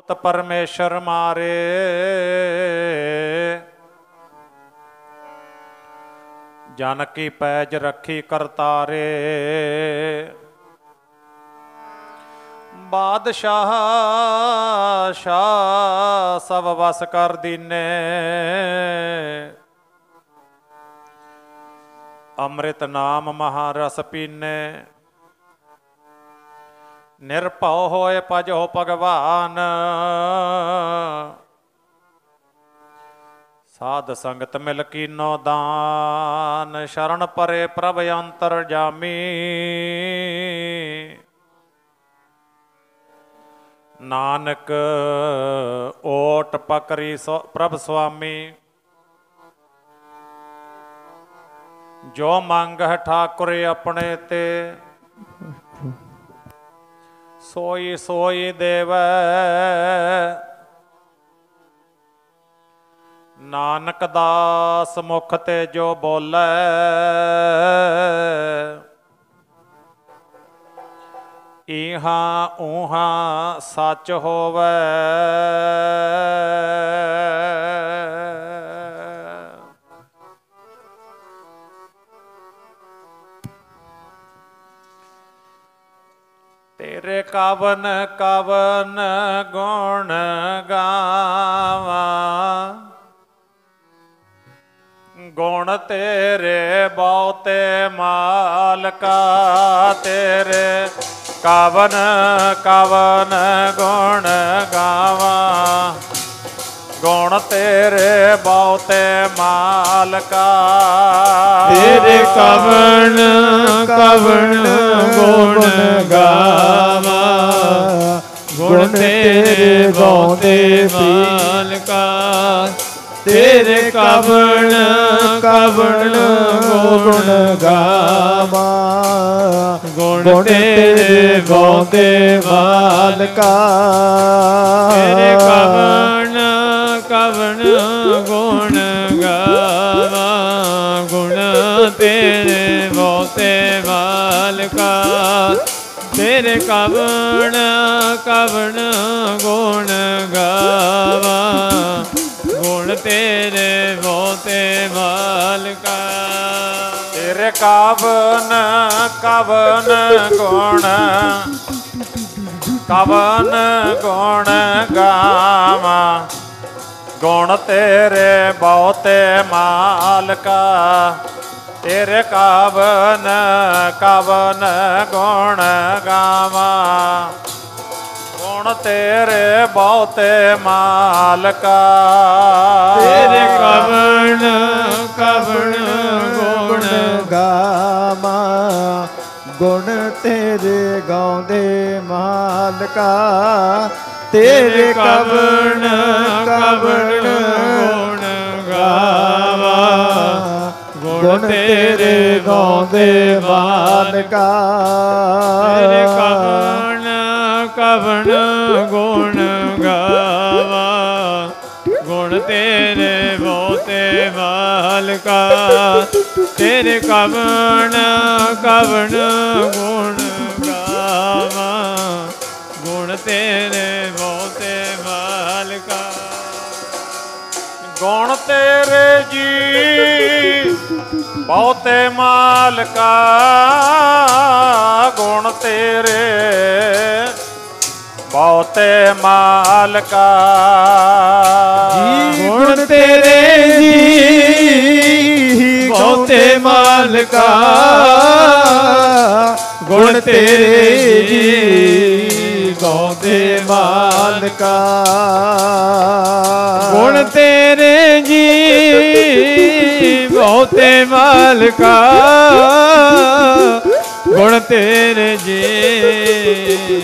पुत परमेश्वर मारे। जानकी पैज रखी करतारे। बादशाह शाह सब वस कर दीने। अमृत नाम महारस पीने। निरभव होए भजो भगवान। साध संगत मिल कीनो दान। शरण परे प्रभ अंतर जामी। नानक ओट पकरी प्रभ स्वामी। जो मंग है ठाकुर अपने ते। सोई सोई देव। नानक दास मुख ते जो बोले। इहा ऊहा सच होवे। तेरे कवन कवन गुण गावा। गुण तेरे बहुते मालका। तेरे कवन कवन गुण गावा। गुण तेरे बहुते मालका। तेरे कवन कवन गुण गावा। गुण तेरे बहुते मालका। तेरे कवन कवन गुण गावा। गुण तेरे बहुते मालका। तेरे कवन कवन गुण गावा। गुण तेरे बहुते मालका। तेरे कवन कवन गुण गावा। गुण तेरे बहुते मालका। तेरे कवन कवन गुण कवन गुण गावा। गुण तेरे बहुते मालका। तेरे कवन कवन गुण गावा। गुण तेरे बहुते मालका। तेरे कवन कवन गुण गावा। गुण तेरे गाउंदे मालका। तेरे कवन कवन गुण गावा। गुण तेरे गाउंदे मालका। तेरे कवन कवन गुण गावा। गुण तेरे बहुते मालका। तेरे कवन कवन गुण गावा। गुण तेरे बहुते मालका। गुण तेरे जी बहुते मालका। गुण तेरे बहुते मालका। गुण तेरे जी बहुते मालका। गुण तेरे जी बहुते मालका। गुण तेरे जी बहुते मालका। गुण तेरे जी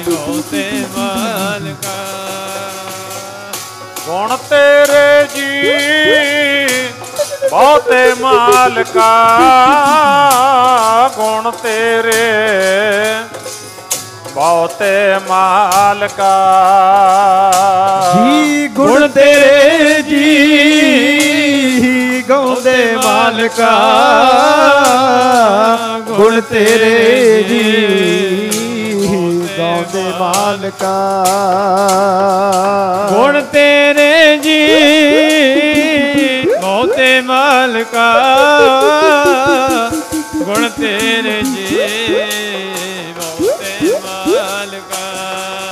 बहुते मालका। गुण तेरे जी बहुते मालका। गुण तेरे बहुते मालका। जी गुण तेरे जी गौंदे मालका। गुण तेरे जी गौंदे मालका। तेरे जी मोते मालका गुण तेरे जी मोते मालका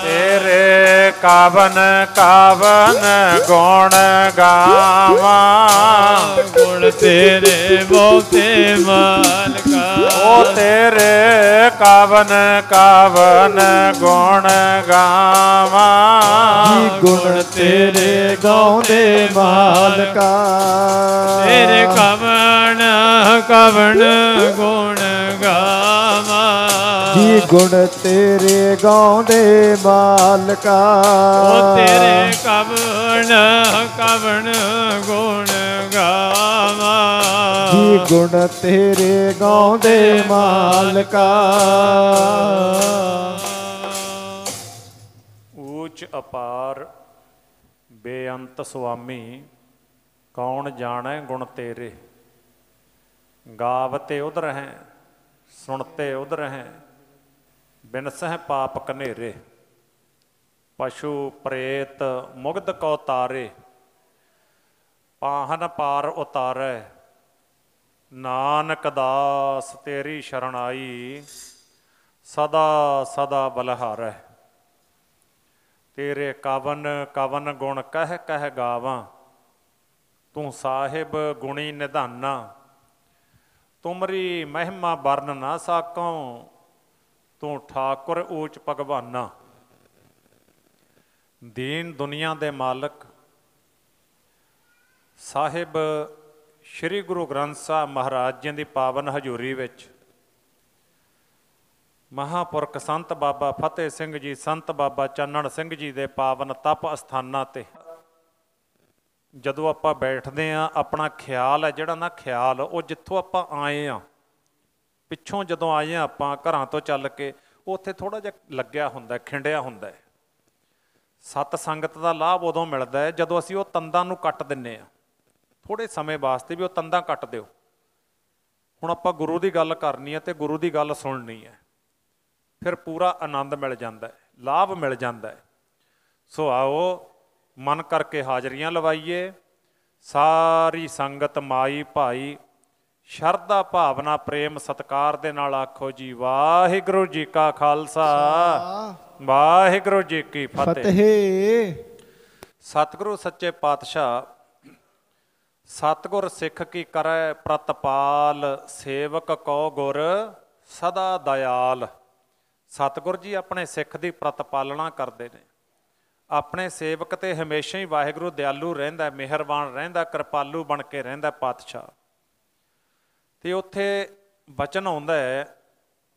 तेरे कावन कावन गुण गावा गुण तेरे मोते मालका ओ तेरे कावन कावन गुण गावा गुण तेरे गाਉਂਦੇ ਮਾਲਕਾ तेरे कवन कवन गुण गावा ਜੀ ਗੁਣ ਤੇਰੇ ਗਾਉਂਦੇ ਮਾਲਕਾ ਉਹ ਤੇਰੇ ਕਵਣ ਕਵਣ ਗੁਣ ਗਾਵਾ ਜੀ ਗੁਣ ਤੇਰੇ ਗਾਉਂਦੇ ਮਾਲਕਾ ਊਚ ਅਪਾਰ ਬੇਅੰਤ ਸੁਆਮੀ ਕੌਣ ਜਾਣੈ ਗੁਣ ਤੇਰੇ ਗਾਵਤੇ ਉਧਰ ਹੈ ਸੁਣਤੇ ਉਧਰ ਹੈ ਬਿਨਸਹਿ ਪਾਪ ਕਨੇਰੇ ਪਸ਼ੂ ਪ੍ਰੇਤ ਮੁਗਧ ਕੋ ਤਾਰੇ ਪਾਹਨ ਪਾਰ ਉਤਾਰੈ ਨਾਨਕ ਦਾਸ ਤੇਰੀ ਸ਼ਰਣਾਈ ਸਦਾ ਸਦਾ ਬਲਹਾਰੈ ਤੇਰੇ ਕਵਨ ਕਵਨ ਗੁਣ ਕਹਿ ਕਹਿ ਗਾਵਾਂ ਤੂੰ ਸਾਹਿਬ ਗੁਣੀ ਨਿਧਾਨਾ ਤੁਮਰੀ ਮਹਿਮਾ ਵਰਨ ਨਾ ਸਾਕੋਂ ਤੂੰ ਠਾਕੁਰ ਊਚ ਭਗਵਾਨਾ ਦੀਨ ਦੁਨੀਆ ਦੇ ਮਾਲਕ ਸਾਹਿਬ ਸ਼੍ਰੀ ਗੁਰੂ ਗ੍ਰੰਥ ਸਾਹਿਬ ਮਹਾਰਾਜ ਜੀ ਦੀ ਪਾਵਨ ਹਜ਼ੂਰੀ ਵਿੱਚ ਮਹਾਂਪੁਰਖ ਸੰਤ ਬਾਬਾ ਫਤਿਹ ਸਿੰਘ ਜੀ ਸੰਤ ਬਾਬਾ ਚਾਨਣ ਸਿੰਘ ਜੀ ਦੇ ਪਾਵਨ ਤਪ ਅਸਥਾਨਾਂ ਤੇ ਜਦੋਂ ਆਪਾਂ ਬੈਠਦੇ ਹਾਂ ਆਪਣਾ ਖਿਆਲ ਹੈ ਜਿਹੜਾ ਨਾ ਖਿਆਲ ਉਹ ਜਿੱਥੋਂ ਆਪਾਂ ਆਏ ਹਾਂ ਪਿੱਛੋਂ ਜਦੋਂ ਆਏ ਹਾਂ ਆਪਾਂ ਘਰਾਂ ਤੋਂ ਚੱਲ ਕੇ ਉੱਥੇ ਥੋੜ੍ਹਾ ਜਿਹਾ ਲੱਗਿਆ ਹੁੰਦਾ ਖਿੰਡਿਆ ਹੁੰਦਾ ਸਤ ਸੰਗਤ ਦਾ ਲਾਭ ਉਦੋਂ ਮਿਲਦਾ ਹੈ ਜਦੋਂ ਅਸੀਂ ਉਹ ਤੰਦਾਂ ਨੂੰ ਕੱਟ ਦਿੰਦੇ ਹਾਂ ਥੋੜ੍ਹੇ ਸਮੇਂ ਵਾਸਤੇ ਵੀ ਉਹ ਤੰਦਾਂ ਕੱਟ ਦਿਓ ਹੁਣ ਆਪਾਂ ਗੁਰੂ ਦੀ ਗੱਲ ਕਰਨੀ ਹੈ ਅਤੇ ਗੁਰੂ ਦੀ ਗੱਲ ਸੁਣਨੀ ਹੈ ਫਿਰ ਪੂਰਾ ਆਨੰਦ ਮਿਲ ਜਾਂਦਾ ਹੈ ਲਾਭ ਮਿਲ ਜਾਂਦਾ ਹੈ ਸੋ ਆਓ ਮਨ ਕਰਕੇ ਹਾਜ਼ਰੀਆਂ ਲਵਾਈਏ ਸਾਰੀ ਸੰਗਤ ਮਾਈ ਭਾਈ ਸ਼ਰਧਾ ਭਾਵਨਾ ਪ੍ਰੇਮ ਸਤਿਕਾਰ ਦੇ ਨਾਲ ਆਖੋ ਜੀ ਵਾਹਿਗੁਰੂ ਜੀ ਕਾ ਖਾਲਸਾ ਵਾਹਿਗੁਰੂ ਜੀ ਕੀ ਫਤਿਹ ਸਤਿਗੁਰੂ ਸੱਚੇ ਪਾਤਸ਼ਾਹ ਸਤਿਗੁਰ ਸਿੱਖ ਕੀ ਕਰੈ ਪ੍ਰਤਪਾਲ ਸੇਵਕ ਕੋ ਗੁਰ ਸਦਾ ਦਇਆਲ ਸਤਿਗੁਰ ਜੀ ਆਪਣੇ ਸਿੱਖ ਦੀ ਪ੍ਰਤਪਾਲਣਾ ਕਰਦੇ ਨੇ ਆਪਣੇ ਸੇਵਕ ਤੇ ਹਮੇਸ਼ਾ ਹੀ ਵਾਹਿਗੁਰੂ ਦਿਆਲੂ ਰਹਿੰਦਾ ਮਿਹਰਬਾਨ ਰਹਿੰਦਾ ਕਿਰਪਾਲੂ ਬਣ ਕੇ ਰਹਿੰਦਾ ਪਾਤਸ਼ਾਹ ਤੇ ਉੱਥੇ ਬਚਨ ਆਉਂਦਾ ਹੈ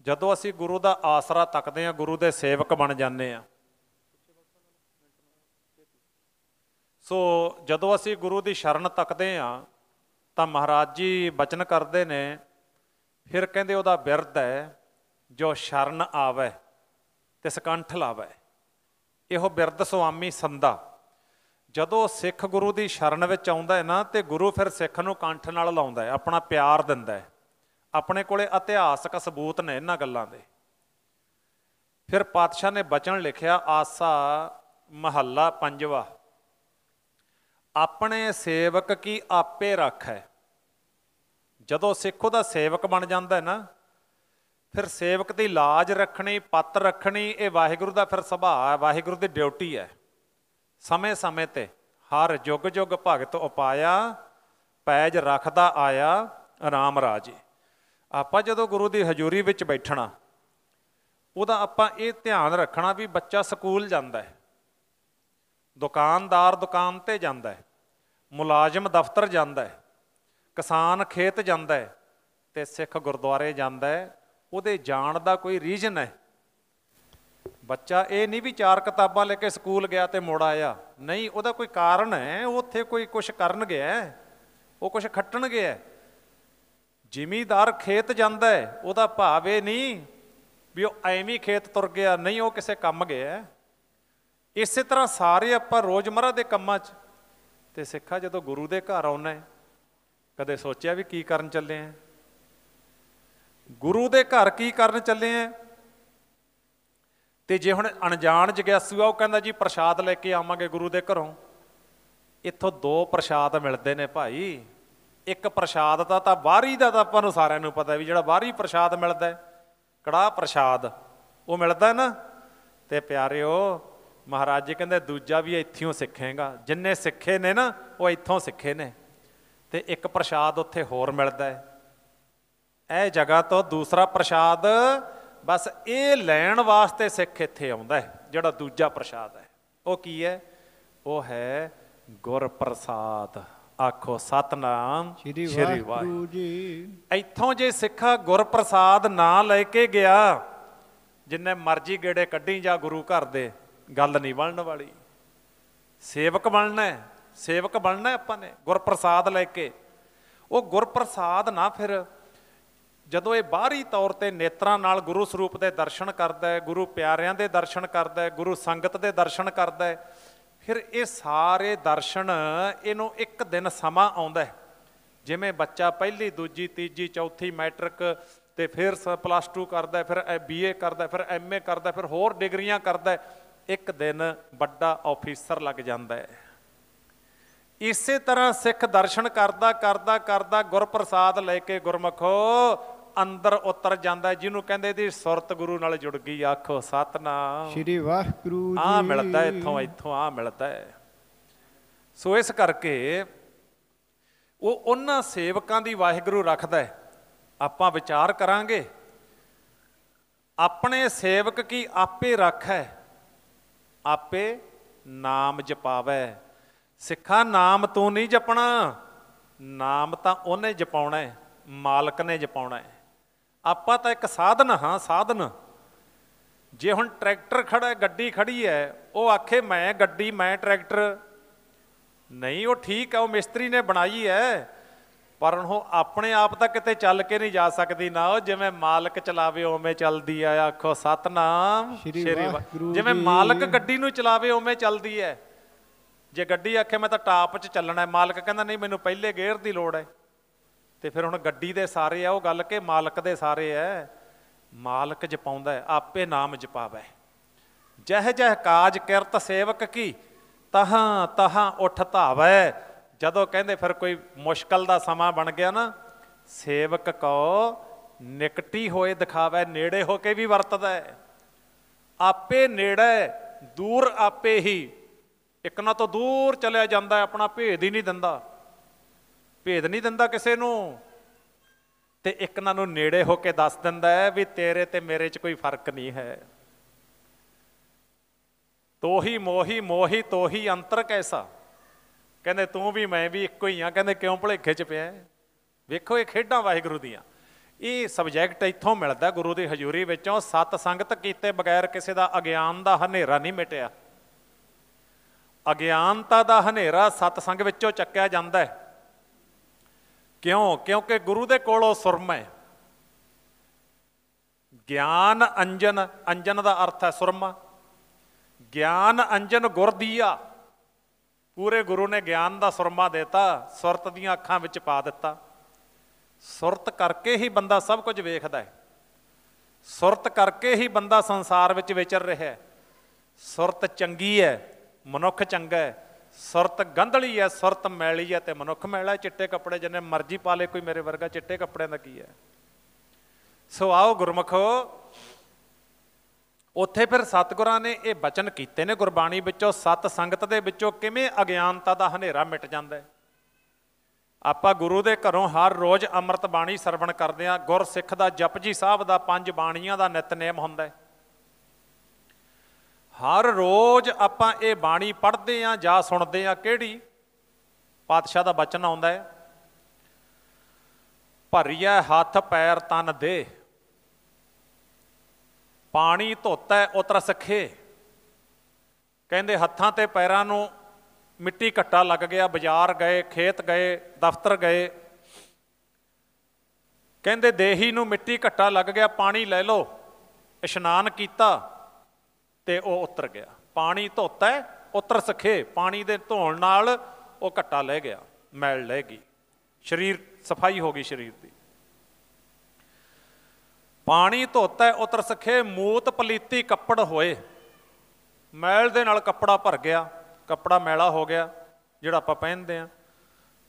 ਜਦੋਂ ਅਸੀਂ ਗੁਰੂ ਦਾ ਆਸਰਾ ਤੱਕਦੇ ਹਾਂ ਗੁਰੂ ਦੇ ਸੇਵਕ ਬਣ ਜਾਂਦੇ ਹਾਂ ਸੋ ਜਦੋਂ ਅਸੀਂ ਗੁਰੂ ਦੀ ਸ਼ਰਨ ਤੱਕਦੇ ਹਾਂ ਤਾਂ ਮਹਾਰਾਜ ਜੀ ਬਚਨ ਕਰਦੇ ਨੇ ਫਿਰ ਕਹਿੰਦੇ ਉਹਦਾ ਬਿਰਧ ਹੈ ਜੋ ਸ਼ਰਨ ਆਵੈ ਤਿਸ ਕੰਠ ਲਾਵੈ ਇਹੋ ਬਿਰਧ ਸੁਆਮੀ ਸੰਦਾ ਜਦੋਂ ਸਿੱਖ ਗੁਰੂ ਦੀ ਸ਼ਰਨ ਵਿੱਚ ਆਉਂਦਾ ਹੈ ਨਾ ਤੇ ਗੁਰੂ ਫਿਰ ਸਿੱਖ ਨੂੰ ਕੰਠ ਨਾਲ ਲਾਉਂਦਾ ਹੈ ਆਪਣਾ ਪਿਆਰ ਦਿੰਦਾ ਹੈ ਆਪਣੇ ਕੋਲੇ ਇਤਿਹਾਸਕ ਸਬੂਤ ਨੇ ਇਹਨਾਂ ਗੱਲਾਂ ਦੇ ਫਿਰ ਪਾਤਸ਼ਾਹ ਨੇ ਬਚਨ ਲਿਖਿਆ ਆਸਾ ਮਹੱਲਾ ਪੰਜਵਾ ਆਪਣੇ ਸੇਵਕ ਕੀ ਆਪੇ ਰੱਖੈ ਜਦੋਂ ਸਿੱਖ ਉਹਦਾ ਸੇਵਕ ਬਣ ਜਾਂਦਾ ਹੈ ਨਾ ਫਿਰ ਸੇਵਕ ਦੀ ਲਾਜ ਰੱਖਣੀ ਪੱਤ ਰੱਖਣੀ ਇਹ ਵਾਹਿਗੁਰੂ ਦਾ ਫਿਰ ਸੁਭਾਅ ਹੈ ਵਾਹਿਗੁਰੂ ਦੀ ਡਿਊਟੀ ਹੈ ਸਮੇਂ ਸਮੇਂ 'ਤੇ ਹਰ ਜੁਗ ਜੁਗ ਭਗਤ ਉਪਾਇਆ ਪੈਜ ਰੱਖਦਾ ਆਇਆ ਰਾਮ ਰਾਜੇ ਆਪਾਂ ਜਦੋਂ ਗੁਰੂ ਦੀ ਹਜ਼ੂਰੀ ਵਿੱਚ ਬੈਠਣਾ ਉਹਦਾ ਆਪਾਂ ਇਹ ਧਿਆਨ ਰੱਖਣਾ ਵੀ ਬੱਚਾ ਸਕੂਲ ਜਾਂਦਾ ਹੈ ਦੁਕਾਨਦਾਰ ਦੁਕਾਨ 'ਤੇ ਜਾਂਦਾ ਹੈ ਮੁਲਾਜ਼ਮ ਦਫ਼ਤਰ ਜਾਂਦਾ ਹੈ ਕਿਸਾਨ ਖੇਤ ਜਾਂਦਾ ਹੈ ਅਤੇ ਸਿੱਖ ਗੁਰਦੁਆਰੇ ਜਾਂਦਾ ਹੈ ਉਹਦੇ ਜਾਣ ਦਾ ਕੋਈ ਰੀਜ਼ਨ ਹੈ ਬੱਚਾ ਇਹ ਨਹੀਂ ਵੀ 4 ਕਿਤਾਬਾਂ ਲੈ ਕੇ ਸਕੂਲ ਗਿਆ ਅਤੇ ਮੁੜ ਆਇਆ ਨਹੀਂ ਉਹਦਾ ਕੋਈ ਕਾਰਨ ਹੈ ਉਹ ਉੱਥੇ ਕੋਈ ਕੁਛ ਕਰਨ ਗਿਆ ਉਹ ਕੁਛ ਖੱਟਣ ਗਿਆ ਜ਼ਿਮੀਂਦਾਰ ਖੇਤ ਜਾਂਦਾ ਹੈ ਉਹਦਾ ਭਾਵ ਇਹ ਨਹੀਂ ਵੀ ਉਹ ਐਵੇਂ ਖੇਤ ਤੁਰ ਗਿਆ ਨਹੀਂ ਉਹ ਕਿਸੇ ਕੰਮ ਗਿਆ ਇਸੇ ਤਰ੍ਹਾਂ ਸਾਰੇ ਆਪਾਂ ਰੋਜ਼ਮਰਰਾ ਦੇ ਕੰਮਾਂ 'ਚ ਅਤੇ ਸਿੱਖਾ ਜਦੋਂ ਗੁਰੂ ਦੇ ਘਰ ਆਉਣਾ ਕਦੇ ਸੋਚਿਆ ਵੀ ਕੀ ਕਰਨ ਚੱਲੇ ਆ ਗੁਰੂ ਦੇ ਘਰ ਕੀ ਕਰਨ ਚੱਲੇ ਆ ਤੇ ਜੇ ਹੁਣ ਅਣਜਾਣ ਜਗਿਆਸੂ ਆ ਉਹ ਕਹਿੰਦਾ ਜੀ ਪ੍ਰਸ਼ਾਦ ਲੈ ਕੇ ਆਵਾਂਗੇ ਗੁਰੂ ਦੇ ਘਰੋਂ ਇੱਥੋਂ ਦੋ ਪ੍ਰਸ਼ਾਦ ਮਿਲਦੇ ਨੇ ਭਾਈ। ਇੱਕ ਪ੍ਰਸ਼ਾਦ ਤਾਂ ਬਾਹਰੀ ਦਾ ਤਾਂ ਆਪਾਂ ਨੂੰ ਸਾਰਿਆਂ ਨੂੰ ਪਤਾ ਵੀ ਜਿਹੜਾ ਬਾਹਰੀ ਪ੍ਰਸ਼ਾਦ ਮਿਲਦਾ ਕੜਾਹ ਪ੍ਰਸ਼ਾਦ ਉਹ ਮਿਲਦਾ ਨਾ। ਤੇ ਪਿਆਰਿਓ ਮਹਾਰਾਜ ਜੀ ਕਹਿੰਦੇ ਦੂਜਾ ਵੀ ਇੱਥੋਂ ਸਿੱਖੇਗਾ। ਜਿੰਨੇ ਸਿੱਖੇ ਨੇ ਨਾ ਉਹ ਇੱਥੋਂ ਸਿੱਖੇ ਨੇ। ਤੇ ਇੱਕ ਪ੍ਰਸ਼ਾਦ ਉੱਥੇ ਹੋਰ ਮਿਲਦਾ ਇਹ ਜਗ੍ਹਾ ਤੋਂ ਦੂਸਰਾ ਪ੍ਰਸ਼ਾਦ ਬਸ ਇਹ ਲੈਣ ਵਾਸਤੇ ਸਿੱਖ ਇੱਥੇ ਆਉਂਦਾ ਜਿਹੜਾ ਦੂਜਾ ਪ੍ਰਸ਼ਾਦ ਹੈ। ਉਹ ਕੀ ਹੈ? ਉਹ ਹੈ ਗੁਰ ਪ੍ਰਸਾਦ। ਆਖੋ ਸਤਨਾਮ ਸ਼੍ਰੀ ਵਾਹਿਗੁਰੂ ਜੀ। ਇੱਥੋਂ ਜੇ ਸਿੱਖਾ ਗੁਰ ਪ੍ਰਸਾਦ ਨਾ ਲੈ ਕੇ ਗਿਆ, ਜਿੰਨੇ ਮਰਜ਼ੀ ਗੇੜੇ ਕੱਢੀ ਜਾ ਗੁਰੂ ਘਰ ਦੇ, ਗੱਲ ਨਹੀਂ ਬਣਨ ਵਾਲੀ। ਸੇਵਕ ਬਣਨਾ, ਸੇਵਕ ਬਣਨਾ ਆਪਾਂ ਨੇ ਗੁਰ ਪ੍ਰਸਾਦ ਲੈ ਕੇ। ਉਹ ਗੁਰ ਪ੍ਰਸਾਦ ਨਾ ਫਿਰ ਜਦੋਂ ਇਹ ਬਾਹਰੀ ਤੌਰ ਤੇ ਨੇਤਰਾਂ ਨਾਲ ਗੁਰੂ ਸਰੂਪ ਦੇ ਦਰਸ਼ਨ ਕਰਦਾ ਹੈ, ਗੁਰੂ ਪਿਆਰਿਆਂ ਦੇ ਦਰਸ਼ਨ ਕਰਦਾ ਹੈ, ਗੁਰੂ ਸੰਗਤ ਦੇ ਦਰਸ਼ਨ ਕਰਦਾ ਹੈ, ਫਿਰ ਇਹ ਸਾਰੇ ਦਰਸ਼ਨ ਇਹਨੂੰ ਇੱਕ ਦਿਨ ਸਮਾਂ ਆਉਂਦਾ। ਜਿਵੇਂ ਬੱਚਾ ਪਹਿਲੀ ਦੂਜੀ ਤੀਜੀ ਚੌਥੀ ਮੈਟ੍ਰਿਕ ਤੇ ਫਿਰ +2 ਕਰਦਾ, ਫਿਰ BA ਕਰਦਾ, ਫਿਰ MA ਕਰਦਾ, ਫਿਰ ਹੋਰ ਡਿਗਰੀਆਂ ਕਰਦਾ, ਇੱਕ ਦਿਨ ਵੱਡਾ ਆਫੀਸਰ ਲੱਗ ਜਾਂਦਾ ਹੈ। ਇਸੇ ਤਰ੍ਹਾਂ ਸਿੱਖ ਦਰਸ਼ਨ ਕਰਦਾ ਕਰਦਾ ਕਰਦਾ ਗੁਰਪ੍ਰਸਾਦ ਲੈ ਕੇ ਗੁਰਮਖੋ ਅੰਦਰ ਉਤਰ ਜਾਂਦਾ, ਜਿਹਨੂੰ ਕਹਿੰਦੇ ਦੀ ਸੁਰਤ ਗੁਰੂ ਨਾਲ ਜੁੜ ਗਈ। ਆਖੋ ਸਤਨਾਮ ਸ਼੍ਰੀ ਵਾਹਿਗੁਰੂ ਜੀ। ਆ ਮਿਲਦਾ ਇੱਥੋਂ ਆ ਮਿਲਦਾ ਹੈ। ਸੋ ਇਸ ਕਰਕੇ ਉਹ ਉਹਨਾਂ ਸੇਵਕਾਂ ਦੀ ਵਾਹਿਗੁਰੂ ਰੱਖਦਾ ਹੈ। ਆਪਾਂ ਵਿਚਾਰ ਕਰਾਂਗੇ ਆਪਣੇ ਸੇਵਕ ਕੀ ਆਪੇ ਰੱਖੈ, ਆਪੇ ਨਾਮ ਜਪਾਵੈ। ਸਿੱਖਾ ਨਾਮ ਤੂੰ ਨਹੀਂ ਜਪਣਾ, ਨਾਮ ਤਾਂ ਉਹਨੇ ਜਪਾਉਣਾ ਹੈ, ਮਾਲਕ ਨੇ ਜਪਾਉਣਾ ਹੈ। ਆਪਾਂ ਤਾਂ ਇੱਕ ਸਾਧਨ ਹਾਂ, ਸਾਧਨ। ਜੇ ਹੁਣ ਟਰੈਕਟਰ ਖੜਾ, ਗੱਡੀ ਖੜੀ ਹੈ, ਉਹ ਆਖੇ ਮੈਂ ਗੱਡੀ ਮੈਂ ਟਰੈਕਟਰ ਨਹੀਂ, ਉਹ ਠੀਕ ਹੈ, ਉਹ ਮਿਸਤਰੀ ਨੇ ਬਣਾਈ ਹੈ, ਪਰ ਉਹ ਆਪਣੇ ਆਪ ਤਾਂ ਕਿਤੇ ਚੱਲ ਕੇ ਨਹੀਂ ਜਾ ਸਕਦੀ ਨਾ। ਉਹ ਜਿਵੇਂ ਮਾਲਕ ਚਲਾਵੇ ਉਵੇਂ ਚੱਲਦੀ ਆ। ਆਖੋ ਸਤਨਾਮ ਸ਼੍ਰੀ ਵਾਹਿਗੁਰੂ। ਜਿਵੇਂ ਮਾਲਕ ਗੱਡੀ ਨੂੰ ਚਲਾਵੇ ਉਵੇਂ ਚੱਲਦੀ ਹੈ। ਜੇ ਗੱਡੀ ਆਖੇ ਮੈਂ ਤਾਂ ਟਾਪ 'ਚ ਚੱਲਣਾ, ਮਾਲਕ ਕਹਿੰਦਾ ਨਹੀਂ ਮੈਨੂੰ ਪਹਿਲੇ ਗੇਅਰ ਦੀ ਲੋੜ ਹੈ, ਤੇ ਫਿਰ ਹੁਣ ਗੱਡੀ ਦੇ ਸਾਰੇ ਆ ਉਹ ਗੱਲ ਕਿ ਮਾਲਕ ਦੇ ਸਾਰੇ ਹੈ। ਮਾਲਕ ਜਪਾਉਂਦਾ ਹੈ, ਆਪੇ ਨਾਮ ਜਪਾਵੈ। ਜਹ ਜਹ ਕਾਜ ਕਿਰਤ ਸੇਵਕ ਕੀ, ਤਹਾਂ ਤਹਾਂ ਉੱਠ ਧਾਵੈ। ਜਦੋਂ ਕਹਿੰਦੇ ਫਿਰ ਕੋਈ ਮੁਸ਼ਕਲ ਦਾ ਸਮਾਂ ਬਣ ਗਿਆ ਨਾ, ਸੇਵਕ ਕੋ ਨਿਕਟੀ ਹੋਏ ਦਿਖਾਵੈ, ਨੇੜੇ ਹੋ ਕੇ ਵੀ ਵਰਤਦਾ ਹੈ। ਆਪੇ ਨੇੜੇ, ਦੂਰ ਆਪੇ ਹੀ। ਇੱਕ ਨਾ ਤੋਂ ਦੂਰ ਚਲਿਆ ਜਾਂਦਾ, ਆਪਣਾ ਭੇਦ ਹੀ ਨਹੀਂ ਦਿੰਦਾ, ਭੇਦ ਨਹੀਂ ਦਿੰਦਾ ਕਿਸੇ ਨੂੰ। ਤੇ ਇੱਕ ਨਾ ਨੂੰ ਨੇੜੇ ਹੋ ਕੇ ਦੱਸ ਦਿੰਦਾ ਹੈ ਵੀ ਤੇਰੇ ਤੇ ਮੇਰੇ 'ਚ ਕੋਈ ਫਰਕ ਨਹੀਂ ਹੈ। ਤੋਹੀ ਮੋਹੀ ਮੋਹੀ ਤੋਹੀ ਅੰਤਰ ਕੈਸਾ। ਕਹਿੰਦੇ ਤੂੰ ਵੀ ਮੈਂ ਵੀ ਇੱਕੋ ਹੀ ਆ। ਕਹਿੰਦੇ ਕਿਉਂ ਭੁਲੇਖੇ 'ਚ ਪਿਆ। ਵੇਖੋ ਇਹ ਖੇਡਾਂ ਵਾਹਿਗੁਰੂ ਦੀਆਂ। ਇਹ ਸਬਜੈਕਟ ਇੱਥੋਂ ਮਿਲਦਾ ਗੁਰੂ ਦੀ ਹਜ਼ੂਰੀ ਵਿੱਚੋਂ। ਸਤ ਸੰਗਤ ਕੀਤੇ ਬਗੈਰ ਕਿਸੇ ਦਾ ਅਗਿਆਨ ਦਾ ਹਨੇਰਾ ਨਹੀਂ ਮਿਟਿਆ। ਅਗਿਆਨਤਾ ਦਾ ਹਨੇਰਾ ਸਤਸੰਗ ਵਿੱਚੋਂ ਚੱਕਿਆ ਜਾਂਦਾ ਹੈ। ਕਿਉਂ? ਕਿਉਂਕਿ ਗੁਰੂ ਦੇ ਕੋਲ ਉਹ ਸੁਰਮਾ ਹੈ। ਗਿਆਨ ਅੰਜਨ, ਅੰਜਨ ਦਾ ਅਰਥ ਹੈ ਸੁਰਮਾ। ਗਿਆਨ ਅੰਜਨ ਗੁਰ ਦੀਆ। ਪੂਰੇ ਗੁਰੂ ਨੇ ਗਿਆਨ ਦਾ ਸੁਰਮਾ ਦੇਤਾ, ਸੁਰਤ ਦੀਆਂ ਅੱਖਾਂ ਵਿੱਚ ਪਾ ਦਿੱਤਾ। ਸੁਰਤ ਕਰਕੇ ਹੀ ਬੰਦਾ ਸਭ ਕੁਝ ਵੇਖਦਾ ਹੈ। ਸੁਰਤ ਕਰਕੇ ਹੀ ਬੰਦਾ ਸੰਸਾਰ ਵਿੱਚ ਵਿਚਰ ਰਿਹਾ ਹੈ। ਸੁਰਤ ਚੰਗੀ ਹੈ, ਮਨੁੱਖ ਚੰਗਾ ਹੈ। ਸੁਰਤ ਗੰਧਲੀ ਹੈ, ਸੁਰਤ ਮੈਲੀ ਹੈ ਤੇ ਮਨੁੱਖ ਮੈਲਾ। ਚਿੱਟੇ ਕੱਪੜੇ ਜਿੰਨੇ ਮਰਜ਼ੀ ਪਾ ਲੇ ਕੋਈ ਮੇਰੇ ਵਰਗਾ, ਚਿੱਟੇ ਕੱਪੜਿਆਂ ਦਾ ਕੀ ਹੈ। ਸੋ ਆਓ ਗੁਰਮੁਖੋ, ਉੱਥੇ ਫਿਰ ਸਤਿਗੁਰਾਂ ਨੇ ਇਹ ਬਚਨ ਕੀਤੇ ਨੇ ਗੁਰਬਾਣੀ ਵਿੱਚੋਂ। ਸਤ ਸੰਗਤ ਦੇ ਵਿੱਚੋਂ ਕਿਵੇਂ ਅਗਿਆਨਤਾ ਦਾ ਹਨੇਰਾ ਮਿਟ ਜਾਂਦਾ ਹੈ। ਆਪਾਂ ਗੁਰੂ ਦੇ ਘਰੋਂ ਹਰ ਰੋਜ਼ ਅੰਮ੍ਰਿਤ ਬਾਣੀ ਸਰਵਣ ਕਰਦੇ ਹਾਂ। ਗੁਰਸਿੱਖ ਦਾ ਜਪਜੀ ਸਾਹਿਬ ਦਾ 5 ਬਾਣੀਆਂ ਦਾ ਨਿਤਨੇਮ ਹੁੰਦਾ ਹੈ। ਹਰ ਰੋਜ਼ ਆਪਾਂ ਇਹ ਬਾਣੀ ਪੜ੍ਹਦੇ ਹਾਂ ਜਾਂ ਸੁਣਦੇ ਹਾਂ। ਕਿਹੜੀ? ਪਾਤਸ਼ਾਹ ਦਾ ਬਚਨ ਆਉਂਦਾ ਹੈ, ਭਰੀਐ ਹੱਥ ਪੈਰ ਤਨ ਦੇ, ਪਾਣੀ ਧੋਤਾ ਉਤਰ ਸਖੇ। ਕਹਿੰਦੇ ਹੱਥਾਂ ਤੇ ਪੈਰਾਂ ਨੂੰ ਮਿੱਟੀ ਘੱਟਾ ਲੱਗ ਗਿਆ, ਬਾਜ਼ਾਰ ਗਏ, ਖੇਤ ਗਏ, ਦਫ਼ਤਰ ਗਏ, ਕਹਿੰਦੇ ਦੇਹੀ ਨੂੰ ਮਿੱਟੀ ਘੱਟਾ ਲੱਗ ਗਿਆ, ਪਾਣੀ ਲੈ ਲਓ। ਇਸ਼ਨਾਨ ਕੀਤਾ ਤੇ ਉਹ ਉਤਰ ਗਿਆ। ਪਾਣੀ ਧੋਤਾ ਉਤਰ ਸਖੇ। ਪਾਣੀ ਦੇ ਧੋਣ ਨਾਲ ਉਹ ਘੱਟਾ ਲੈ ਗਿਆ, ਮੈਲ ਲੈ ਗਈ, ਸਰੀਰ ਸਫਾਈ ਹੋ ਗਈ ਸਰੀਰ ਦੀ। ਪਾਣੀ ਧੋਤਾ ਉਤਰ ਸਖੇ, ਮੂਤ ਪਲੀਤੀ ਕੱਪੜ ਹੋਏ। ਮੈਲ ਦੇ ਨਾਲ ਕੱਪੜਾ ਭਰ ਗਿਆ, ਕੱਪੜਾ ਮੈਲਾ ਹੋ ਗਿਆ। ਜਿਹੜਾ ਆਪਾਂ ਪਹਿਨਦੇ ਆ।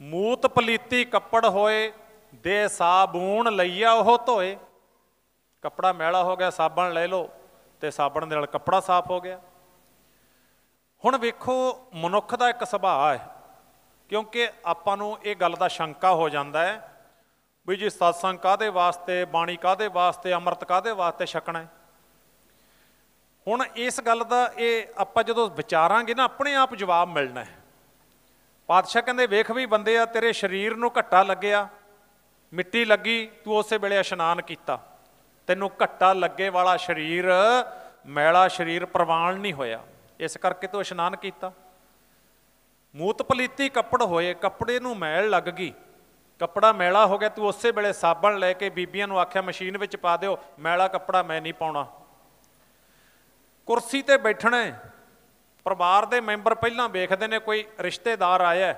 ਮੂਤ ਪਲੀਤੀ ਕੱਪੜ ਹੋਏ ਦੇ ਸਾਬੂਣ ਲਈਆ ਉਹ ਧੋਏ। ਕੱਪੜਾ ਮੈਲਾ ਹੋ ਗਿਆ, ਸਾਬਣ ਲੈ ਲਓ ਤੇ ਸਾਬਣ ਦੇ ਨਾਲ ਕੱਪੜਾ ਸਾਫ਼ ਹੋ ਗਿਆ। ਹੁਣ ਵੇਖੋ ਮਨੁੱਖ ਦਾ ਇੱਕ ਸੁਭਾਅ ਹੈ, ਕਿਉਂਕਿ ਆਪਾਂ ਨੂੰ ਇਹ ਗੱਲ ਦਾ ਸ਼ੰਕਾ ਹੋ ਜਾਂਦਾ ਹੈ ਵੀ ਜੀ ਸਤਸੰਗ ਕਾਹਦੇ ਵਾਸਤੇ, ਬਾਣੀ ਕਾਹਦੇ ਵਾਸਤੇ, ਅੰਮ੍ਰਿਤ ਕਾਹਦੇ ਵਾਸਤੇ ਛਕਣਾ ਹੈ। ਹੁਣ ਇਸ ਗੱਲ ਦਾ ਇਹ ਆਪਾਂ ਜਦੋਂ ਵਿਚਾਰਾਂਗੇ ਨਾ ਆਪਣੇ ਆਪ ਜਵਾਬ ਮਿਲਣਾ ਹੈ। ਪਾਤਸ਼ਾਹ ਕਹਿੰਦੇ ਵੇਖ ਵੀ ਬੰਦੇ ਆ, ਤੇਰੇ ਸਰੀਰ ਨੂੰ ਘੱਟਾ ਲੱਗਿਆ, ਮਿੱਟੀ ਲੱਗੀ, ਤੂੰ ਉਸੇ ਵੇਲੇ ਇਸ਼ਨਾਨ ਕੀਤਾ, ਤੈਨੂੰ ਘੱਟਾ ਲੱਗੇ ਵਾਲਾ ਸਰੀਰ, ਮੈਲਾ ਸਰੀਰ ਪ੍ਰਵਾਨ ਨਹੀਂ ਹੋਇਆ, ਇਸ ਕਰਕੇ ਤੂੰ ਇਸ਼ਨਾਨ ਕੀਤਾ। ਮੂਤ ਪਲੀਤੀ ਕੱਪੜ ਹੋਏ, ਕੱਪੜੇ ਨੂੰ ਮੈਲ ਲੱਗ ਗਈ, ਕੱਪੜਾ ਮੈਲਾ ਹੋ ਗਿਆ, ਤੂੰ ਉਸੇ ਵੇਲੇ ਸਾਬਣ ਲੈ ਕੇ ਬੀਬੀਆਂ ਨੂੰ ਆਖਿਆ ਮਸ਼ੀਨ ਵਿੱਚ ਪਾ ਦਿਓ, ਮੈਲਾ ਕੱਪੜਾ ਮੈਂ ਨਹੀਂ ਪਾਉਣਾ। ਕੁਰਸੀ ਤੇ ਬੈਠਣਾ, ਪਰਿਵਾਰ ਦੇ ਮੈਂਬਰ ਪਹਿਲਾਂ ਵੇਖਦੇ ਨੇ ਕੋਈ ਰਿਸ਼ਤੇਦਾਰ ਆਇਆ,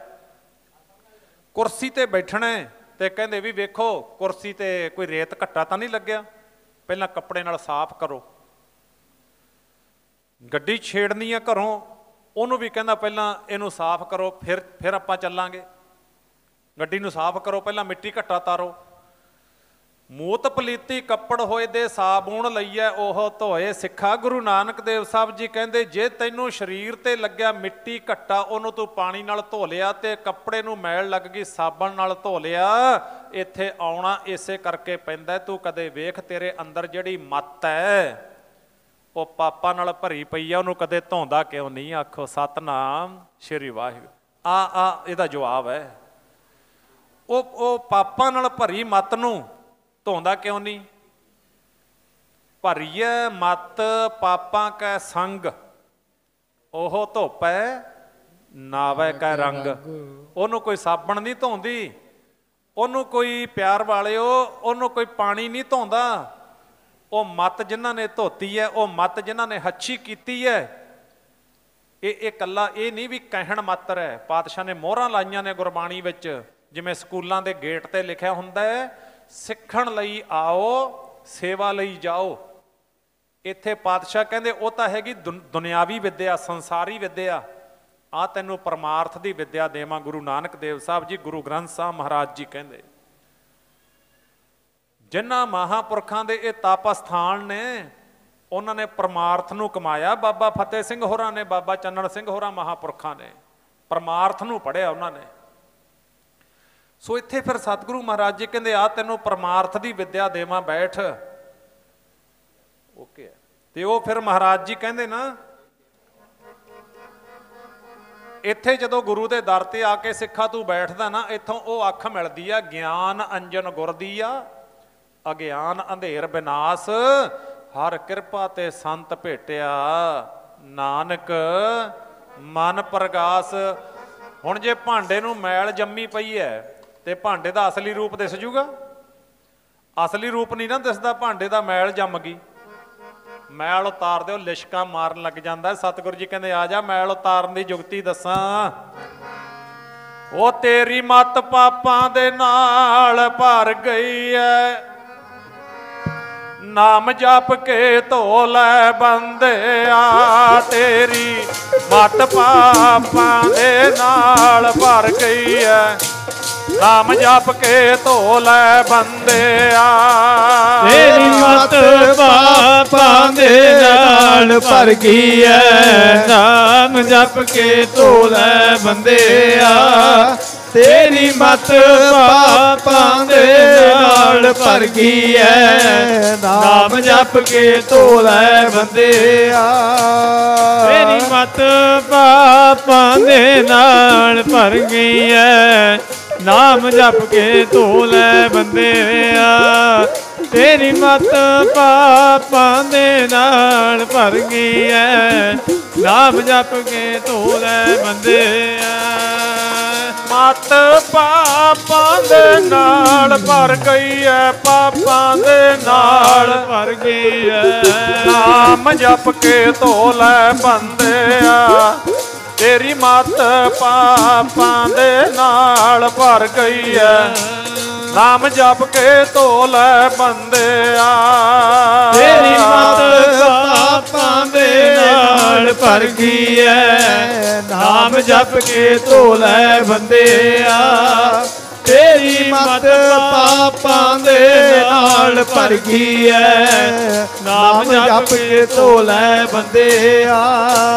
ਕੁਰਸੀ ਤੇ ਬੈਠਣਾ ਤੇ ਕਹਿੰਦੇ ਵੀ ਵੇਖੋ ਕੁਰਸੀ ਤੇ ਕੋਈ ਰੇਤ ਘੱਟਾ ਤਾਂ ਨਹੀਂ ਲੱਗਿਆ, ਪਹਿਲਾਂ ਕੱਪੜੇ ਨਾਲ ਸਾਫ਼ ਕਰੋ। ਗੱਡੀ ਛੇੜਨੀ ਆ ਘਰੋਂ, ਉਹਨੂੰ ਵੀ ਕਹਿੰਦਾ ਪਹਿਲਾਂ ਇਹਨੂੰ ਸਾਫ਼ ਕਰੋ, ਫਿਰ ਆਪਾਂ ਚੱਲਾਂਗੇ। ਗੱਡੀ ਨੂੰ ਸਾਫ਼ ਕਰੋ, ਪਹਿਲਾਂ ਮਿੱਟੀ ਘੱਟਾ ਤਾਰੋ। ਮੂਤ ਪਲੀਤੀ ਕੱਪੜ ਹੋਏ ਦੇ ਸਾਬੂਣ ਲਈਐ ਉਹ ਧੋਏ। ਸਿੱਖਾ ਗੁਰੂ ਨਾਨਕ ਦੇਵ ਸਾਹਿਬ ਜੀ ਕਹਿੰਦੇ ਜੇ ਤੈਨੂੰ ਸਰੀਰ ਤੇ ਲੱਗਿਆ ਮਿੱਟੀ ਘੱਟਾ, ਉਹਨੂੰ ਤੂੰ ਪਾਣੀ ਨਾਲ ਧੋ ਲਿਆ ਤੇ ਕੱਪੜੇ ਨੂੰ ਮੈਲ ਲੱਗ ਗਈ, ਸਾਬਣ ਨਾਲ ਧੋ ਲਿਆ, ਇੱਥੇ ਆਉਣਾ ਇਸੇ ਕਰਕੇ ਪੈਂਦਾ। ਤੂੰ ਕਦੇ ਵੇਖ ਤੇਰੇ ਅੰਦਰ ਜਿਹੜੀ ਮੱਤ ਹੈ ਉਹ ਪਾਪਾਂ ਨਾਲ ਭਰੀ ਪਈ ਆ, ਉਹਨੂੰ ਕਦੇ ਧੋਂਦਾ ਕਿਉਂ ਨਹੀਂ? ਆਖੋ ਸਤਨਾਮ ਸ਼੍ਰੀ ਵਾਹਿਗੁਰੂ। ਆ ਇਹਦਾ ਜਵਾਬ ਹੈ। ਉਹ ਪਾਪਾਂ ਨਾਲ ਭਰੀ ਮੱਤ ਨੂੰ ਧੋਂਦਾ ਕਿਉਂ ਨਹੀਂ? ਭਰੀਏ ਮਤ ਪਾਪਾਂ ਕੈ ਸੰਗ, ਉਹ ਧੋਪੈ ਨਾਵੈ ਕੈ ਰੰਗ। ਉਹਨੂੰ ਕੋਈ ਸਾਬਣ ਨਹੀਂ ਧੋਂਦੀ, ਉਹਨੂੰ ਕੋਈ ਪਿਆਰ ਵਾਲਿਓ, ਉਹਨੂੰ ਕੋਈ ਪਾਣੀ ਨਹੀਂ ਧੋਂਦਾ। ਉਹ ਮੱਤ ਜਿਨ੍ਹਾਂ ਨੇ ਧੋਤੀ ਹੈ, ਉਹ ਮੱਤ ਜਿਨ੍ਹਾਂ ਨੇ ਹੱਛੀ ਕੀਤੀ ਹੈ, ਇਹ ਇਕੱਲਾ ਇਹ ਨਹੀਂ ਵੀ ਕਹਿਣ ਮਾਤਰ ਹੈ। ਪਾਤਸ਼ਾਹ ਨੇ ਮੋਹਰਾਂ ਲਾਈਆਂ ਨੇ ਗੁਰਬਾਣੀ ਵਿੱਚ, ਜਿਵੇਂ ਸਕੂਲਾਂ ਦੇ ਗੇਟ ਤੇ ਲਿਖਿਆ ਹੁੰਦਾ ਹੈ ਸਿੱਖਣ ਲਈ ਆਓ, ਸੇਵਾ ਲਈ ਜਾਓ। ਇੱਥੇ ਪਾਤਸ਼ਾਹ ਕਹਿੰਦੇ ਉਹ ਤਾਂ ਹੈਗੀ ਦੁਨਿਆਵੀ ਵਿੱਦਿਆ, ਸੰਸਾਰੀ ਵਿੱਦਿਆ। ਆ ਤੈਨੂੰ ਪਰਮਾਰਥ ਦੀ ਵਿੱਦਿਆ ਦੇਵਾਂ। ਗੁਰੂ ਨਾਨਕ ਦੇਵ ਸਾਹਿਬ ਜੀ, ਗੁਰੂ ਗ੍ਰੰਥ ਸਾਹਿਬ ਮਹਾਰਾਜ ਜੀ ਕਹਿੰਦੇ ਜਿਨ੍ਹਾਂ ਮਹਾਂਪੁਰਖਾਂ ਦੇ ਇਹ ਤਪ ਅਸਥਾਨ ਨੇ, ਉਹਨਾਂ ਨੇ ਪਰਮਾਰਥ ਨੂੰ ਕਮਾਇਆ। ਬਾਬਾ ਫਤਿਹ ਸਿੰਘ ਹੋਰਾਂ ਨੇ, ਬਾਬਾ ਚੰਨਣ ਸਿੰਘ ਹੋਰਾਂ ਮਹਾਂਪੁਰਖਾਂ ਨੇ ਪਰਮਾਰਥ ਨੂੰ ਪੜ੍ਹਿਆ ਉਹਨਾਂ ਨੇ। ਸੋ ਇੱਥੇ ਫਿਰ ਸਤਿਗੁਰੂ ਮਹਾਰਾਜ ਜੀ ਕਹਿੰਦੇ ਆ ਤੈਨੂੰ ਪਰਮਾਰਥ ਦੀ ਵਿੱਦਿਆ ਦੇਵਾਂ, ਬੈਠ। ਓਕੇ। ਤੇ ਉਹ ਫਿਰ ਮਹਾਰਾਜ ਜੀ ਕਹਿੰਦੇ ਨਾ, ਇੱਥੇ ਜਦੋਂ ਗੁਰੂ ਦੇ ਦਰ ਤੇ ਆ ਕੇ ਸਿੱਖਾ ਤੂੰ ਬੈਠਦਾ ਨਾ, ਇੱਥੋਂ ਉਹ ਅੱਖ ਮਿਲਦੀ ਆ ਗਿਆਨ ਅੰਜਨ ਗੁਰ ਦੀ ਆ, ਅਗਿਆਨ ਅੰਧੇਰ ਵਿਨਾਸ਼, ਹਰ ਕਿਰਪਾ ਤੇ ਸੰਤ ਭੇਟਿਆ, ਨਾਨਕ ਮਨ ਪ੍ਰਗਾਸ। ਹੁਣ ਜੇ ਭਾਂਡੇ ਨੂੰ ਮੈਲ ਜੰਮੀ ਪਈ ਹੈ ਤੇ ਭਾਂਡੇ ਦਾ ਅਸਲੀ ਰੂਪ ਦਿਸ ਜੂਗਾ? ਅਸਲੀ ਰੂਪ ਨਹੀਂ ਨਾ ਦਿਸਦਾ, ਭਾਂਡੇ ਦਾ ਮੈਲ ਜੰਮ ਗਈ। ਮੈਲ ਉਤਾਰ ਦਿਓ, ਲਿਸ਼ਕਾਂ ਮਾਰਨ ਲੱਗ ਜਾਂਦਾ। ਸਤਿਗੁਰੂ ਜੀ ਕਹਿੰਦੇ ਆ ਜਾ ਮੈਲ ਉਤਾਰਨ ਦੀ ਜੁਗਤੀ ਦੱਸਾਂ। ਉਹ ਤੇਰੀ ਮੱਤ ਪਾਪਾਂ ਦੇ ਨਾਲ ਭਰ ਗਈ ਐ, ਨਾਮ ਜਪ ਕੇ ਧੋ ਲੈ ਬੰਦਿਆ। ਤੇਰੀ ਮੱਤ ਪਾਪਾਂ ਦੇ ਨਾਲ ਭਰ ਗਈ ਐ, ਨਾਮ ਜਪ ਕੇ ਧੋ ਲੈ ਬੰਦਿਆ। ਤੇਰੀ ਮੱਤ ਪਾਪਾਂ ਦੇ ਨਾਲ ਭਰ ਗਈ ਐ, ਨਾਮ ਜਪ ਕੇ ਧੋ ਲੈ ਬੰਦਿਆ। ਤੇਰੀ ਮੱਤ ਪਾਪਾਂ ਦੇ ਨਾਲ ਭਰ ਗਈ ਐ, ਨਾਮ ਜਪ ਕੇ ਧੋ ਲੈ ਬੰਦਿਆ। ਤੇਰੀ ਮੱਤ ਪਾਪਾਂ ਦੇ ਨਾਲ ਭਰ ਗਈ ਐ, ਨਾਮ ਜਪ ਕੇ ਧੋ ਲੈ ਬੰਦਿਆ। ਤੇਰੀ ਮੱਤ ਪਾਪਾਂ ਦੇ ਨਾਲ ਭਰ ਗਈ ਐ, ਨਾਮ ਜਪ ਕੇ ਧੋ ਲੈ ਬੰਦਿਆ। ਮੱਤ ਪਾਪਾਂ ਦੇ ਨਾਲ ਭਰ ਗਈ ਐ, ਪਾਪਾਂ ਦੇ ਨਾਲ ਭਰ ਗਈ ਐ, ਨਾਮ ਜਪ ਕੇ ਧੋ ਲੈ ਬੰਦਿਆ। ਤੇਰੀ ਮੱਤ ਪਾਪਾਂ ਦੇ ਨਾਲ ਭਰ ਗਈ ਐ, ਨਾਮ ਜਪ ਕੇ ਧੋ ਲੈ ਬੰਦਿਆ। ਤੇਰੀ ਮੱਤ ਪਾਪਾਂ ਦੇ ਨਾਲ ਨਾਲ ਭਰ ਗਈ ਐ, ਨਾਮ ਜਪ ਕੇ ਧੋਲੇ ਬੰਦਿਆ। ਤੇਰੀ ਮਤ ਪਾਪਾਂ ਦੇ ਨਾਲ ਭਰ ਗਈ ਐ, ਨਾਮ ਜਪ ਕੇ ਧੋਲੇ ਬੰਦਿਆ।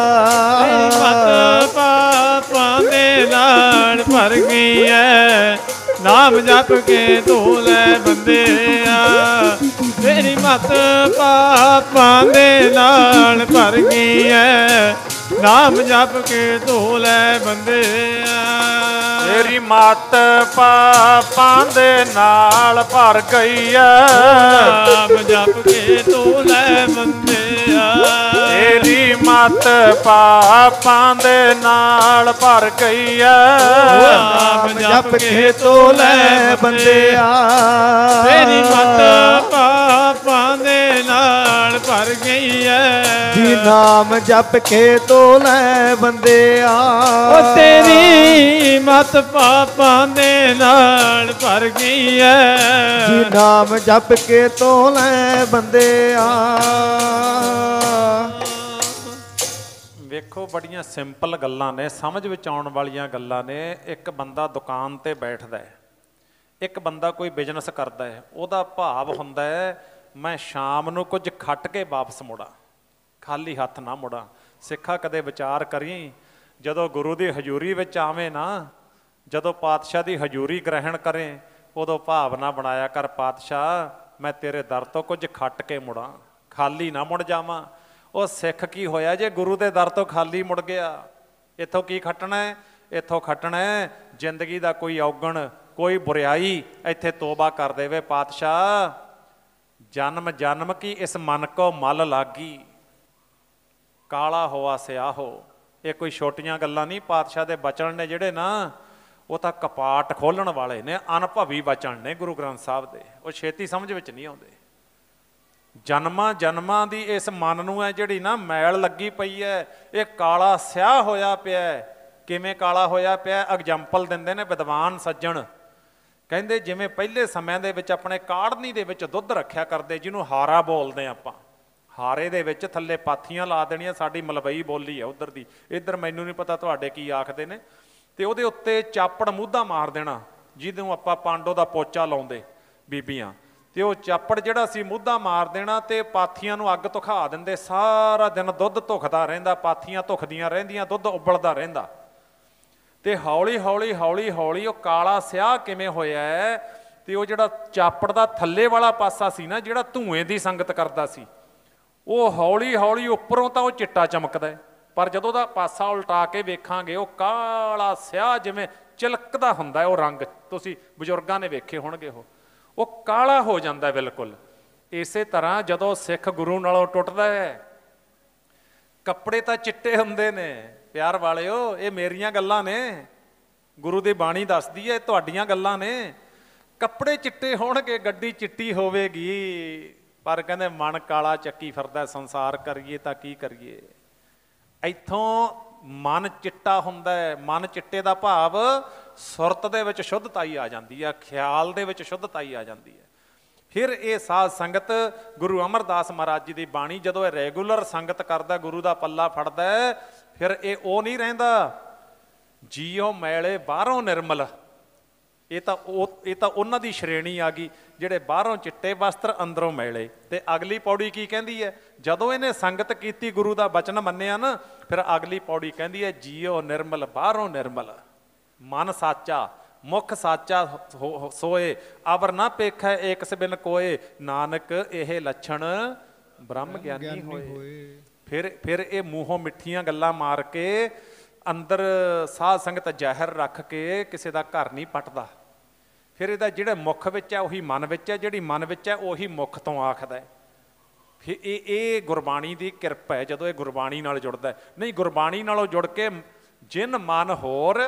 ਤੇਰੀ ਮਤ ਪਾਪਾਂ ਦੇ ਨਾਲ ਭਰ ਗਈ ਐ, ਨਾਮ ਜਪ ਕੇ ਧੋਲੇ ਬੰਦਿਆ। ਤੇਰੀ ਮਤ ਪਾਪਾਂ ਦੇ ਨਾਲ ਭਰ ਗਈ ਐ, ਨਾਮ ਜਪ ਕੇ ਧੋਲੇ ਬੰਦਿਆ। ਤੇਰੀ ਮਤ ਪਾਪਾਂ ਦੇ ਨਾਲ ਭਰ ਗਈ ਐ, ਨਾਮ ਜਪ ਕੇ ਧੋਲੇ ਬੰਦਿਆ। ਤੇਰੀ ਮਤ ਪਾਪਾਂ ਦੇ ਨਾਲ ਭਰ ਗਈ ਐ, ਨਾਮ ਜਪ ਕੇ ਧੋਲੇ ਬੰਦਿਆ। ਤੇਰੀ ਮਤ ਪਾਪਾਂ ਦੇ ਨਾਲ ਭਰ ਗਈ ਐ, ਜੀ ਨਾਮ ਜਪ ਕੇ ਤੋਲੇ ਬੰਦਿਆ। ਓ ਤੇਰੀ ਮਤ ਪਾਪਾਂ ਦੇ ਨਾਲ ਭਰ ਗਈ ਐ, ਜੀ ਨਾਮ ਜਪ ਕੇ ਤੋਲੇ ਬੰਦਿਆ। ਵੇਖੋ ਬੜੀਆਂ ਸਿੰਪਲ ਗੱਲਾਂ ਨੇ, ਸਮਝ ਵਿੱਚ ਆਉਣ ਵਾਲੀਆਂ ਗੱਲਾਂ ਨੇ। ਇੱਕ ਬੰਦਾ ਦੁਕਾਨ ਤੇ ਬੈਠਦਾ ਹੈ, ਇੱਕ ਬੰਦਾ ਕੋਈ ਬਿਜ਼ਨਸ ਕਰਦਾ ਹੈ, ਉਹਦਾ ਭਾਵ ਹੁੰਦਾ ਹੈ ਮੈਂ ਸ਼ਾਮ ਨੂੰ ਕੁਝ ਖੱਟ ਕੇ ਵਾਪਸ ਮੁੜਾਂ, ਖਾਲੀ ਹੱਥ ਨਾ ਮੁੜਾਂ। ਸਿੱਖਾ ਕਦੇ ਵਿਚਾਰ ਕਰੀ, ਜਦੋਂ ਗੁਰੂ ਦੀ ਹਜ਼ੂਰੀ ਵਿੱਚ ਆਵੇਂ ਨਾ, ਜਦੋਂ ਪਾਤਸ਼ਾਹ ਦੀ ਹਜ਼ੂਰੀ ਗ੍ਰਹਿਣ ਕਰੇ, ਉਦੋਂ ਭਾਵਨਾ ਬਣਾਇਆ ਕਰ ਪਾਤਸ਼ਾਹ ਮੈਂ ਤੇਰੇ ਦਰ ਤੋਂ ਕੁਝ ਖੱਟ ਕੇ ਮੁੜਾਂ, ਖਾਲੀ ਨਾ ਮੁੜ ਜਾਵਾਂ। ਉਹ ਸਿੱਖ ਕੀ ਹੋਇਆ ਜੇ ਗੁਰੂ ਦੇ ਦਰ ਤੋਂ ਖਾਲੀ ਮੁੜ ਗਿਆ? ਇੱਥੋਂ ਕੀ ਖੱਟਣਾ ਹੈ? ਇੱਥੋਂ ਖੱਟਣਾ ਹੈ ਜ਼ਿੰਦਗੀ ਦਾ ਕੋਈ ਔਗਣ, ਕੋਈ ਬੁਰਿਆਈ ਇੱਥੇ ਤੋਬਾ ਕਰ ਦੇਵੇ। ਪਾਤਸ਼ਾਹ ਜਨਮ ਜਨਮ ਕੀ ਇਸ ਮਨ ਕੋ ਮਲ ਲਾਗੀ, ਕਾਲਾ ਹੋਆ ਸਿਆਹੋ। ਇਹ ਕੋਈ ਛੋਟੀਆਂ ਗੱਲਾਂ ਨਹੀਂ, ਪਾਤਸ਼ਾਹ ਦੇ ਬਚਨ ਨੇ ਜਿਹੜੇ ਨਾ, ਉਹ ਤਾਂ ਕਪਾਟ ਖੋਲਣ ਵਾਲੇ ਨੇ, ਅਨੁਭਵੀ ਬਚਨ ਨੇ ਗੁਰੂ ਗ੍ਰੰਥ ਸਾਹਿਬ ਦੇ, ਉਹ ਛੇਤੀ ਸਮਝ ਵਿੱਚ ਨਹੀਂ ਆਉਂਦੇ। ਜਨਮਾਂ ਜਨਮਾਂ ਦੀ ਇਸ ਮਨ ਨੂੰ ਹੈ ਜਿਹੜੀ ਨਾ ਮੈਲ ਲੱਗੀ ਪਈ ਹੈ, ਇਹ ਕਾਲਾ ਸਿਆਹ ਹੋਇਆ ਪਿਆ। ਕਿਵੇਂ ਕਾਲਾ ਹੋਇਆ ਪਿਆ? ਐਗਜ਼ਾਮਪਲ ਦਿੰਦੇ ਨੇ ਵਿਦਵਾਨ ਸੱਜਣ, ਕਹਿੰਦੇ ਜਿਵੇਂ ਪਹਿਲੇ ਸਮਿਆਂ ਦੇ ਵਿੱਚ ਆਪਣੇ ਕਾੜਨੀ ਦੇ ਵਿੱਚ ਦੁੱਧ ਰੱਖਿਆ ਕਰਦੇ, ਜਿਹਨੂੰ ਹਾਰਾ ਬੋਲਦੇ ਆਪਾਂ, ਹਾਰੇ ਦੇ ਵਿੱਚ ਥੱਲੇ ਪਾਥੀਆਂ ਲਾ ਦੇਣੀਆਂ, ਸਾਡੀ ਮਲਵਈ ਬੋਲੀ ਹੈ ਉੱਧਰ ਦੀ, ਇੱਧਰ ਮੈਨੂੰ ਨਹੀਂ ਪਤਾ ਤੁਹਾਡੇ ਕੀ ਆਖਦੇ ਨੇ, ਤੇ ਉਹਦੇ ਉੱਤੇ ਚਾਪੜ ਮੂਧਾ ਮਾਰ ਦੇਣਾ, ਜਿਹਨੂੰ ਆਪਾਂ ਪਾਂਡੋ ਦਾ ਪੋਚਾ ਲਾਉਂਦੇ ਬੀਬੀਆਂ, ਤੇ ਉਹ ਚਾਪੜ ਜਿਹੜਾ ਸੀ ਮੂਧਾ ਮਾਰ ਦੇਣਾ, ਤੇ ਪਾਥੀਆਂ ਨੂੰ ਅੱਗ ਧੁਖਾ ਦਿੰਦੇ। ਸਾਰਾ ਦਿਨ ਦੁੱਧ ਧੁਖਦਾ ਰਹਿੰਦਾ, ਪਾਥੀਆਂ ਧੁਖਦੀਆਂ ਰਹਿੰਦੀਆਂ, ਦੁੱਧ ਉਬਲਦਾ ਰਹਿੰਦਾ। ਤੇ ਹੌਲੀ ਹੌਲੀ ਹੌਲੀ ਹੌਲੀ ਉਹ ਕਾਲਾ ਸਿਆਹ ਕਿਵੇਂ ਹੋਇਆ ਹੈ? ਤੇ ਉਹ ਜਿਹੜਾ ਚਾਪੜ ਦਾ ਥੱਲੇ ਵਾਲਾ ਪਾਸਾ ਸੀ ਨਾ, ਜਿਹੜਾ ਧੂਏ ਦੀ ਸੰਗਤ ਕਰਦਾ ਸੀ, ਉਹ ਹੌਲੀ ਹੌਲੀ ਉੱਪਰੋਂ ਤਾਂ ਉਹ ਚਿੱਟਾ ਚਮਕਦਾ ਹੈ, ਪਰ ਜਦੋਂ ਉਹਦਾ ਪਾਸਾ ਉਲਟਾ ਕੇ ਵੇਖਾਂਗੇ ਉਹ ਕਾਲਾ ਸਿਆਹ ਜਿਵੇਂ ਚਿਲਕਦਾ ਹੁੰਦਾ, ਉਹ ਰੰਗ ਤੁਸੀਂ ਬਜ਼ੁਰਗਾਂ ਨੇ ਵੇਖੇ ਹੋਣਗੇ, ਉਹ ਕਾਲਾ ਹੋ ਜਾਂਦਾ ਬਿਲਕੁਲ। ਇਸੇ ਤਰ੍ਹਾਂ ਜਦੋਂ ਸਿੱਖ ਗੁਰੂ ਨਾਲੋਂ ਟੁੱਟਦਾ ਹੈ, ਕੱਪੜੇ ਤਾਂ ਚਿੱਟੇ ਹੁੰਦੇ ਨੇ ਪਿਆਰ ਵਾਲਿਓ, ਇਹ ਮੇਰੀਆਂ ਗੱਲਾਂ ਨੇ, ਗੁਰੂ ਦੀ ਬਾਣੀ ਦੱਸਦੀ ਹੈ, ਤੁਹਾਡੀਆਂ ਗੱਲਾਂ ਨੇ। ਕੱਪੜੇ ਚਿੱਟੇ ਹੋਣਗੇ, ਗੱਡੀ ਚਿੱਟੀ ਹੋਵੇਗੀ, ਪਰ ਕਹਿੰਦੇ ਮਨ ਕਾਲਾ ਚੱਕੀ ਫਿਰਦਾ, ਸੰਸਾਰ ਕਰੀਏ ਤਾਂ ਕੀ ਕਰੀਏ। ਇੱਥੋਂ ਮਨ ਚਿੱਟਾ ਹੁੰਦਾ ਹੈ। ਮਨ ਚਿੱਟੇ ਦਾ ਭਾਵ ਸੁਰਤ ਦੇ ਵਿੱਚ ਸ਼ੁੱਧਤਾਈ ਆ ਜਾਂਦੀ ਹੈ, ਖਿਆਲ ਦੇ ਵਿੱਚ ਸ਼ੁੱਧਤਾਈ ਆ ਜਾਂਦੀ ਹੈ। ਫਿਰ ਇਹ ਸਾਧ ਸੰਗਤ ਗੁਰੂ ਅਮਰਦਾਸ ਮਹਾਰਾਜ ਜੀ ਦੀ ਬਾਣੀ ਜਦੋਂ ਇਹ ਰੈਗੂਲਰ ਸੰਗਤ ਕਰਦਾ, ਗੁਰੂ ਦਾ ਪੱਲਾ ਫੜਦਾ, ਫਿਰ ਇਹ ਉਹ ਨਹੀਂ ਰਹਿੰਦਾ ਜੀਓ ਮੈਲੇ ਬਾਹਰੋਂ ਨਿਰਮਲ। ਇਹ ਤਾਂ ਉਹਨਾਂ ਦੀ ਸ਼੍ਰੇਣੀ ਆ ਗਈ ਜਿਹੜੇ ਬਾਹਰੋਂ ਚਿੱਟੇ ਵਸਤਰ ਅੰਦਰੋਂ ਮੈਲੇ। ਤੇ ਅਗਲੀ ਪੌੜੀ ਕੀ ਕਹਿੰਦੀ ਹੈ? ਜਦੋਂ ਇਹਨੇ ਸੰਗਤ ਕੀਤੀ, ਗੁਰੂ ਦਾ ਬਚਨ ਮੰਨਿਆ ਨਾ, ਫਿਰ ਅਗਲੀ ਪੌੜੀ ਕਹਿੰਦੀ ਹੈ ਜੀਓ ਨਿਰਮਲ ਬਾਹਰੋਂ ਨਿਰਮਲ, ਮਨ ਸਾਚਾ ਮੁਖ ਸਾਚਾ ਸੋਏ, ਅਵਰ ਨਾ ਪੇਖੈ ਏਕਸ ਬਿਨ ਕੋਏ, ਨਾਨਕ ਇਹ ਲੱਛਣ ਬ੍ਰਹਮ ਗਿਆਨੀ ਹੋਏ। ਫਿਰ ਇਹ ਮੂੰਹੋਂ ਮਿੱਠੀਆਂ ਗੱਲਾਂ ਮਾਰ ਕੇ ਅੰਦਰ ਸਾਧ ਸੰਗਤ ਜ਼ਹਿਰ ਰੱਖ ਕੇ ਕਿਸੇ ਦਾ ਘਰ ਨਹੀਂ ਪੱਟਦਾ। ਫਿਰ ਇਹਦਾ ਜਿਹੜਾ ਮੁੱਖ ਵਿੱਚ ਹੈ ਉਹੀ ਮਨ ਵਿੱਚ ਹੈ, ਜਿਹੜੀ ਮਨ ਵਿੱਚ ਹੈ ਉਹੀ ਮੁੱਖ ਤੋਂ ਆਖਦਾ ਹੈ। ਫਿਰ ਇਹ ਗੁਰਬਾਣੀ ਦੀ ਕਿਰਪਾ ਹੈ ਜਦੋਂ ਇਹ ਗੁਰਬਾਣੀ ਨਾਲ ਜੁੜਦਾ। ਨਹੀਂ, ਗੁਰਬਾਣੀ ਨਾਲੋਂ ਜੁੜ ਕੇ ਜਿਨ ਮਨ ਹੋਰ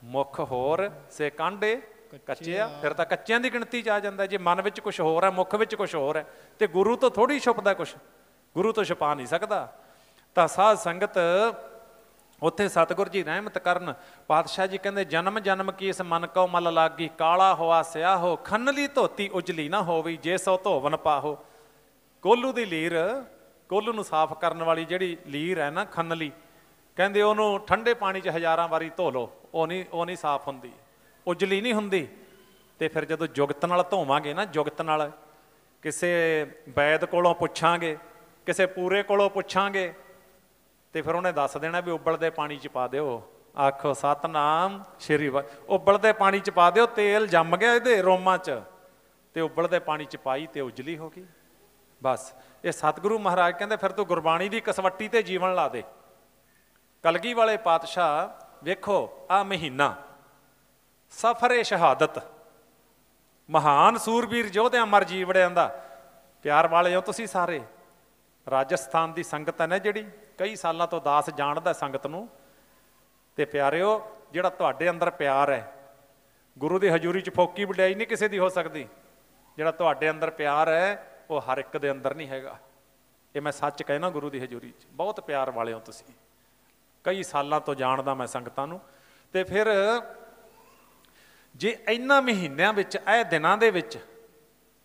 ਮੁੱਖ ਹੋਰ ਸੇ ਕਾਂਡੇ ਕੱਚਿਆ, ਫਿਰ ਤਾਂ ਕੱਚਿਆਂ ਦੀ ਗਿਣਤੀ 'ਚ ਆ ਜਾਂਦਾ। ਜੇ ਮਨ ਵਿੱਚ ਕੁਛ ਹੋਰ ਹੈ, ਮੁੱਖ ਵਿੱਚ ਕੁਛ ਹੋਰ ਹੈ, ਤੇ ਗੁਰੂ ਤੋਂ ਥੋੜ੍ਹੀ ਛੁਪਦਾ ਕੁਛ, ਗੁਰੂ ਤੋਂ ਛੁਪਾ ਨਹੀਂ ਸਕਦਾ। ਤਾਂ ਸਾਧ ਸੰਗਤ ਉੱਥੇ ਸਤਿਗੁਰ ਜੀ ਰਹਿਮਤ ਕਰਨ, ਪਾਤਸ਼ਾਹ ਜੀ ਕਹਿੰਦੇ ਜਨਮ ਜਨਮ ਕੀ ਇਸ ਮਨ ਕਉ ਮਲ ਲਾਗੀ, ਕਾਲਾ ਹੋਆ ਸਿਆਹੋ, ਖੰਨਲੀ ਧੋਤੀ ਉਜਲੀ ਨਾ ਹੋਵੀ, ਜੇ ਸੋ ਧੋਵਨ ਪਾਹੋ। ਕੋਲੂ ਦੀ ਲੀਰ ਕੋਹਲੂ ਨੂੰ ਸਾਫ਼ ਕਰਨ ਵਾਲੀ ਜਿਹੜੀ ਲੀਰ ਹੈ ਨਾ ਖੰਨਲੀ, ਕਹਿੰਦੇ ਉਹਨੂੰ ਠੰਡੇ ਪਾਣੀ 'ਚ ਹਜ਼ਾਰਾਂ ਵਾਰੀ ਧੋ ਲਓ, ਉਹ ਨਹੀਂ ਸਾਫ਼ ਹੁੰਦੀ, ਉਜਲੀ ਨਹੀਂ ਹੁੰਦੀ। ਤੇ ਫਿਰ ਜਦੋਂ ਜੁਗਤ ਨਾਲ ਧੋਵਾਂਗੇ ਨਾ, ਜੁਗਤ ਨਾਲ, ਕਿਸੇ ਵੈਦ ਕੋਲੋਂ ਪੁੱਛਾਂਗੇ, ਕਿਸੇ ਪੂਰੇ ਕੋਲੋਂ ਪੁੱਛਾਂਗੇ, ਤੇ ਫਿਰ ਉਹਨੇ ਦੱਸ ਦੇਣਾ ਵੀ ਉਬਲਦੇ ਪਾਣੀ 'ਚ ਪਾ ਦਿਓ। ਆਖੋ ਸਤਨਾਮ ਸ਼੍ਰੀ ਵਾਹਿਗੁਰੂ। ਉਬਲਦੇ ਪਾਣੀ 'ਚ ਪਾ ਦਿਓ, ਤੇਲ ਜੰਮ ਗਿਆ ਇਹਦੇ ਰੋਮਾਂ 'ਚ, ਤੇ ਉਬਲਦੇ ਪਾਣੀ 'ਚ ਪਾਈ ਤੇ ਉਜਲੀ ਹੋ ਗਈ। ਬਸ ਇਹ ਸਤਿਗੁਰੂ ਮਹਾਰਾਜ ਕਹਿੰਦੇ ਫਿਰ ਤੂੰ ਗੁਰਬਾਣੀ ਦੀ ਕਸਵੱਟੀ ਤੇ ਜੀਵਨ ਲਾ ਦੇ। ਕਲਗੀ ਵਾਲੇ ਪਾਤਸ਼ਾਹ ਵੇਖੋ, ਆਹ ਮਹੀਨਾ ਸਫਰੇ ਸ਼ਹਾਦਤ, ਮਹਾਨ ਸੂਰਬੀਰ ਯੋਧਿਆਂ ਮਰ ਜੀਵੜਿਆਂ ਦਾ। ਪਿਆਰ ਵਾਲੇ ਹੋ ਤੁਸੀਂ ਸਾਰੇ। ਰਾਜਸਥਾਨ ਦੀ ਸੰਗਤ ਹੈ ਨਾ ਜਿਹੜੀ, ਕਈ ਸਾਲਾਂ ਤੋਂ ਦਾਸ ਜਾਣਦਾ ਸੰਗਤ ਨੂੰ। ਤੇ ਪਿਆਰਿਓ, ਜਿਹੜਾ ਤੁਹਾਡੇ ਅੰਦਰ ਪਿਆਰ ਹੈ, ਗੁਰੂ ਦੀ ਹਜ਼ੂਰੀ 'ਚ ਫੋਕੀ ਵਡਿਆਈ ਨਹੀਂ ਕਿਸੇ ਦੀ ਹੋ ਸਕਦੀ। ਜਿਹੜਾ ਤੁਹਾਡੇ ਅੰਦਰ ਪਿਆਰ ਹੈ ਉਹ ਹਰ ਇੱਕ ਦੇ ਅੰਦਰ ਨਹੀਂ ਹੈਗਾ। ਇਹ ਮੈਂ ਸੱਚ ਕਹਿਣਾ, ਗੁਰੂ ਦੀ ਹਜ਼ੂਰੀ 'ਚ ਬਹੁਤ ਪਿਆਰ ਵਾਲੇ ਹੋ ਤੁਸੀਂ। ਕਈ ਸਾਲਾਂ ਤੋਂ ਜਾਣਦਾ ਮੈਂ ਸੰਗਤਾਂ ਨੂੰ। ਤੇ ਫਿਰ ਜੇ ਇਹਨਾਂ ਮਹੀਨਿਆਂ ਵਿੱਚ, ਇਹ ਦਿਨਾਂ ਦੇ ਵਿੱਚ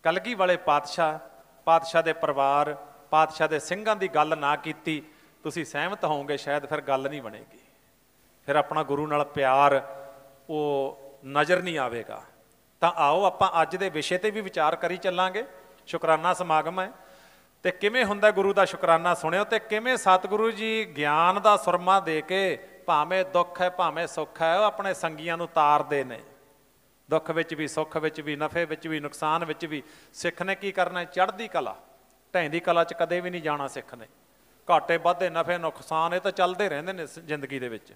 ਕਲਗੀ ਵਾਲੇ ਪਾਤਸ਼ਾਹ ਦੇ ਪਰਿਵਾਰ, ਪਾਤਸ਼ਾਹ ਦੇ ਸਿੰਘਾਂ ਦੀ ਗੱਲ ਨਾ ਕੀਤੀ, ਤੁਸੀਂ ਸਹਿਮਤ ਹੋਵੋਗੇ ਸ਼ਾਇਦ ਫਿਰ ਗੱਲ ਨਹੀਂ ਬਣੇਗੀ, ਫਿਰ ਆਪਣਾ ਗੁਰੂ ਨਾਲ ਪਿਆਰ ਉਹ ਨਜ਼ਰ ਨਹੀਂ ਆਵੇਗਾ। ਤਾਂ ਆਓ ਆਪਾਂ ਅੱਜ ਦੇ ਵਿਸ਼ੇ ਤੇ ਵੀ ਵਿਚਾਰ ਕਰੀ ਚੱਲਾਂਗੇ। ਸ਼ੁਕਰਾਨਾ ਸਮਾਗਮ ਹੈ, ਤੇ ਕਿਵੇਂ ਹੁੰਦਾ ਗੁਰੂ ਦਾ ਸ਼ੁਕਰਾਨਾ ਸੁਣਿਓ, ਤੇ ਕਿਵੇਂ ਸਤਿਗੁਰੂ ਜੀ ਗਿਆਨ ਦਾ ਸੁਰਮਾ ਦੇ ਕੇ, ਭਾਵੇਂ ਦੁੱਖ ਹੈ ਭਾਵੇਂ ਸੁੱਖ ਹੈ, ਉਹ ਆਪਣੇ ਸੰਗੀਆਂ ਨੂੰ ਤਾਰਦੇ ਨੇ। ਦੁੱਖ ਵਿੱਚ ਵੀ, ਸੁੱਖ ਵਿੱਚ ਵੀ, ਨਫੇ ਵਿੱਚ ਵੀ, ਨੁਕਸਾਨ ਵਿੱਚ ਵੀ। ਸਿੱਖ ਨੇ ਕੀ ਕਰਨਾ? ਚੜ੍ਹਦੀ ਕਲਾ, ਢਹਿੰਦੀ ਕਲਾ 'ਚ ਕਦੇ ਵੀ ਨਹੀਂ ਜਾਣਾ ਸਿੱਖ ਨੇ। ਘਾਟੇ ਵਾਧੇ, ਨਫੇ ਨੁਕਸਾਨ, ਇਹ ਤਾਂ ਚੱਲਦੇ ਰਹਿੰਦੇ ਨੇ ਜ਼ਿੰਦਗੀ ਦੇ ਵਿੱਚ,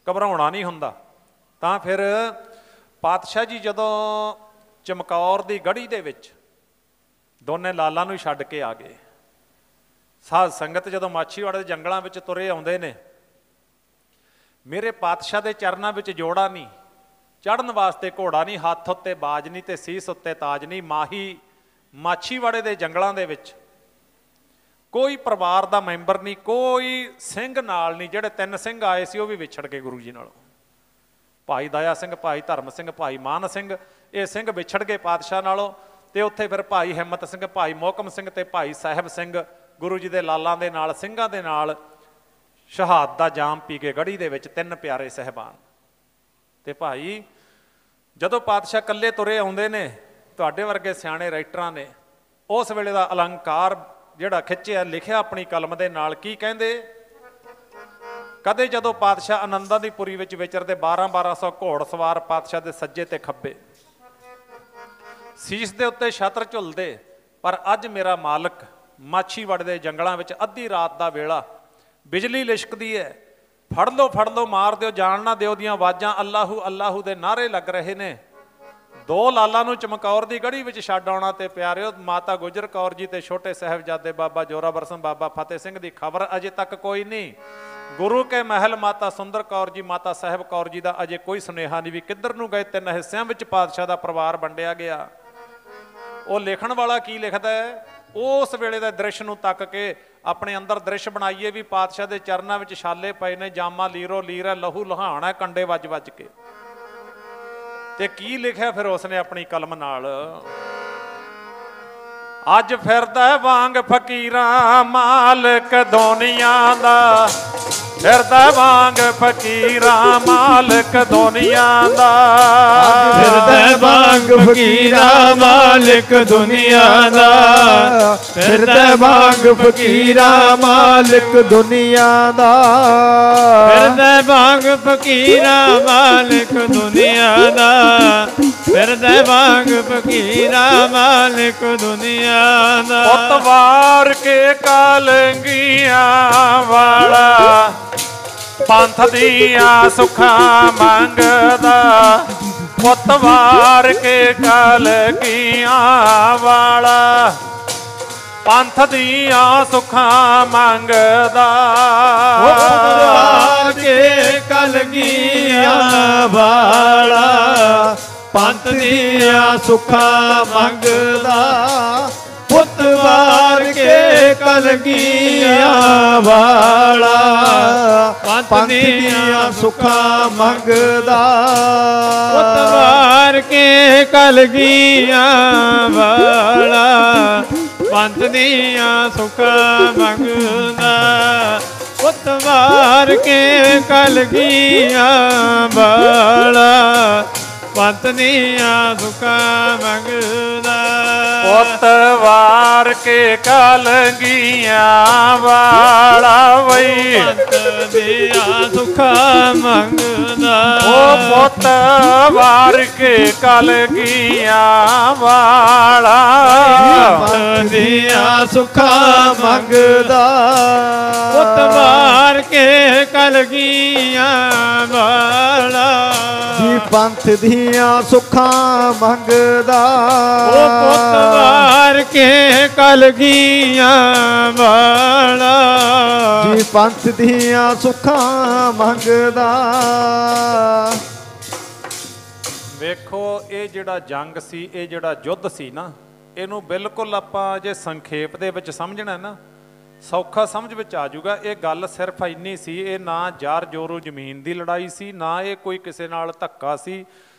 ਘਬਰਾਉਣਾ ਨਹੀਂ ਹੁੰਦਾ। ਤਾਂ ਫਿਰ ਪਾਤਸ਼ਾਹ ਜੀ ਜਦੋਂ ਚਮਕੌਰ ਦੀ ਗੜ੍ਹੀ ਦੇ ਵਿੱਚ ਦੋਨੇ ਲਾਲਾਂ ਨੂੰ ਛੱਡ ਕੇ ਆ ਗਏ, ਸਾਧ ਸੰਗਤ ਜਦੋਂ ਮਾਛੀਵਾੜੇ ਦੇ ਜੰਗਲਾਂ ਵਿੱਚ ਤੁਰੇ ਆਉਂਦੇ ਨੇ, ਮੇਰੇ ਪਾਤਸ਼ਾਹ ਦੇ ਚਰਨਾਂ ਵਿੱਚ ਜੋੜਾ ਨਹੀਂ, ਚੜ੍ਹਨ ਵਾਸਤੇ ਘੋੜਾ ਨਹੀਂ, ਹੱਥ ਉੱਤੇ ਬਾਜ ਨਹੀਂ ਤੇ ਸੀਸ ਉੱਤੇ ਤਾਜ ਨਹੀਂ। ਮਾਛੀਵਾੜੇ ਦੇ ਜੰਗਲਾਂ ਦੇ ਵਿੱਚ ਕੋਈ ਪਰਿਵਾਰ ਦਾ ਮੈਂਬਰ ਨਹੀਂ, ਕੋਈ ਸਿੰਘ ਨਾਲ ਨਹੀਂ। ਜਿਹੜੇ 3 ਸਿੰਘ ਆਏ ਸੀ ਉਹ ਵੀ ਵਿਛੜ ਗਏ ਗੁਰੂ ਜੀ ਨਾਲੋਂ। ਭਾਈ ਦਇਆ ਸਿੰਘ, ਭਾਈ ਧਰਮ ਸਿੰਘ, ਭਾਈ ਮਾਨ ਸਿੰਘ, ਇਹ ਸਿੰਘ ਵਿਛੜ ਗਏ ਪਾਤਸ਼ਾਹ ਨਾਲੋਂ। ਤੇ ਉੱਥੇ ਫਿਰ ਭਾਈ ਹਿੰਮਤ ਸਿੰਘ, ਭਾਈ ਮੋਹਕਮ ਸਿੰਘ ਤੇ ਭਾਈ ਸਾਹਿਬ ਸਿੰਘ ਗੁਰੂ ਜੀ ਦੇ ਲਾਲਾਂ ਦੇ ਨਾਲ, ਸਿੰਘਾਂ ਦੇ ਨਾਲ ਸ਼ਹਾਦਤ ਦਾ ਜਾਮ ਪੀ ਕੇ ਗੜ੍ਹੀ ਦੇ ਵਿੱਚ 3 ਪਿਆਰੇ ਸਾਹਿਬਾਨ। ਤੇ ਭਾਈ ਜਦੋਂ ਪਾਤਸ਼ਾਹ ਇਕੱਲੇ ਤੁਰੇ ਆਉਂਦੇ ਨੇ, ਤੁਹਾਡੇ ਵਰਗੇ ਸਿਆਣੇ ਰਾਈਟਰਾਂ ਨੇ ਉਸ ਵੇਲੇ ਦਾ ਅਲੰਕਾਰ ਜਿਹੜਾ ਖਿੱਚਿਆ, ਲਿਖਿਆ ਆਪਣੀ ਕਲਮ ਦੇ ਨਾਲ। ਕੀ ਕਹਿੰਦੇ? ਕਦੇ ਜਦੋਂ ਪਾਤਸ਼ਾਹ ਆਨੰਦਾਂ ਦੀ ਪੁਰੀ ਵਿੱਚ ਵਿਚਰਦੇ, 1200 ਘੋੜ ਸਵਾਰ ਪਾਤਸ਼ਾਹ ਦੇ ਸੱਜੇ ਤੇ ਖੱਬੇ, ਸੀਸ ਦੇ ਉੱਤੇ ਛਤਰ ਝੁੱਲਦੇ। ਪਰ ਅੱਜ ਮੇਰਾ ਮਾਲਕ ਮਾਛੀਵਾੜੇ ਦੇ ਜੰਗਲਾਂ ਵਿੱਚ ਅੱਧੀ ਰਾਤ ਦਾ ਵੇਲਾ, ਬਿਜਲੀ ਲਿਸ਼ਕਦੀ ਹੈ, ਫੜ ਲਓ ਮਾਰ ਦਿਓ, ਜਾਣ ਨਾ ਦਿਓ ਦੀਆਂ ਆਵਾਜ਼ਾਂ, ਅੱਲਾਹੂ ਅੱਲਾਹੂ ਦੇ ਨਾਅਰੇ ਲੱਗ ਰਹੇ ਨੇ। 2 ਲਾਲਾਂ ਨੂੰ ਚਮਕੌਰ ਦੀ ਗੜ੍ਹੀ ਵਿੱਚ ਛੱਡ ਆਉਣਾ। ਤੇ ਪਿਆਰਿਓ, ਮਾਤਾ ਗੁਜਰ ਕੌਰ ਜੀ ਤੇ ਛੋਟੇ ਸਾਹਿਬਜ਼ਾਦੇ ਬਾਬਾ ਜੋਰਾਵਰ ਸਿੰਘ, ਬਾਬਾ ਫਤਿਹ ਸਿੰਘ ਦੀ ਖਬਰ ਅਜੇ ਤੱਕ ਕੋਈ ਨਹੀਂ। ਗੁਰੂ ਕੇ ਮਹਿਲ ਮਾਤਾ ਸੁੰਦਰ ਕੌਰ ਜੀ, ਮਾਤਾ ਸਾਹਿਬ ਕੌਰ ਜੀ ਦਾ ਅਜੇ ਕੋਈ ਸੁਨੇਹਾ ਨਹੀਂ ਵੀ ਕਿੱਧਰ ਨੂੰ ਗਏ। 3 ਹਿੱਸਿਆਂ ਵਿੱਚ ਪਾਤਸ਼ਾਹ ਦਾ ਪਰਿਵਾਰ ਵੰਡਿਆ ਗਿਆ। ਉਹ ਲਿਖਣ ਵਾਲਾ ਕੀ ਲਿਖਦਾ ਹੈ? ਉਸ ਵੇਲੇ ਦੇ ਦ੍ਰਿਸ਼ ਨੂੰ ਤੱਕ ਕੇ ਆਪਣੇ ਅੰਦਰ ਦ੍ਰਿਸ਼ ਬਣਾਈਏ ਵੀ ਪਾਤਸ਼ਾਹ ਦੇ ਚਰਨਾਂ ਵਿੱਚ ਛਾਲੇ ਪਏ ਨੇ, ਜਾਮਾ ਲੀਰੋ ਲੀਰ ਹੈ, ਲਹੂ ਲੁਹਾਣਾ ਕੰਡੇ ਵੱਜ ਵੱਜ ਕੇ। ਤੇ ਕੀ ਲਿਖਿਆ ਫਿਰ ਉਸਨੇ ਆਪਣੀ ਕਲਮ ਨਾਲ? ਅੱਜ ਫਿਰਦਾ ਵਾਂਗ ਫਕੀਰਾਂ ਮਾਲਕ ਦੁਨੀਆ ਦਾ, ਫਿਰਦਾ ਵਾਂਗ ਫਕੀਰਾਂ ਮਾਲਕ ਦੁਨੀਆ ਦਾ, ਫਿਰਦਾ ਵਾਂਗ ਫਕੀਰਾਂ ਮਾਲਕ ਦੁਨੀਆ ਦਾ, ਫਿਰਦਾ ਵਾਂਗ ਫਕੀਰਾਂ ਮਾਲਕ ਦੁਨੀਆ ਦਾ, ਫਿਰਦਾ ਵਾਂਗ ਫਕੀਰਾਂ ਮਾਲਕ ਦੁਨੀਆ ਦਾ, ਫਿਰਦਾ ਵਾਂਗ ਫਕੀਰਾਂ ਮਾਲਕ ਦੁਨੀਆ ਦਾ। ਪੁੱਤ ਵਾਰ ਕੇ ਕਲੰਗੀਆਂ ਵਾਲਾ, ਪੰਥ ਦੀਆਂ ਸੁੱਖਾਂ ਮੰਗਦਾ, ਪੁੱਤ ਵਾਰ ਕੇ ਕਲਗੀਆਂ ਵਾਲਾ, ਪੰਥ ਦੀਆਂ ਸੁੱਖਾਂ ਮੰਗਦਾ, ਵਾਰ ਕੇ ਕਲਗੀਆਂ ਵਾਲਾ, ਪੰਥ ਦੀਆਂ ਸੁੱਖਾਂ ਮੰਗਦਾ, ਪੁੱਤ ਵਾਰ ਕੇ ਕਲਗੀਆਂ ਵਾਲਾ, ਪੰਥ ਦੀਆਂ ਸੁੱਖਾਂ ਮੰਗਦਾ, ਪੁੱਤ ਵਾਰ ਕੇ ਕਲਗੀਆਂ ਵਾਲਾ, ਪੰਥ ਦੀਆਂ ਸੁਖ ਮੰਗਦਾ ਪੁੱਤ ਵਾਰ ਕੇ ਕਲਗੀਆਂ ਵਾਲਾ ਪੰਥ ਦੀਆਂ ਸੁਖ ਮੰਗਦਾ ਪੁੱਤ ਵਾਰ ਕੇ ਕਲਗੀਆਂ ਵਾਲਾ ਵਈ ਪੰਥ ਦੀਆਂ ਸੁਖ ਮੰਗਦਾ ਉਹ ਪੁੱਤ ਵਾਰ ਕੇ ਕਲਗੀਆਂ ਵਾਲਾ ਪੰਥ ਦੀਆਂ ਸੁਖ ਮੰਗਦਾ ਪੁੱਤ ਵਾਰ ਕੇ ਕਲਗੀਆਂ ਵਾਲਾ ਜੀ ਪੰਥ ਦੀਆਂ ਸੁੱਖਾਂ ਮੰਗਦਾ ਉਹ ਪੁੱਤ ਵਾਰ ਕੇ ਕਲਗੀਆਂ ਵਾਲਾ ਜੀ ਪੰਥ ਦੀਆਂ ਸੁੱਖਾਂ ਮੰਗਦਾ। ਵੇਖੋ ਇਹ ਜਿਹੜਾ ਜੰਗ ਸੀ, ਇਹ ਜਿਹੜਾ ਯੁੱਧ ਸੀ ਨਾ, ਇਹਨੂੰ ਬਿਲਕੁਲ ਆਪਾਂ ਜੇ ਸੰਖੇਪ ਦੇ ਵਿੱਚ ਸਮਝਣਾ ਨਾ ਸੌਖਾ ਸਮਝ ਵਿੱਚ ਆ ਜਾਊਗਾ। ਇਹ ਗੱਲ ਸਿਰਫ ਇੰਨੀ ਸੀ, ਇਹ ਨਾ ਜਾਰ ਜੋਰੂ ਜ਼ਮੀਨ ਦੀ ਲੜਾਈ ਸੀ, ਨਾ ਇਹ ਕੋਈ ਕਿਸੇ ਨਾਲ ਧੱਕਾ ਸੀ।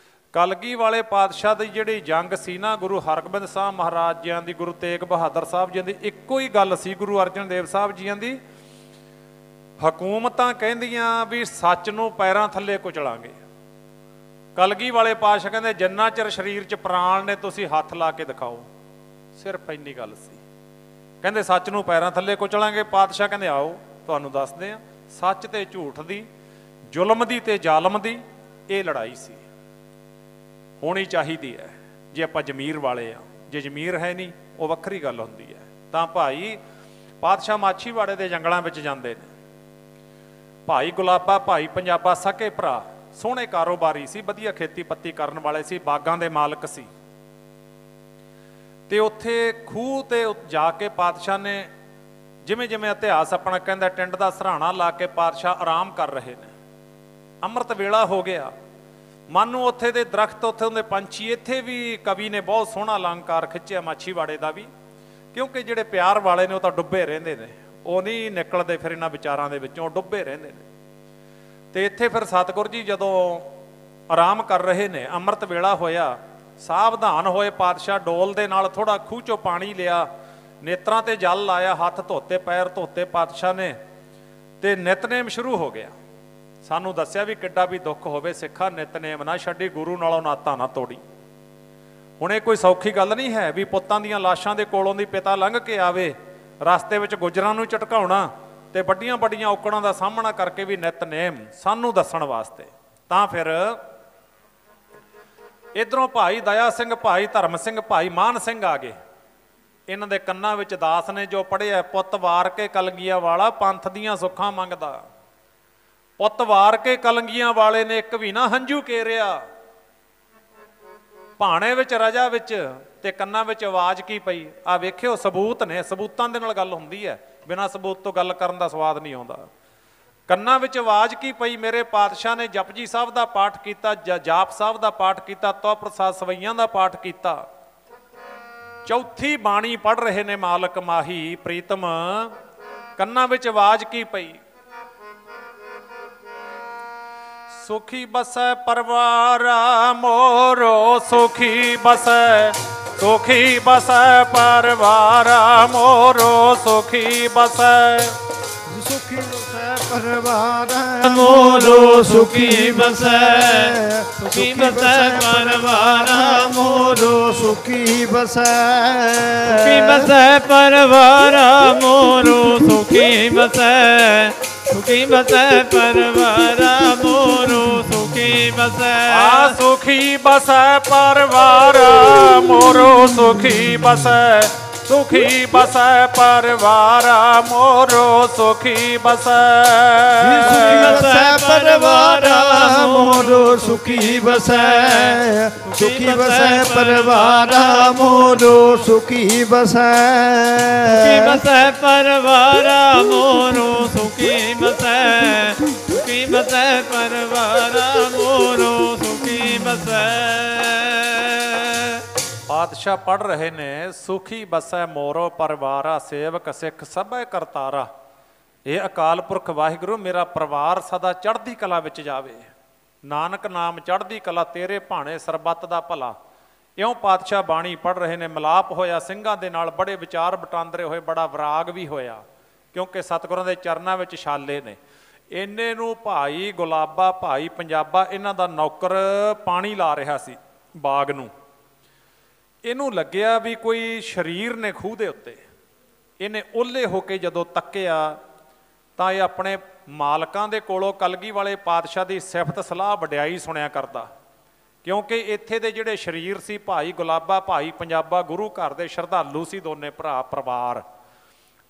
ਕਲਗੀ ਵਾਲੇ ਪਾਤਸ਼ਾਹ ਦੀ ਜਿਹੜੀ ਜੰਗ ਸੀ ਨਾ, ਗੁਰੂ ਹਰਗੋਬਿੰਦ ਸਾਹਿਬ ਮਹਾਰਾਜ ਜੀਆਂ ਦੀ, ਗੁਰੂ ਤੇਗ ਬਹਾਦਰ ਸਾਹਿਬ ਜੀਆਂ ਦੀ ਇੱਕੋ ਹੀ ਗੱਲ ਸੀ। ਗੁਰੂ ਅਰਜਨ ਦੇਵ ਸਾਹਿਬ ਜੀਆਂ ਦੀ ਹਕੂਮਤਾਂ ਕਹਿੰਦੀਆਂ ਵੀ ਸੱਚ ਨੂੰ ਪੈਰਾਂ ਥੱਲੇ ਕੁਚਲਾਂਗੇ। ਕਲਗੀ ਵਾਲੇ ਪਾਤਸ਼ਾਹ ਕਹਿੰਦੇ ਜਿੰਨਾ ਚਿਰ ਸਰੀਰ 'ਚ ਪ੍ਰਾਣ ਨੇ ਤੁਸੀਂ ਹੱਥ ਲਾ ਕੇ ਦਿਖਾਓ। ਸਿਰਫ ਇੰਨੀ ਗੱਲ ਸੀ। ਕਹਿੰਦੇ ਸੱਚ ਨੂੰ ਪੈਰਾਂ ਥੱਲੇ ਕੁਚਲਾਂਗੇ। ਪਾਤਸ਼ਾਹ ਕਹਿੰਦੇ ਆਓ ਤੁਹਾਨੂੰ ਦੱਸਦੇ ਆ, ਸੱਚ ਤੇ ਝੂਠ ਦੀ, ਜ਼ੁਲਮ ਦੀ ਤੇ ਜ਼ਾਲਮ ਦੀ ਇਹ ਲੜਾਈ ਸੀ, ਹੋਣੀ ਚਾਹੀਦੀ ਹੈ ਜੇ ਆਪਾਂ ਜ਼ਮੀਰ ਵਾਲੇ ਆ। ਜੇ ਜ਼ਮੀਰ ਹੈ ਨਹੀਂ ਉਹ ਵੱਖਰੀ ਗੱਲ ਹੁੰਦੀ ਹੈ। ਤਾਂ ਭਾਈ ਪਾਤਸ਼ਾਹ ਮਾਛੀਵਾੜੇ ਦੇ ਜੰਗਲਾਂ ਵਿੱਚ ਜਾਂਦੇ ਨੇ। ਭਾਈ ਗੁਲਾਬਾ, ਭਾਈ ਪੰਜਾਬਾ ਸਕੇ ਭਰਾ, ਸੋਹਣੇ ਕਾਰੋਬਾਰੀ ਸੀ, ਵਧੀਆ ਖੇਤੀ ਪੱਤੀ ਕਰਨ ਵਾਲੇ ਸੀ, ਬਾਗਾਂ ਦੇ ਮਾਲਕ ਸੀ। ਤੇ ਉੱਥੇ ਖੂਹ ਤੇ ਜਾ ਕੇ ਪਾਤਸ਼ਾਹ ਨੇ ਜਿਵੇਂ ਜਿਵੇਂ ਇਤਿਹਾਸ ਆਪਣਾ ਕਹਿੰਦਾ ਟਿੰਡ ਦਾ ਸਰਾਣਾ ਲਾ ਕੇ ਪਾਤਸ਼ਾਹ ਆਰਾਮ ਕਰ ਰਹੇ ਨੇ। ਅੰਮ੍ਰਿਤ ਵੇਲਾ ਹੋ ਗਿਆ। ਮਨ ਨੂੰ ਉੱਥੇ ਦੇ ਦਰਖਤ, ਉੱਥੇ ਦੇ ਪੰਛੀ, ਇੱਥੇ ਵੀ ਕਵੀ ਨੇ ਬਹੁਤ ਸੋਹਣਾ ਅਲੰਕਾਰ ਖਿੱਚਿਆ ਮਾਛੀਵਾੜੇ ਦਾ ਵੀ, ਕਿਉਂਕਿ ਜਿਹੜੇ ਪਿਆਰ ਵਾਲੇ ਨੇ ਉਹ ਤਾਂ ਡੁੱਬੇ ਰਹਿੰਦੇ ਨੇ, ਉਹ ਨਹੀਂ ਨਿਕਲਦੇ ਫਿਰ ਇਹਨਾਂ ਵਿਚਾਰਾਂ ਦੇ ਵਿੱਚੋਂ, ਡੁੱਬੇ ਰਹਿੰਦੇ ਨੇ। ਤੇ ਇੱਥੇ ਫਿਰ ਸਤਿਗੁਰ ਜੀ ਜਦੋਂ ਆਰਾਮ ਕਰ ਰਹੇ ਨੇ, ਅੰਮ੍ਰਿਤ ਵੇਲਾ ਹੋਇਆ, ਸਾਵਧਾਨ ਹੋਏ ਪਾਤਸ਼ਾਹ, ਡੋਲ ਦੇ ਨਾਲ ਥੋੜਾ ਖੂਹ ਚੋਂ ਪਾਣੀ ਲਿਆ, ਨੇਤਰਾਂ ਤੇ ਜਲ ਲਾਇਆ, ਹੱਥ ਧੋਤੇ, ਪੈਰ ਧੋਤੇ ਪਾਤਸ਼ਾਹ ਨੇ, ਤੇ ਨਿਤਨੇਮ ਸ਼ੁਰੂ ਹੋ ਗਿਆ। ਸਾਨੂੰ ਦੱਸਿਆ ਵੀ ਕਿੱਡਾ ਵੀ ਦੁੱਖ ਹੋਵੇ ਸਿੱਖਾ, ਨਿਤਨੇਮ ਨਾ ਛੱਡੀ, ਗੁਰੂ ਨਾਲੋਂ ਨਾਤਾ ਨਾ ਤੋੜੀ। ਹੁਣ ਇਹ ਕੋਈ ਸੌਖੀ ਗੱਲ ਨਹੀਂ ਹੈ ਵੀ ਪੁੱਤਾਂ ਦੀਆਂ ਲਾਸ਼ਾਂ ਦੇ ਕੋਲੋਂ ਦੀ ਪਿਤਾ ਲੰਘ ਕੇ ਆਵੇ, ਰਸਤੇ ਵਿੱਚ ਗੁੱਜਰਾਂ ਨੂੰ ਝਟਕਾਉਣਾ ਤੇ ਵੱਡੀਆਂ ਵੱਡੀਆਂ ਔਕੜਾਂ ਦਾ ਸਾਹਮਣਾ ਕਰਕੇ ਵੀ ਨਿਤਨੇਮ ਸਾਨੂੰ ਦੱਸਣ ਵਾਸਤੇ। ਤਾਂ ਫਿਰ ਇਧਰੋਂ ਭਾਈ ਦਇਆ ਸਿੰਘ, ਭਾਈ ਧਰਮ ਸਿੰਘ, ਭਾਈ ਮਾਨ ਸਿੰਘ ਆ ਗਏ। ਇਹਨਾਂ ਦੇ ਕੰਨਾਂ ਵਿੱਚ ਦਾਸ ਨੇ ਜੋ ਪੜ੍ਹਿਆ, ਪੁੱਤ ਵਾਰ ਕੇ ਕਲਗੀਆਂ ਵਾਲਾ ਪੰਥ ਦੀਆਂ ਸੁੱਖਾਂ ਮੰਗਦਾ। ਪੁੱਤ ਵਾਰ ਕੇ ਕਲਗੀਆਂ ਵਾਲੇ ਨੇ ਇੱਕ ਵੀ ਨਾ ਹੰਝੂ ਕੇਰਿਆ। ਭਾਣੇ ਵਿੱਚ ਰਜਾ ਵਿੱਚ ਤੇ ਕੰਨਾਂ ਵਿੱਚ ਆਵਾਜ਼ ਕੀ ਪਈ, ਆ ਵੇਖਿਓ ਸਬੂਤ ਨੇ, ਸਬੂਤਾਂ ਦੇ ਨਾਲ ਗੱਲ ਹੁੰਦੀ ਹੈ, ਬਿਨਾਂ ਸਬੂਤ ਤੋਂ ਗੱਲ ਕਰਨ ਦਾ ਸਵਾਦ ਨਹੀਂ ਆਉਂਦਾ। ਕੰਨਾਂ ਵਿੱਚ ਆਵਾਜ਼ ਕੀ ਪਈ, ਮੇਰੇ ਪਾਤਸ਼ਾਹ ਨੇ ਜਪਜੀ ਸਾਹਿਬ ਦਾ ਪਾਠ ਕੀਤਾ, ਜਾਪ ਸਾਹਿਬ ਦਾ ਪਾਠ ਕੀਤਾ, ਤੋ ਪ੍ਰਸਾਦ ਸਵਈਆਂ ਦਾ ਪਾਠ ਕੀਤਾ, ਚੌਥੀ ਬਾਣੀ ਪੜ੍ਹ ਰਹੇ ਨੇ ਮਾਲਕ ਮਾਹੀ ਪ੍ਰੀਤਮ। ਕੰਨਾਂ ਵਿੱਚ ਆਵਾਜ਼ ਕੀ ਪਈ, ਸੁਖੀ ਬਸੈ ਪਰਵਾਰਾ ਮੋਰੋ, ਸੁਖੀ ਬਸੈ, ਸੁਖੀ ਬਸੈ ਪਰਵਾਰਾ ਮੋਰੋ, ਸੁਖੀ ਬਸੈ, ਸੁਖੀ ਬਸੈ ਪਰਵਾਰਾ ਮੋਰੋ, ਸੁਖੀ ਬਸੈ, ਸੁਖੀ ਬਸੈ ਪਰਵਾਰਾ ਮੋਰੋ, ਸੁਖੀ ਬਸੈ, ਸੁਖੀ ਬਸੈ ਪਰਵਾਰਾ ਮੋਰੋ, ਸੁਖੀ ਬਸੈ, ਸੁਖੀ ਬਸੈ ਪਰਵਾਰਾ ਮੋਰੋ, ਸੁਖੀ ਬਸੈ, ਆ ਸੁਖੀ ਬਸੈ ਪਰਵਾਰਾ ਮੋਰੋ, ਸੁਖੀ ਬਸੈ, ਸੁਖੀ ਬਸੈ ਪਰਵਾਰਾ ਮੋਰੋ, ਸੁਖੀ ਬਸੈ, ਸੁਖੀ ਬਸੈ ਪਰਵਾਰਾ ਮੋਰੋ, ਸੁਖੀ ਬਸੈ, ਸੁਖੀ ਬਸੈ ਪਰਵਾਰਾ ਮੋਰੋ, ਸੁਖੀ ਬਸੈ, ਸੁਖੀ ਬਸੈ ਪਰਵਾਰਾ ਮੋਰੋ, ਸੁਖੀ ਬਸੈ, ਸੁਖੀ ਬਸੈ ਪਰਵਾਰਾ ਮੋਰੋ, ਸੁਖੀ ਬਸੈ। ਪਾਤਸ਼ਾਹ ਪੜ੍ਹ ਰਹੇ ਨੇ, ਸੁਖੀ ਬਸੈ ਮੋਰੋ ਪਰਿਵਾਰਾ, ਸੇਵਕ ਸਿੱਖ ਸਭੈ ਕਰਤਾਰਾ। ਇਹ ਅਕਾਲ ਪੁਰਖ ਵਾਹਿਗੁਰੂ ਮੇਰਾ ਪਰਿਵਾਰ ਸਦਾ ਚੜ੍ਹਦੀ ਕਲਾ ਵਿੱਚ ਜਾਵੇ, ਨਾਨਕ ਨਾਮ ਚੜ੍ਹਦੀ ਕਲਾ, ਤੇਰੇ ਭਾਣੇ ਸਰਬੱਤ ਦਾ ਭਲਾ। ਇਉਂ ਪਾਤਸ਼ਾਹ ਬਾਣੀ ਪੜ੍ਹ ਰਹੇ ਨੇ, ਮਿਲਾਪ ਹੋਇਆ ਸਿੰਘਾਂ ਦੇ ਨਾਲ, ਬੜੇ ਵਿਚਾਰ ਵਟਾਂਦਰੇ ਹੋਏ, ਬੜਾ ਵਿਰਾਗ ਵੀ ਹੋਇਆ, ਕਿਉਂਕਿ ਸਤਿਗੁਰਾਂ ਦੇ ਚਰਨਾਂ ਵਿੱਚ ਛਾਲੇ ਨੇ। ਇੰਨੇ ਨੂੰ ਭਾਈ ਗੁਲਾਬਾ, ਭਾਈ ਪੰਜਾਬਾ, ਇਹਨਾਂ ਦਾ ਨੌਕਰ ਪਾਣੀ ਲਾ ਰਿਹਾ ਸੀ ਬਾਗ ਨੂੰ। ਇਹਨੂੰ ਲੱਗਿਆ ਵੀ ਕੋਈ ਸਰੀਰ ਨੇ ਖੂਹ ਦੇ ਉੱਤੇ। ਇਹਨੇ ਓਹਲੇ ਹੋ ਕੇ ਜਦੋਂ ਤੱਕਿਆ ਤਾਂ ਇਹ ਆਪਣੇ ਮਾਲਕਾਂ ਦੇ ਕੋਲੋਂ ਕਲਗੀ ਵਾਲੇ ਪਾਤਸ਼ਾਹ ਦੀ ਸਿਫਤ ਸਲਾਹ ਵਡਿਆਈ ਸੁਣਿਆ ਕਰਦਾ, ਕਿਉਂਕਿ ਇੱਥੇ ਦੇ ਜਿਹੜੇ ਸਰੀਰ ਸੀ, ਭਾਈ ਗੁਲਾਬਾ, ਭਾਈ ਪੰਜਾਬਾ, ਗੁਰੂ ਘਰ ਦੇ ਸ਼ਰਧਾਲੂ ਸੀ ਦੋਨੇ ਭਰਾ ਪਰਿਵਾਰ,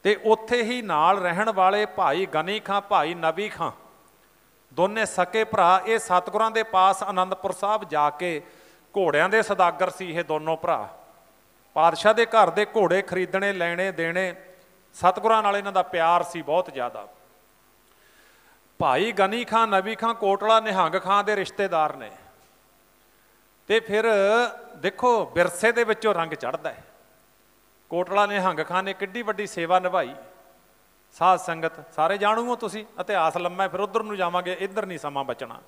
ਤੇ ਉੱਥੇ ਹੀ ਨਾਲ ਰਹਿਣ ਵਾਲੇ ਭਾਈ ਗਨੀ ਖਾਂ, ਭਾਈ ਨਬੀ ਖਾਂ, ਦੋਨੇ ਸਕੇ ਭਰਾ, ਇਹ ਸਤਿਗੁਰਾਂ ਦੇ ਪਾਸ ਆਨੰਦਪੁਰ ਸਾਹਿਬ ਜਾ ਕੇ ਘੋੜਿਆਂ ਦੇ ਸੌਦਾਗਰ ਸੀ ਇਹ ਦੋਨੋਂ ਭਰਾ। ਪਾਤਸ਼ਾਹ ਦੇ ਘਰ ਦੇ ਘੋੜੇ ਖਰੀਦਣੇ, ਲੈਣੇ ਦੇਣੇ, ਸਤਿਗੁਰਾਂ ਨਾਲ ਇਹਨਾਂ ਦਾ ਪਿਆਰ ਸੀ ਬਹੁਤ ਜ਼ਿਆਦਾ। ਭਾਈ ਗਨੀ ਖਾਂ, ਨਬੀ ਖਾਂ ਕੋਟਲਾ ਨਿਹੰਗ ਖਾਂ ਦੇ ਰਿਸ਼ਤੇਦਾਰ ਨੇ। ਤੇ ਫਿਰ ਦੇਖੋ ਵਿਰਸੇ ਦੇ ਵਿੱਚੋਂ ਰੰਗ ਚੜ੍ਹਦਾ ਹੈ। ਕੋਟਲਾ ਨਿਹੰਗ ਖਾਂ ਨੇ ਕਿੱਡੀ ਵੱਡੀ ਸੇਵਾ ਨਿਭਾਈ। ਸਾਧ ਸੰਗਤ ਸਾਰੇ ਜਾਣੂ ਹੋ ਤੁਸੀਂ, ਇਤਿਹਾਸ ਲੰਮਾ, ਫਿਰ ਉੱਧਰ ਨੂੰ ਜਾਵਾਂਗੇ, ਇੱਧਰ ਨਹੀਂ ਸਮਾਂ ਬਚਣਾ।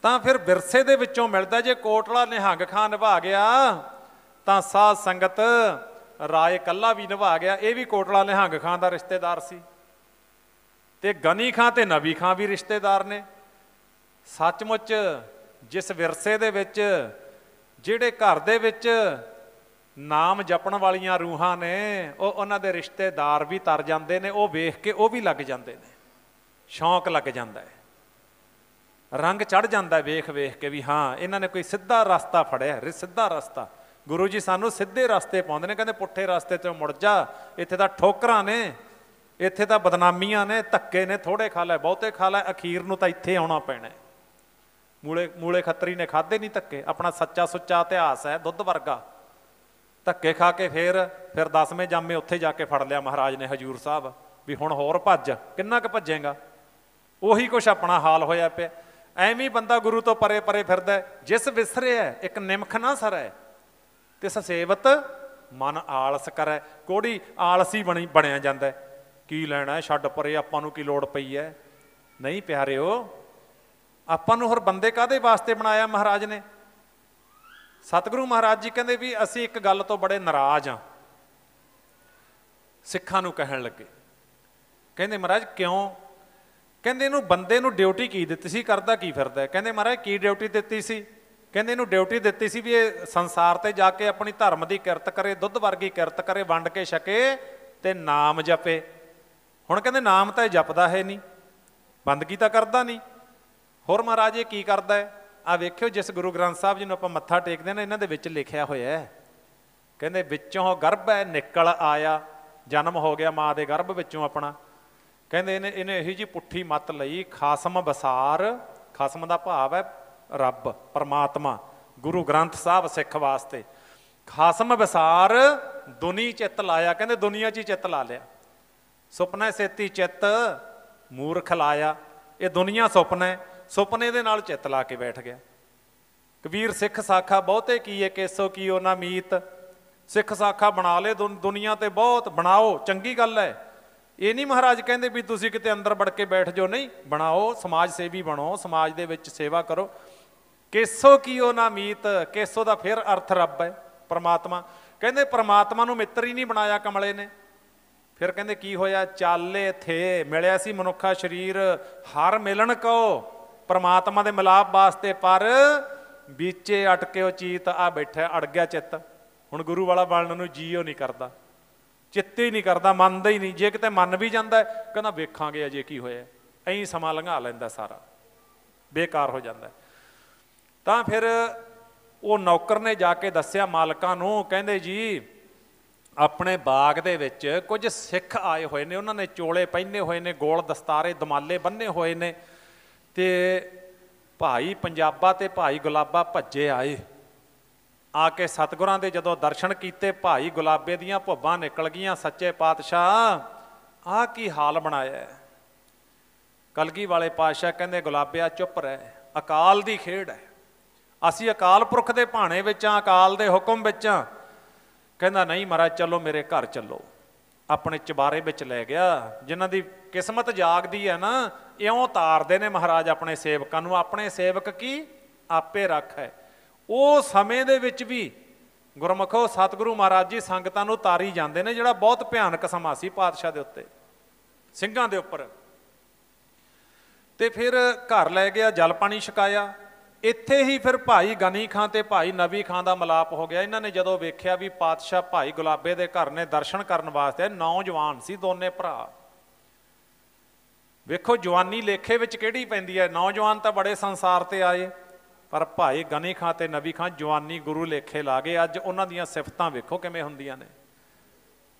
ਤਾਂ ਫਿਰ ਵਿਰਸੇ ਦੇ ਵਿੱਚੋਂ ਮਿਲਦਾ, ਜੇ ਕੋਟਲਾ ਨਿਹੰਗ ਖਾਂ ਨਿਭਾ ਗਿਆ ਤਾਂ ਸਾਧ ਸੰਗਤ ਰਾਏ ਕੱਲਾ ਵੀ ਨਿਭਾ ਗਿਆ। ਇਹ ਵੀ ਕੋਟਲਾ ਨਿਹੰਗ ਖਾਂ ਦਾ ਰਿਸ਼ਤੇਦਾਰ ਸੀ, ਤੇ ਗਨੀ ਖਾਂ ਤੇ ਨਬੀ ਖਾਂ ਵੀ ਰਿਸ਼ਤੇਦਾਰ ਨੇ। ਸੱਚਮੁੱਚ ਜਿਸ ਵਿਰਸੇ ਦੇ ਵਿੱਚ, ਜਿਹੜੇ ਘਰ ਦੇ ਵਿੱਚ ਨਾਮ ਜਪਣ ਵਾਲੀਆਂ ਰੂਹਾਂ ਨੇ, ਉਹ ਉਹਨਾਂ ਦੇ ਰਿਸ਼ਤੇਦਾਰ ਵੀ ਤਰ ਜਾਂਦੇ ਨੇ। ਉਹ ਵੇਖ ਕੇ ਉਹ ਵੀ ਲੱਗ ਜਾਂਦੇ ਨੇ, ਸ਼ੌਂਕ ਲੱਗ ਜਾਂਦਾ ਹੈ, ਰੰਗ ਚੜ੍ਹ ਜਾਂਦਾ ਵੇਖ ਵੇਖ ਕੇ ਵੀ ਹਾਂ ਇਹਨਾਂ ਨੇ ਕੋਈ ਸਿੱਧਾ ਰਸਤਾ ਫੜਿਆ, ਸਿੱਧਾ ਰਸਤਾ। ਗੁਰੂ ਜੀ ਸਾਨੂੰ ਸਿੱਧੇ ਰਸਤੇ ਪਾਉਂਦੇ ਨੇ, ਕਹਿੰਦੇ ਪੁੱਠੇ ਰਸਤੇ ਤੋਂ ਮੁੜ ਜਾ, ਇੱਥੇ ਤਾਂ ਠੋਕਰਾਂ ਨੇ, ਇੱਥੇ ਤਾਂ ਬਦਨਾਮੀਆਂ ਨੇ, ਧੱਕੇ ਨੇ, ਥੋੜੇ ਖਾ ਲੈ ਬਹੁਤੇ ਖਾ ਲੈ, ਅਖੀਰ ਨੂੰ ਤਾਂ ਇੱਥੇ ਆਉਣਾ ਪੈਣਾ। ਮੂਲੇ ਖੱਤਰੀ ਨੇ ਖਾਦੇ ਨਹੀਂ ਧੱਕੇ, ਆਪਣਾ ਸੱਚਾ ਸੁੱਚਾ ਇਤਿਹਾਸ ਹੈ ਦੁੱਧ ਵਰਗਾ। ਧੱਕੇ ਖਾ ਕੇ ਫਿਰ 10ਵੇਂ ਜਾਮੇ ਉੱਥੇ ਜਾ ਕੇ ਫੜ ਲਿਆ ਮਹਾਰਾਜ ਨੇ ਹਜੂਰ ਸਾਹਿਬ, ਵੀ ਹੁਣ ਹੋਰ ਭੱਜ, ਕਿੰਨਾ ਕੁ ਭੱਜੇਗਾ। ਉਹੀ ਕੁਛ ਆਪਣਾ ਹਾਲ ਹੋਇਆ ਪਿਆ। ਐਵੇਂ ਬੰਦਾ ਗੁਰੂ ਤੋਂ ਪਰੇ ਪਰੇ ਫਿਰਦਾ। ਜਿਸ ਵਿਸਰਿਆ ਇੱਕ ਨਿਮਖ ਨਾ ਸਰੈ, ਤਿਸ ਸੇਵਤ ਮਨ ਆਲਸ ਕਰੈ। ਕੋੜੀ ਆਲਸੀ ਬਣਿਆ ਜਾਂਦਾ। ਕੀ ਲੈਣਾ, ਛੱਡ ਪਰੇ, ਆਪਾਂ ਨੂੰ ਕੀ ਲੋੜ ਪਈ ਹੈ। ਨਹੀਂ ਪਿਆਰਿਓ, ਆਪਾਂ ਨੂੰ ਹੋਰ ਬੰਦੇ ਕਾਹਦੇ ਵਾਸਤੇ ਬਣਾਇਆ ਮਹਾਰਾਜ ਨੇ। ਸਤਿਗੁਰੂ ਮਹਾਰਾਜ ਜੀ ਕਹਿੰਦੇ ਵੀ ਅਸੀਂ ਇੱਕ ਗੱਲ ਤੋਂ ਬੜੇ ਨਾਰਾਜ਼ ਹਾਂ। ਸਿੱਖਾਂ ਨੂੰ ਕਹਿਣ ਲੱਗੇ, ਕਹਿੰਦੇ ਮਹਾਰਾਜ ਕਿਉਂ? ਕਹਿੰਦੇ ਇਹਨੂੰ ਬੰਦੇ ਨੂੰ ਡਿਊਟੀ ਕੀ ਦਿੱਤੀ ਸੀ, ਕਰਦਾ ਕੀ ਫਿਰਦਾ? ਕਹਿੰਦੇ ਮਹਾਰਾਜ ਕੀ ਡਿਊਟੀ ਦਿੱਤੀ ਸੀ? ਕਹਿੰਦੇ ਇਹਨੂੰ ਡਿਊਟੀ ਦਿੱਤੀ ਸੀ ਵੀ ਇਹ ਸੰਸਾਰ ਤੇ ਜਾ ਕੇ ਆਪਣੀ ਧਰਮ ਦੀ ਕਿਰਤ ਕਰੇ, ਦੁੱਧ ਵਰਗੀ ਕਿਰਤ ਕਰੇ, ਵੰਡ ਕੇ ਛਕੇ ਤੇ ਨਾਮ ਜਪੇ। ਹੁਣ ਕਹਿੰਦੇ ਨਾਮ ਤਾਂ ਇਹ ਜਪਦਾ ਹੈ ਨਹੀਂ, ਬੰਦਗੀ ਤਾਂ ਕਰਦਾ ਨਹੀਂ, ਹੋਰ ਮਹਾਰਾਜ ਇਹ ਕੀ ਕਰਦਾ ਹੈ? ਆ ਵੇਖਿਓ, ਜਿਸ ਗੁਰੂ ਗ੍ਰੰਥ ਸਾਹਿਬ ਜੀ ਨੂੰ ਆਪਾਂ ਮੱਥਾ ਟੇਕਦੇ ਨਾ, ਇਹਨਾਂ ਦੇ ਵਿੱਚ ਲਿਖਿਆ ਹੋਇਆ ਹੈ, ਕਹਿੰਦੇ ਵਿੱਚੋਂ ਗਰਭ ਹੈ ਨਿਕਲ ਆਇਆ, ਜਨਮ ਹੋ ਗਿਆ ਮਾਂ ਦੇ ਗਰਭ ਵਿੱਚੋਂ ਆਪਣਾ। ਕਹਿੰਦੇ ਇਹਨੇ ਇਹੀ ਜਿਹੀ ਪੁੱਠੀ ਮੱਤ ਲਈ, ਖਾਸਮ ਬਸਾਰ, ਖਾਸਮ ਦਾ ਭਾਵ ਹੈ ਰੱਬ, ਪਰਮਾਤਮਾ, ਗੁਰੂ ਗ੍ਰੰਥ ਸਾਹਿਬ ਸਿੱਖ ਵਾਸਤੇ। ਖਾਸਮ ਬਸਾਰ ਦੁਨੀ ਚਿੱਤ ਲਾਇਆ, ਕਹਿੰਦੇ ਦੁਨੀਆ 'ਚ ਹੀ ਚਿੱਤ ਲਾ ਲਿਆ। ਸੁਪਨਾ ਸੇਤੀ ਚਿੱਤ ਮੂਰਖ ਲਾਇਆ, ਇਹ ਦੁਨੀਆ ਸੁਪਨਾ, ਸੁਪਨੇ ਦੇ ਨਾਲ ਚਿੱਤ ਲਾ ਕੇ ਬੈਠ ਗਿਆ। ਕਬੀਰ ਸਿੱਖ ਸਾਖਾ ਬਹੁਤੇ ਕੀਏ ਕੇਸੋ ਕੀਓ ਨਾ ਮੀਤ। ਸਿੱਖ ਸਾਖਾ ਬਣਾ ਲੈ ਦੁਨੀਆ ਤੇ, ਬਹੁਤ ਬਣਾਓ, ਚੰਗੀ ਗੱਲ ਹੈ। ਇਹ ਨਹੀਂ ਮਹਾਰਾਜ ਕਹਿੰਦੇ ਵੀ ਤੁਸੀਂ ਕਿਤੇ ਅੰਦਰ ਵੜ ਕੇ ਬੈਠ ਜਾਓ, ਨਹੀਂ, ਬਣਾਓ, ਸਮਾਜ ਸੇਵੀ ਬਣੋ, ਸਮਾਜ ਦੇ ਵਿੱਚ ਸੇਵਾ ਕਰੋ। ਕੇਸੋ ਕੀਓ ਨਾ ਮੀਤ, ਕੇਸੋ ਦਾ ਫਿਰ ਅਰਥ ਰੱਬ ਹੈ, ਪਰਮਾਤਮਾ। ਕਹਿੰਦੇ ਪਰਮਾਤਮਾ ਨੂੰ ਮਿੱਤਰ ਹੀ ਨਹੀਂ ਬਣਾਇਆ ਕਮਲੇ ਨੇ। ਫਿਰ ਕਹਿੰਦੇ ਕੀ ਹੋਇਆ? ਚਾਲੇ ਥੇ, ਮਿਲਿਆ ਸੀ ਮਨੁੱਖਾ ਸਰੀਰ, ਹਰ ਮਿਲਣ ਕੋ, ਪਰਮਾਤਮਾ ਦੇ ਮਿਲਾਪ ਵਾਸਤੇ, ਪਰ ਵਿੱਚੇ ਅਟਕੇ ਉਹ ਚੀਤ ਆ ਬੈਠਾ, ਅੜ ਗਿਆ ਚਿੱਤ। ਹੁਣ ਗੁਰੂ ਵਾਲਾ ਬਣਨ ਨੂੰ ਜੀਓ ਨਹੀਂ ਕਰਦਾ, ਚਿੱਤੇ ਹੀ ਨਹੀਂ ਕਰਦਾ, ਮੰਨਦਾ ਹੀ ਨਹੀਂ। ਜੇ ਕਿਤੇ ਮੰਨ ਵੀ ਜਾਂਦਾ ਕਹਿੰਦਾ ਵੇਖਾਂਗੇ ਅਜੇ ਕੀ ਹੋਇਆ, ਐਂ ਸਮਾਂ ਲੰਘਾ ਲੈਂਦਾ, ਸਾਰਾ ਬੇਕਾਰ ਹੋ ਜਾਂਦਾ। ਤਾਂ ਫਿਰ ਉਹ ਨੌਕਰ ਨੇ ਜਾ ਕੇ ਦੱਸਿਆ ਮਾਲਕਾਂ ਨੂੰ, ਕਹਿੰਦੇ ਜੀ ਆਪਣੇ ਬਾਗ ਦੇ ਵਿੱਚ ਕੁਝ ਸਿੱਖ ਆਏ ਹੋਏ ਨੇ, ਉਹਨਾਂ ਨੇ ਚੋਲੇ ਪਹਿਨੇ ਹੋਏ ਨੇ, ਗੋਲ ਦਸਤਾਰੇ ਦਮਾਲੇ ਬੰਨੇ ਹੋਏ ਨੇ, ਤੇ ਭਾਈ ਪੰਜਾਬਾ ਤੇ ਭਾਈ ਗੁਲਾਬਾ ਭੱਜੇ ਆਏ। ਆ ਕੇ ਸਤਿਗੁਰਾਂ ਦੇ ਜਦੋਂ ਦਰਸ਼ਨ ਕੀਤੇ, ਭਾਈ ਗੁਲਾਬੇ ਦੀਆਂ ਭੁੱਬਾਂ ਨਿਕਲ ਗਈਆਂ। ਸੱਚੇ ਪਾਤਸ਼ਾਹ ਆਹ ਕੀ ਹਾਲ ਬਣਾਇਆ? ਕਲਗੀ ਵਾਲੇ ਪਾਤਸ਼ਾਹ ਕਹਿੰਦੇ ਗੁਲਾਬਿਆ ਚੁੱਪ ਰਹਿ, ਅਕਾਲ ਦੀ ਖੇਡ ਹੈ, ਅਸੀਂ ਅਕਾਲ ਪੁਰਖ ਦੇ ਭਾਣੇ ਵਿੱਚ ਹਾਂ, ਅਕਾਲ ਦੇ ਹੁਕਮ ਵਿੱਚ ਹਾਂ। ਕਹਿੰਦਾ ਨਹੀਂ ਮਹਾਰਾਜ ਚਲੋ ਮੇਰੇ ਘਰ ਚੱਲੋ। ਆਪਣੇ ਚੁਬਾਰੇ ਵਿੱਚ ਲੈ ਗਿਆ। ਜਿਨ੍ਹਾਂ ਦੀ ਕਿਸਮਤ ਜਾਗਦੀ ਹੈ ਨਾ, ਇਉਂ ਤਾਰਦੇ ਨੇ ਮਹਾਰਾਜ ਆਪਣੇ ਸੇਵਕਾਂ ਨੂੰ। ਆਪਣੇ ਸੇਵਕ ਕੀ ਆਪੇ ਰੱਖ ਹੈ। ਉਹ ਸਮੇਂ ਦੇ ਵਿੱਚ ਵੀ ਗੁਰਮੁਖੋ ਸਤਿਗੁਰੂ ਮਹਾਰਾਜ ਜੀ ਸੰਗਤਾਂ ਨੂੰ ਤਾਰੀ ਜਾਂਦੇ ਨੇ, ਜਿਹੜਾ ਬਹੁਤ ਭਿਆਨਕ ਸਮਾਂ ਸੀ ਪਾਤਸ਼ਾਹ ਦੇ ਉੱਤੇ, ਸਿੰਘਾਂ ਦੇ ਉੱਪਰ। ਤੇ ਫਿਰ ਘਰ ਲੈ ਗਿਆ, ਜਲ ਪਾਣੀ ਛਕਾਇਆ। ਇੱਥੇ ਹੀ ਫਿਰ ਭਾਈ ਗਨੀ ਖਾਂ ਤੇ ਭਾਈ ਨਬੀ ਖਾਂ ਦਾ ਮਿਲਾਪ ਹੋ ਗਿਆ। ਇਹਨਾਂ ਨੇ ਜਦੋਂ ਵੇਖਿਆ ਵੀ ਪਾਤਸ਼ਾਹ ਭਾਈ ਗੁਲਾਬੇ ਦੇ ਘਰ ਨੇ ਦਰਸ਼ਨ ਕਰਨ ਵਾਸਤੇ, ਨੌਜਵਾਨ ਸੀ ਦੋਨੇ ਭਰਾ। ਵੇਖੋ ਜਵਾਨੀ ਲੇਖੇ ਵਿੱਚ ਕਿਹੜੀ ਪੈਂਦੀ ਹੈ, ਨੌਜਵਾਨ ਤਾਂ ਬੜੇ ਸੰਸਾਰ ਤੇ ਆਏ, ਪਰ ਭਾਈ ਗਨੀ ਖਾਂ ਤੇ ਨਬੀ ਖਾਂ ਜਵਾਨੀ ਗੁਰੂ ਲੇਖੇ ਲਾ ਗਏ। ਅੱਜ ਉਹਨਾਂ ਦੀਆਂ ਸਿਫਤਾਂ ਵੇਖੋ ਕਿਵੇਂ ਹੁੰਦੀਆਂ ਨੇ।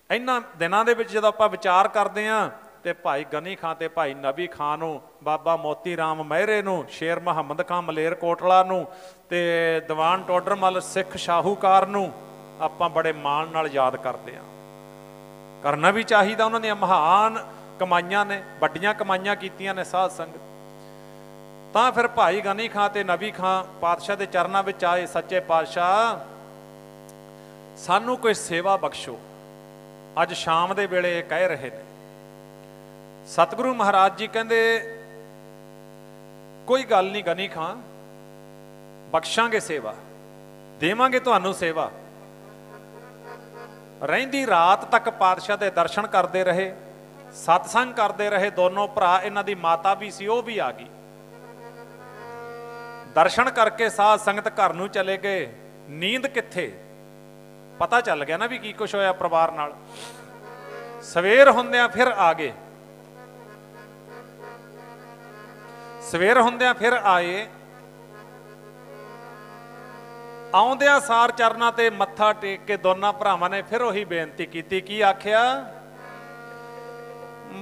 ਇਹਨਾਂ ਦਿਨਾਂ ਦੇ ਵਿੱਚ ਜਦੋਂ ਆਪਾਂ ਵਿਚਾਰ ਕਰਦੇ ਹਾਂ ਤੇ ਭਾਈ ਗਨੀ ਖਾਂ ਤੇ ਭਾਈ ਨਬੀ ਖਾਂ ਨੂੰ, ਬਾਬਾ ਮੋਤੀ ਰਾਮ ਮਹਿਰੇ ਨੂੰ, ਸ਼ੇਰ ਮੁਹੰਮਦ ਖਾਂ ਮਲੇਰ ਕੋਟਲਾ ਨੂੰ ਤੇ ਦੀਵਾਨ ਟੋਡਰਮਲ ਸਿੱਖ ਸ਼ਾਹੂਕਾਰ ਨੂੰ ਆਪਾਂ ਬੜੇ ਮਾਣ ਨਾਲ ਯਾਦ ਕਰਦੇ ਹਾਂ। ਕਰਨਾ ਵੀ ਚਾਹੀਦਾ, ਉਹਨਾਂ ਦੀਆਂ ਮਹਾਨ ਕਮਾਈਆਂ ਨੇ, ਵੱਡੀਆਂ ਕਮਾਈਆਂ ਕੀਤੀਆਂ ਨੇ ਸਾਧ ਸੰਗਤ। ਤਾਂ ਫਿਰ ਭਾਈ ਗਨੀ ਖਾਂ ਤੇ ਨਬੀ ਖਾਂ ਪਾਤਸ਼ਾਹ ਦੇ ਚਰਨਾਂ ਵਿੱਚ ਆਏ, ਸੱਚੇ ਪਾਤਸ਼ਾਹ ਸਾਨੂੰ ਕੋਈ ਸੇਵਾ ਬਖਸ਼ੋ। ਅੱਜ ਸ਼ਾਮ ਦੇ ਵੇਲੇ ਇਹ ਕਹਿ ਰਹੇ ਨੇ। ਸਤਿਗੁਰੂ ਮਹਾਰਾਜ ਜੀ ਕਹਿੰਦੇ ਕੋਈ ਗੱਲ ਨਹੀਂ ਗਨੀ ਖਾਂ, ਬਖਸ਼ਾਂਗੇ ਸੇਵਾ, ਦੇਵਾਂਗੇ ਤੁਹਾਨੂੰ ਸੇਵਾ। ਰਹਿੰਦੀ ਰਾਤ ਤੱਕ ਪਾਤਸ਼ਾਹ ਦੇ ਦਰਸ਼ਨ ਕਰਦੇ ਰਹੇ, ਸਤਸੰਗ ਕਰਦੇ ਰਹੇ ਦੋਨੋਂ ਭਰਾ। ਇਹਨਾਂ ਦੀ ਮਾਤਾ ਵੀ ਸੀ, ਉਹ ਵੀ ਆ ਗਈ। ਦਰਸ਼ਨ ਕਰਕੇ ਸਾਧ ਸੰਗਤ ਘਰ ਨੂੰ ਚਲੇ ਗਏ। ਨੀਂਦ ਕਿੱਥੇ, ਪਤਾ ਚੱਲ ਗਿਆ ਨਾ ਵੀ ਕੀ ਕੁਛ ਹੋਇਆ ਪਰਿਵਾਰ ਨਾਲ। ਸਵੇਰ ਹੁੰਦਿਆਂ ਫਿਰ ਆ ਗਏ, ਸਵੇਰ ਹੁੰਦਿਆਂ ਫਿਰ ਆਏ। ਆਉਂਦਿਆਂ ਸਾਰ ਚਰਨਾਂ ਤੇ ਮੱਥਾ ਟੇਕ ਕੇ ਦੋਨਾਂ ਭਰਾਵਾਂ ਨੇ ਫਿਰ ਉਹੀ ਬੇਨਤੀ ਕੀਤੀ। ਕੀ ਆਖਿਆ?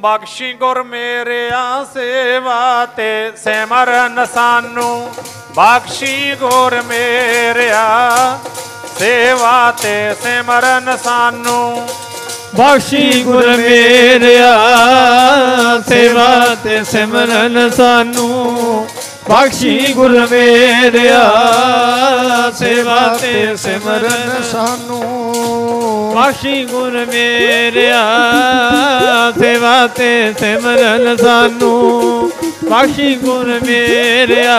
ਬਖਸ਼ੀ ਗੁਰ ਮੇਰਿਆ ਸੇਵਾ ਤੇ ਸਿਮਰਨ ਸਾਨੂੰ, ਬਖਸ਼ੀ ਗੁਰ ਮੇਰਿਆ ਸੇਵਾ ਤੇ ਸਿਮਰਨ ਸਾਨੂੰ, ਬਖਸ਼ੀ ਗੁਰ ਮੇਰਿਆ ਸੇਵਾ ਤੇ ਸਿਮਰਨ ਸਾਨੂੰ, ਬਖਸ਼ੀ ਗੁਰ ਮੇਰਿਆ ਸੇਵਾ ਤੇ ਸਿਮਰਨ ਸਾਨੂੰ, ਬਖਸ਼ੀ ਗੁਰ ਮੇਰਿਆ ਸੇਵਾ ਤੇ ਸਿਮਰਨ ਸਾਨੂੰ, ਬਖਸ਼ੀ ਗੁਰ ਮੇਰਿਆ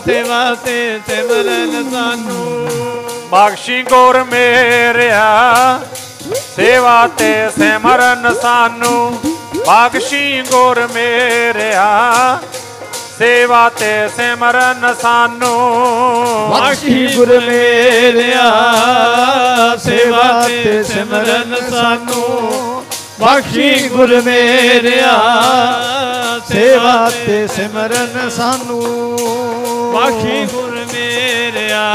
ਸੇਵਾ ਤੇ ਸਿਮਰਨ ਸਾਨੂੰ, ਬਖਸ਼ੀ ਗੁਰ ਮੇਰਿਆ ਸੇਵਾ ਤੇ ਸਿਮਰਨ ਸਾਨੂੰ, ਬਖਸ਼ੀ ਗੁਰ ਮੇਰਿਆ ਸੇਵਾ ਤੇ ਸਿਮਰਨ ਸਾਨੂੰ, ਬਖਸ਼ੀ ਗੁਰ ਮੇਰਿਆ ਸੇਵਾ ਤੇ ਸਿਮਰਨ ਸਾਨੂੰ, ਬਖਸ਼ੀ ਗੁਰ ਮੇਰਿਆ ਸੇਵਾ ਤੇ ਸਿਮਰਨ ਸਾਨੂੰ, ਬਖਸ਼ੀ ਗੁਰ ਮੇਰਿਆ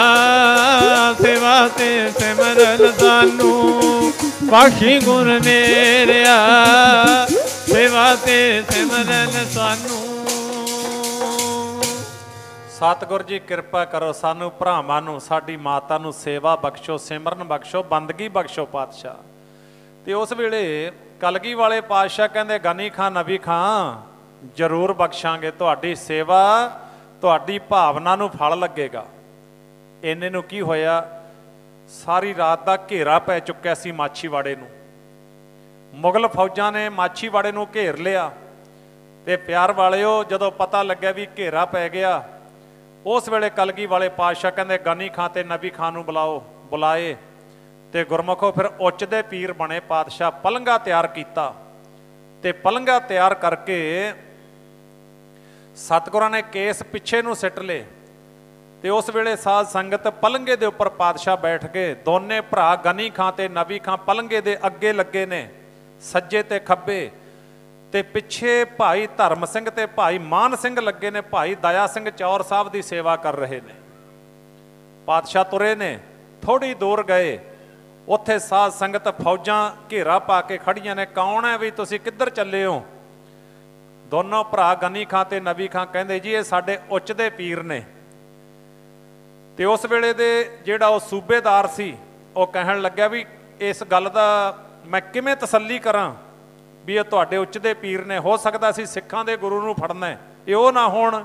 ਸੇਵਾ ਤੇ ਸਿਮਰਨ ਸਾਨੂੰ, ਬਖਸ਼ੀ ਗੁਰ ਮੇਰਿਆ ਸੇਵਾ ਤੇ ਸਿਮਰਨ ਸਾਨੂੰ। ਸਤਿਗੁਰ ਜੀ ਕਿਰਪਾ ਕਰੋ, ਸਾਨੂੰ ਭਰਾਵਾਂ ਨੂੰ, ਸਾਡੀ ਮਾਤਾ ਨੂੰ ਸੇਵਾ ਬਖਸ਼ੋ, ਸਿਮਰਨ ਬਖਸ਼ੋ, ਬੰਦਗੀ ਬਖਸ਼ੋ ਪਾਤਸ਼ਾਹ। ਤੇ ਉਸ ਵੇਲੇ ਕਲਗੀ ਵਾਲੇ ਪਾਤਸ਼ਾਹ ਕਹਿੰਦੇ ਗਨੀ ਖਾਂ ਨਬੀ ਖਾਂ ਜ਼ਰੂਰ ਬਖਸ਼ਾਂਗੇ, ਤੁਹਾਡੀ ਸੇਵਾ, ਤੁਹਾਡੀ ਭਾਵਨਾ ਨੂੰ ਫਲ ਲੱਗੇਗਾ। ਇੰਨੇ ਨੂੰ ਕੀ ਹੋਇਆ, ਸਾਰੀ ਰਾਤ ਦਾ ਘੇਰਾ ਪੈ ਚੁੱਕਿਆ ਸੀ ਮਾਛੀਵਾੜੇ ਨੂੰ। ਮੁਗਲ ਫੌਜਾਂ ਨੇ ਮਾਛੀਵਾੜੇ ਨੂੰ ਘੇਰ ਲਿਆ। ਤੇ ਪਿਆਰ ਵਾਲਿਓ, ਜਦੋਂ ਪਤਾ ਲੱਗਿਆ ਵੀ ਘੇਰਾ ਪੈ ਗਿਆ, ਉਸ ਵੇਲੇ ਕਲਗੀ ਵਾਲੇ ਪਾਤਸ਼ਾਹ ਕਹਿੰਦੇ ਗਨੀ ਖਾਂ ਤੇ ਨਬੀ ਖਾਂ ਨੂੰ ਬੁਲਾਓ। ਬੁਲਾਏ ਤੇ ਗੁਰਮੁਖੋ ਫਿਰ ਉੱਚ ਦੇ ਪੀਰ ਬਣੇ ਪਾਤਸ਼ਾਹ। ਪਲੰਗਾ ਤਿਆਰ ਕੀਤਾ ਤੇ ਪਲੰਗਾ ਤਿਆਰ ਕਰਕੇ ਸਤਿਗੁਰਾਂ ਨੇ ਕੇਸ ਪਿੱਛੇ ਨੂੰ ਸਿੱਟ ਲਏ। ਤੇ ਉਸ ਵੇਲੇ ਸਾਧ ਸੰਗਤ ਪਲੰਗੇ ਦੇ ਉੱਪਰ ਪਾਤਸ਼ਾਹ ਬੈਠ ਗਏ। ਦੋਨੇ ਭਰਾ ਗਨੀ ਖਾਂ ਤੇ ਨਬੀ ਖਾਂ ਪਲੰਗੇ ਦੇ ਅੱਗੇ ਲੱਗੇ ਨੇ, ਸੱਜੇ ਤੇ ਖੱਬੇ। ਤੇ ਪਿੱਛੇ ਭਾਈ ਧਰਮ ਸਿੰਘ ਤੇ ਭਾਈ ਮਾਨ ਸਿੰਘ ਲੱਗੇ ਨੇ। ਭਾਈ ਦਇਆ ਸਿੰਘ ਚੌਰ ਸਾਹਿਬ ਦੀ ਸੇਵਾ ਕਰ ਰਹੇ ਨੇ। ਪਾਤਸ਼ਾਹ ਤੁਰੇ ਨੇ, ਥੋੜੀ ਦੂਰ ਗਏ, ਉੱਥੇ ਸਾਧ ਸੰਗਤ ਫੌਜਾਂ ਘੇਰਾ ਪਾ ਕੇ ਖੜੀਆਂ ਨੇ। ਕੌਣ ਹੈ ਵੀ ਤੁਸੀਂ ਕਿੱਧਰ ਚੱਲੇ ਹੋ? ਦੋਨੋਂ ਭਰਾ ਗਨੀ ਖਾਂ ਤੇ ਨਬੀ ਖਾਂ ਕਹਿੰਦੇ ਜੀ ਇਹ ਸਾਡੇ ਉੱਚ ਦੇ ਪੀਰ ਨੇ। ਤੇ ਉਸ ਵੇਲੇ ਦੇ ਜਿਹੜਾ ਉਹ ਸੂਬੇਦਾਰ ਸੀ, ਉਹ ਕਹਿਣ ਲੱਗਿਆ ਵੀ ਇਸ ਗੱਲ ਦਾ ਮੈਂ ਕਿਵੇਂ ਤਸੱਲੀ ਕਰਾਂ ਵੀ ਇਹ ਤੁਹਾਡੇ ਉੱਚ ਦੇ ਪੀਰ ਨੇ। ਹੋ ਸਕਦਾ ਸੀ ਸਿੱਖਾਂ ਦੇ ਗੁਰੂ ਨੂੰ ਫੜਨਾ, ਇਹ ਉਹ ਨਾ ਹੋਣ।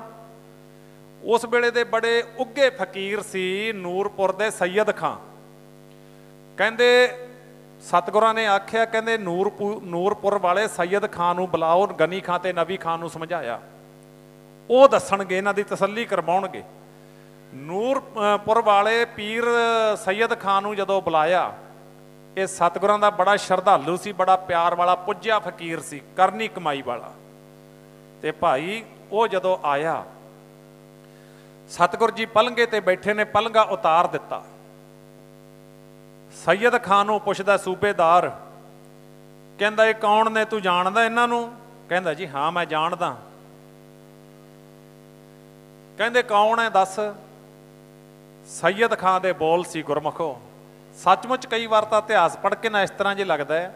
ਉਸ ਵੇਲੇ ਦੇ ਬੜੇ ਉੱਘੇ ਫਕੀਰ ਸੀ ਨੂਰਪੁਰ ਦੇ ਸੈਯਦ ਖਾਂ। ਕਹਿੰਦੇ ਸਤਿਗੁਰਾਂ ਨੇ ਆਖਿਆ, ਕਹਿੰਦੇ ਨੂਰਪੁਰ ਵਾਲੇ ਸੈਯਦ ਖਾਂ ਨੂੰ ਬੁਲਾਓ। ਗਨੀ ਖਾਂ ਤੇ ਨਬੀ ਖਾਂ ਨੂੰ ਸਮਝਾਇਆ, ਉਹ ਦੱਸਣਗੇ, ਇਹਨਾਂ ਦੀ ਤਸੱਲੀ ਕਰਵਾਉਣਗੇ। ਨੂਰਪੁਰ ਵਾਲੇ ਪੀਰ ਸੈयद ਖਾਨ ਨੂੰ ਜਦੋਂ ਬੁਲਾਇਆ, ਇਹ ਸਤਿਗੁਰਾਂ ਦਾ ਬੜਾ ਸ਼ਰਧਾਲੂ ਸੀ, ਬੜਾ ਪਿਆਰ ਵਾਲਾ ਪੁੱਜਿਆ ਫਕੀਰ ਸੀ, ਕਰਨੀ ਕਮਾਈ ਵਾਲਾ। ਤੇ ਭਾਈ ਉਹ ਜਦੋਂ ਆਇਆ, ਸਤਿਗੁਰ ਜੀ ਪਲੰਘੇ ਤੇ ਬੈਠੇ ਨੇ, ਪਲੰਘਾ ਉਤਾਰ ਦਿੱਤਾ। ਸੈयद ਖਾਨ ਨੂੰ ਪੁੱਛਦਾ ਸੂਬੇਦਾਰ, ਕਹਿੰਦਾ ਇਹ ਕੌਣ ਨੇ, ਤੂੰ ਜਾਣਦਾ ਇਹਨਾਂ ਨੂੰ? ਕਹਿੰਦਾ ਜੀ ਹਾਂ ਮੈਂ ਜਾਣਦਾ। ਕਹਿੰਦੇ ਕੌਣ ਹੈ ਦੱਸ? ਸੈयद ਖਾਨ ਦੇ ਬੋਲ ਸੀ ਗੁਰਮੁਖੋ। ਸੱਚਮੁੱਚ ਕਈ ਵਾਰ ਤਾਂ ਇਤਿਹਾਸ ਪੜ੍ਹ ਕੇ ਨਾ ਇਸ ਤਰ੍ਹਾਂ ਜੇ ਲੱਗਦਾ ਹੈ,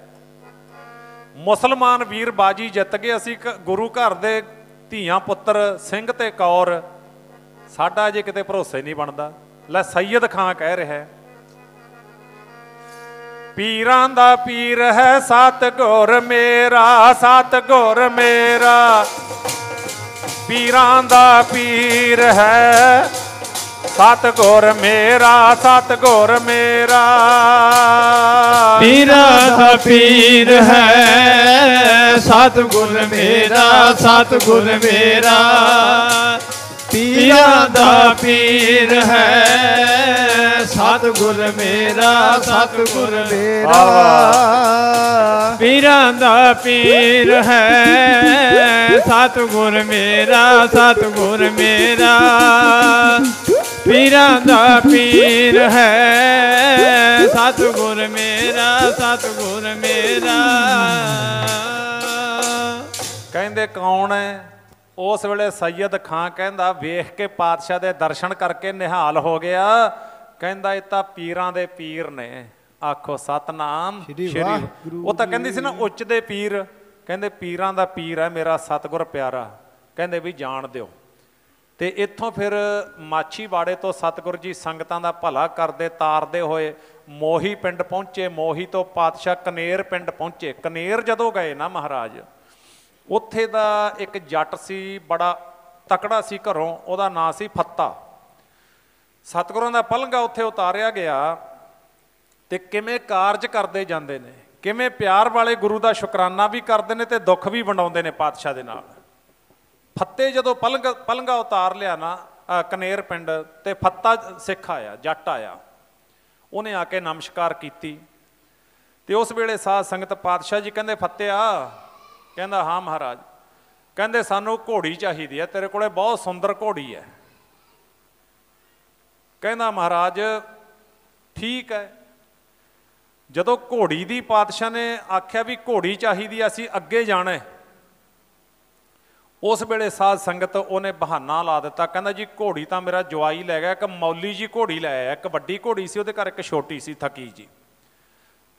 ਮੁਸਲਮਾਨ ਵੀਰ ਬਾਜੀ ਜਿੱਤ ਗਏ, ਅਸੀਂ ਗੁਰੂ ਘਰ ਦੇ ਧੀਆਂ ਪੁੱਤਰ ਸਿੰਘ ਤੇ ਕੌਰ, ਸਾਡਾ ਜੇ ਕਿਤੇ ਭਰੋਸੇ ਨਹੀਂ ਬਣਦਾ। ਲੈ ਸੈयद ਖਾਨ ਕਹਿ ਰਿਹਾ, ਪੀਰਾਂ ਦਾ ਪੀਰ ਹੈ ਸਤਿਗੁਰ ਮੇਰਾ, ਸਤਿਗੁਰ ਮੇਰਾ, ਪੀਰਾਂ ਦਾ ਪੀਰ ਹੈ ਸਤਿਗੁਰ ਮੇਰਾ, ਸਤਿਗੁਰ ਮੇਰਾ, ਪੀਰਾਂ ਦਾ ਪੀਰ ਹੈ ਸਤਿਗੁਰ ਮੇਰਾ, ਸਤਿਗੁਰ ਮੇਰਾ, ਪੀਰਾਂ ਦਾ ਪੀਰ ਹੈ ਸਤਿਗੁਰ ਮੇਰਾ, ਸਤਿਗੁਰ ਮੇਰਾ, ਪੀਰਾਂ ਦਾ ਪੀਰ ਹੈ ਸਤਿਗੁਰ ਮੇਰਾ, ਸਤਿਗੁਰ ਮੇਰਾ, ਪੀਰਾਂ ਦਾ ਪੀਰ ਹੈ ਸਤਿਗੁਰ ਮੇਰਾ, ਸਤਿਗੁਰ ਮੇਰਾ। ਕਹਿੰਦੇ ਕੌਣ ਹੈ? ਉਸ ਵੇਲੇ ਸੈयद ਖਾਨ ਕਹਿੰਦਾ, ਵੇਖ ਕੇ ਪਾਤਸ਼ਾਹ ਦੇ ਦਰਸ਼ਨ ਕਰਕੇ ਨਿਹਾਲ ਹੋ ਗਿਆ। ਕਹਿੰਦਾ ਇਹ ਤਾਂ ਪੀਰਾਂ ਦੇ ਪੀਰ ਨੇ। ਆਖੋ ਸਤਨਾਮ ਸ਼੍ਰੀ। ਉਹ ਤਾਂ ਕਹਿੰਦੀ ਸੀ ਨਾ ਉੱਚ ਦੇ ਪੀਰ, ਕਹਿੰਦੇ ਪੀਰਾਂ ਦਾ ਪੀਰ ਹੈ ਮੇਰਾ ਸਤਿਗੁਰ ਪਿਆਰਾ। ਕਹਿੰਦੇ ਵੀ ਜਾਣ ਦਿਓ। ਤੇ ਇੱਥੋਂ ਫਿਰ ਮਾਛੀਵਾੜੇ ਤੋਂ ਸਤਿਗੁਰ ਜੀ ਸੰਗਤਾਂ ਦਾ ਭਲਾ ਕਰਦੇ ਤਾਰਦੇ ਹੋਏ ਮੋਹੀ ਪਿੰਡ ਪਹੁੰਚੇ। ਮੋਹੀ ਤੋਂ ਪਾਤਸ਼ਾਹ ਕਨੇਰ ਪਿੰਡ ਪਹੁੰਚੇ। ਕਨੇਰ ਜਦੋਂ ਗਏ ਨਾ ਮਹਾਰਾਜ, ਉੱਥੇ ਦਾ ਇੱਕ ਜੱਟ ਸੀ, ਬੜਾ ਤਕੜਾ ਸੀ ਘਰੋਂ, ਉਹਦਾ ਨਾਂ ਸੀ ਫੱਤਾ। ਸਤਿਗੁਰਾਂ ਦਾ ਪਲੰਘਾ ਉੱਥੇ ਉਤਾਰਿਆ ਗਿਆ ਤੇ ਕਿਵੇਂ ਕਾਰਜ ਕਰਦੇ ਜਾਂਦੇ ਨੇ, ਕਿਵੇਂ ਪਿਆਰ ਵਾਲੇ ਗੁਰੂ ਦਾ ਸ਼ੁਕਰਾਨਾ ਵੀ ਕਰਦੇ ਨੇ ਤੇ ਦੁੱਖ ਵੀ ਵੰਡਾਉਂਦੇ ਨੇ ਪਾਤਸ਼ਾਹ ਦੇ ਨਾਲ। ਫੱਤੇ ਜਦੋਂ ਪਲੰਘਾ ਉਤਾਰ ਲਿਆ ਨਾ ਕਨੇਰ ਪਿੰਡ, ਤੇ ਫੱਤਾ ਸਿੱਖ ਆਇਆ, ਜੱਟ ਆਇਆ, ਉਹਨੇ ਆ ਕੇ ਨਮਸਕਾਰ ਕੀਤੀ। ਤੇ ਉਸ ਵੇਲੇ ਸਾਧ ਸੰਗਤ ਪਾਤਸ਼ਾਹ ਜੀ ਕਹਿੰਦੇ, ਫੱਤਿਆ? ਕਹਿੰਦਾ ਹਾਂ ਮਹਾਰਾਜ। ਕਹਿੰਦੇ ਸਾਨੂੰ ਘੋੜੀ ਚਾਹੀਦੀ ਹੈ, ਤੇਰੇ ਕੋਲੇ ਬਹੁਤ ਸੁੰਦਰ ਘੋੜੀ ਹੈ। ਕਹਿੰਦਾ ਮਹਾਰਾਜ ਠੀਕ ਹੈ। ਜਦੋਂ ਘੋੜੀ ਦੀ ਪਾਤਸ਼ਾਹ ਨੇ ਆਖਿਆ ਵੀ ਘੋੜੀ ਚਾਹੀਦੀ, ਅਸੀਂ ਅੱਗੇ ਜਾਣਾ, ਉਸ ਵੇਲੇ ਸਾਧ ਸੰਗਤ ਉਹਨੇ ਬਹਾਨਾ ਲਾ ਦਿੱਤਾ। ਕਹਿੰਦਾ ਜੀ ਘੋੜੀ ਤਾਂ ਮੇਰਾ ਜਵਾਈ ਲੈ ਗਿਆ, ਇੱਕ ਮੌਲੀ ਜੀ ਘੋੜੀ ਲੈ ਆਇਆ। ਇੱਕ ਵੱਡੀ ਘੋੜੀ ਸੀ ਉਹਦੇ ਘਰ, ਇੱਕ ਛੋਟੀ ਸੀ ਥਕੀ ਜੀ।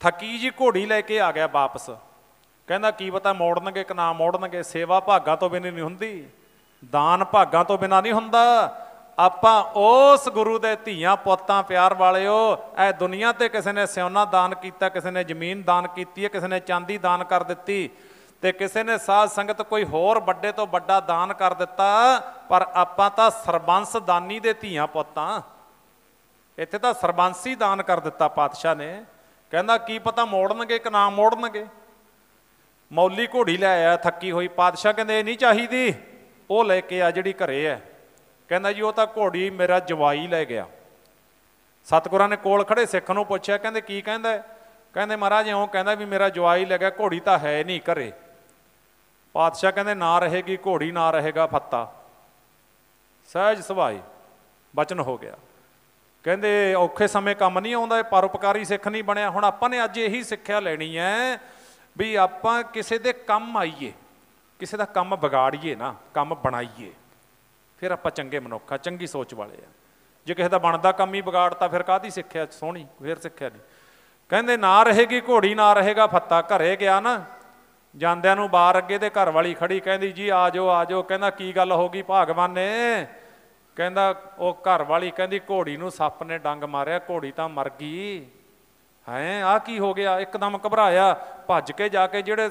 ਥਕੀ ਜੀ ਘੋੜੀ ਲੈ ਕੇ ਆ ਗਿਆ ਵਾਪਸ। ਕਹਿੰਦਾ ਕੀ ਪਤਾ ਮੋੜਨਗੇ ਕਿ ਨਾ ਮੋੜਨਗੇ। ਸੇਵਾ ਭਾਗਾਂ ਤੋਂ ਬਿਨਾਂ ਨਹੀਂ ਹੁੰਦੀ, ਦਾਨ ਭਾਗਾਂ ਤੋਂ ਬਿਨਾਂ ਨਹੀਂ ਹੁੰਦਾ। ਆਪਾਂ ਉਸ ਗੁਰੂ ਦੇ ਧੀਆਂ ਪੁੱਤਾਂ ਪਿਆਰ ਵਾਲਿਓ, ਇਹ ਦੁਨੀਆ ਤੇ ਕਿਸੇ ਨੇ ਸਿਉਨਾ ਦਾਨ ਕੀਤਾ, ਕਿਸੇ ਨੇ ਜ਼ਮੀਨ ਦਾਨ ਕੀਤੀ ਹੈ, ਕਿਸੇ ਨੇ ਚਾਂਦੀ ਦਾਨ ਕਰ ਦਿੱਤੀ, ਤੇ ਕਿਸੇ ਨੇ ਸਾਧ ਸੰਗਤ ਕੋਈ ਹੋਰ ਵੱਡੇ ਤੋਂ ਵੱਡਾ ਦਾਨ ਕਰ ਦਿੱਤਾ। ਪਰ ਆਪਾਂ ਤਾਂ ਸਰਬੰਸ ਦਾਨੀ ਦੇ ਧੀਆਂ ਪੁੱਤਾਂ। ਇੱਥੇ ਤਾਂ ਸਰਬੰਸੀ ਦਾਨ ਕਰ ਦਿੱਤਾ ਪਾਤਸ਼ਾਹ ਨੇ। ਕਹਿੰਦਾ ਕੀ ਪਤਾ ਮੋੜਨਗੇ ਕਿ ਨਾ ਮੋੜਨਗੇ। ਮੌਲੀ ਘੋੜੀ ਲੈ ਆਇਆ ਥੱਕੀ ਹੋਈ। ਪਾਤਸ਼ਾਹ ਕਹਿੰਦੇ ਇਹ ਨਹੀਂ ਚਾਹੀਦੀ, ਉਹ ਲੈ ਕੇ ਆ ਜਿਹੜੀ ਘਰੇ ਹੈ। ਕਹਿੰਦਾ ਜੀ ਉਹ ਤਾਂ ਘੋੜੀ ਮੇਰਾ ਜਵਾਈ ਲੈ ਗਿਆ। ਸਤਿਗੁਰਾਂ ਨੇ ਕੋਲ ਖੜੇ ਸਿੱਖ ਨੂੰ ਪੁੱਛਿਆ, ਕਹਿੰਦੇ ਕੀ ਕਹਿੰਦਾ? ਕਹਿੰਦੇ ਮਹਾਰਾਜ ਇਉਂ ਕਹਿੰਦਾ ਵੀ ਮੇਰਾ ਜਵਾਈ ਲੈ ਗਿਆ, ਘੋੜੀ ਤਾਂ ਹੈ ਨਹੀਂ ਘਰੇ। ਪਾਤਸ਼ਾਹ ਕਹਿੰਦੇ ਨਾ ਰਹੇਗੀ ਘੋੜੀ, ਨਾ ਰਹੇਗਾ ਫੱਤਾ। ਸਹਿਜ ਸੁਭਾਈ ਬਚਨ ਹੋ ਗਿਆ। ਕਹਿੰਦੇ ਔਖੇ ਸਮੇਂ ਕੰਮ ਨਹੀਂ ਆਉਂਦਾ, ਇਹ ਪਰਉਪਕਾਰੀ ਸਿੱਖ ਨਹੀਂ ਬਣਿਆ। ਹੁਣ ਆਪਾਂ ਨੇ ਅੱਜ ਇਹੀ ਸਿੱਖਿਆ ਲੈਣੀ ਹੈ ਵੀ ਆਪਾਂ ਕਿਸੇ ਦੇ ਕੰਮ ਆਈਏ, ਕਿਸੇ ਦਾ ਕੰਮ ਵਿਗਾੜੀਏ ਨਾ, ਕੰਮ ਬਣਾਈਏ, ਫਿਰ ਆਪਾਂ ਚੰਗੇ ਮਨੁੱਖ ਆ, ਚੰਗੀ ਸੋਚ ਵਾਲੇ ਆ। ਜੇ ਕਿਸੇ ਦਾ ਬਣਦਾ ਕੰਮ ਹੀ ਵਿਗਾੜਤਾ, ਫਿਰ ਕਾਹਦੀ ਸਿੱਖਿਆ ਸੋਹਣੀ, ਫਿਰ ਸਿੱਖਿਆ ਨਹੀਂ। ਕਹਿੰਦੇ ਨਾ ਰਹੇਗੀ ਘੋੜੀ, ਨਾ ਰਹੇਗਾ ਫੱਤਾ। ਘਰੇ ਗਿਆ ਨਾ, ਜਾਂਦਿਆਂ ਨੂੰ ਬਾਹਰ ਅੱਗੇ ਦੇ ਘਰ ਵਾਲੀ ਖੜੀ, ਕਹਿੰਦੀ ਜੀ ਆ ਜਾਓ ਆ ਜਾਓ। ਕਹਿੰਦਾ ਕੀ ਗੱਲ ਹੋ ਗਈ ਭਾਗਵਾਨ ਨੇ? ਕਹਿੰਦਾ ਉਹ ਘਰ ਵਾਲੀ ਕਹਿੰਦੀ ਘੋੜੀ ਨੂੰ ਸੱਪ ਨੇ ਡੰਗ ਮਾਰਿਆ, ਘੋੜੀ ਤਾਂ ਮਰ ਗਈ। ਹੈਂ ਆਹ ਕੀ ਹੋ ਗਿਆ? ਇੱਕਦਮ ਘਬਰਾਇਆ, ਭੱਜ ਕੇ ਜਾ ਕੇ ਜਿਹੜੇ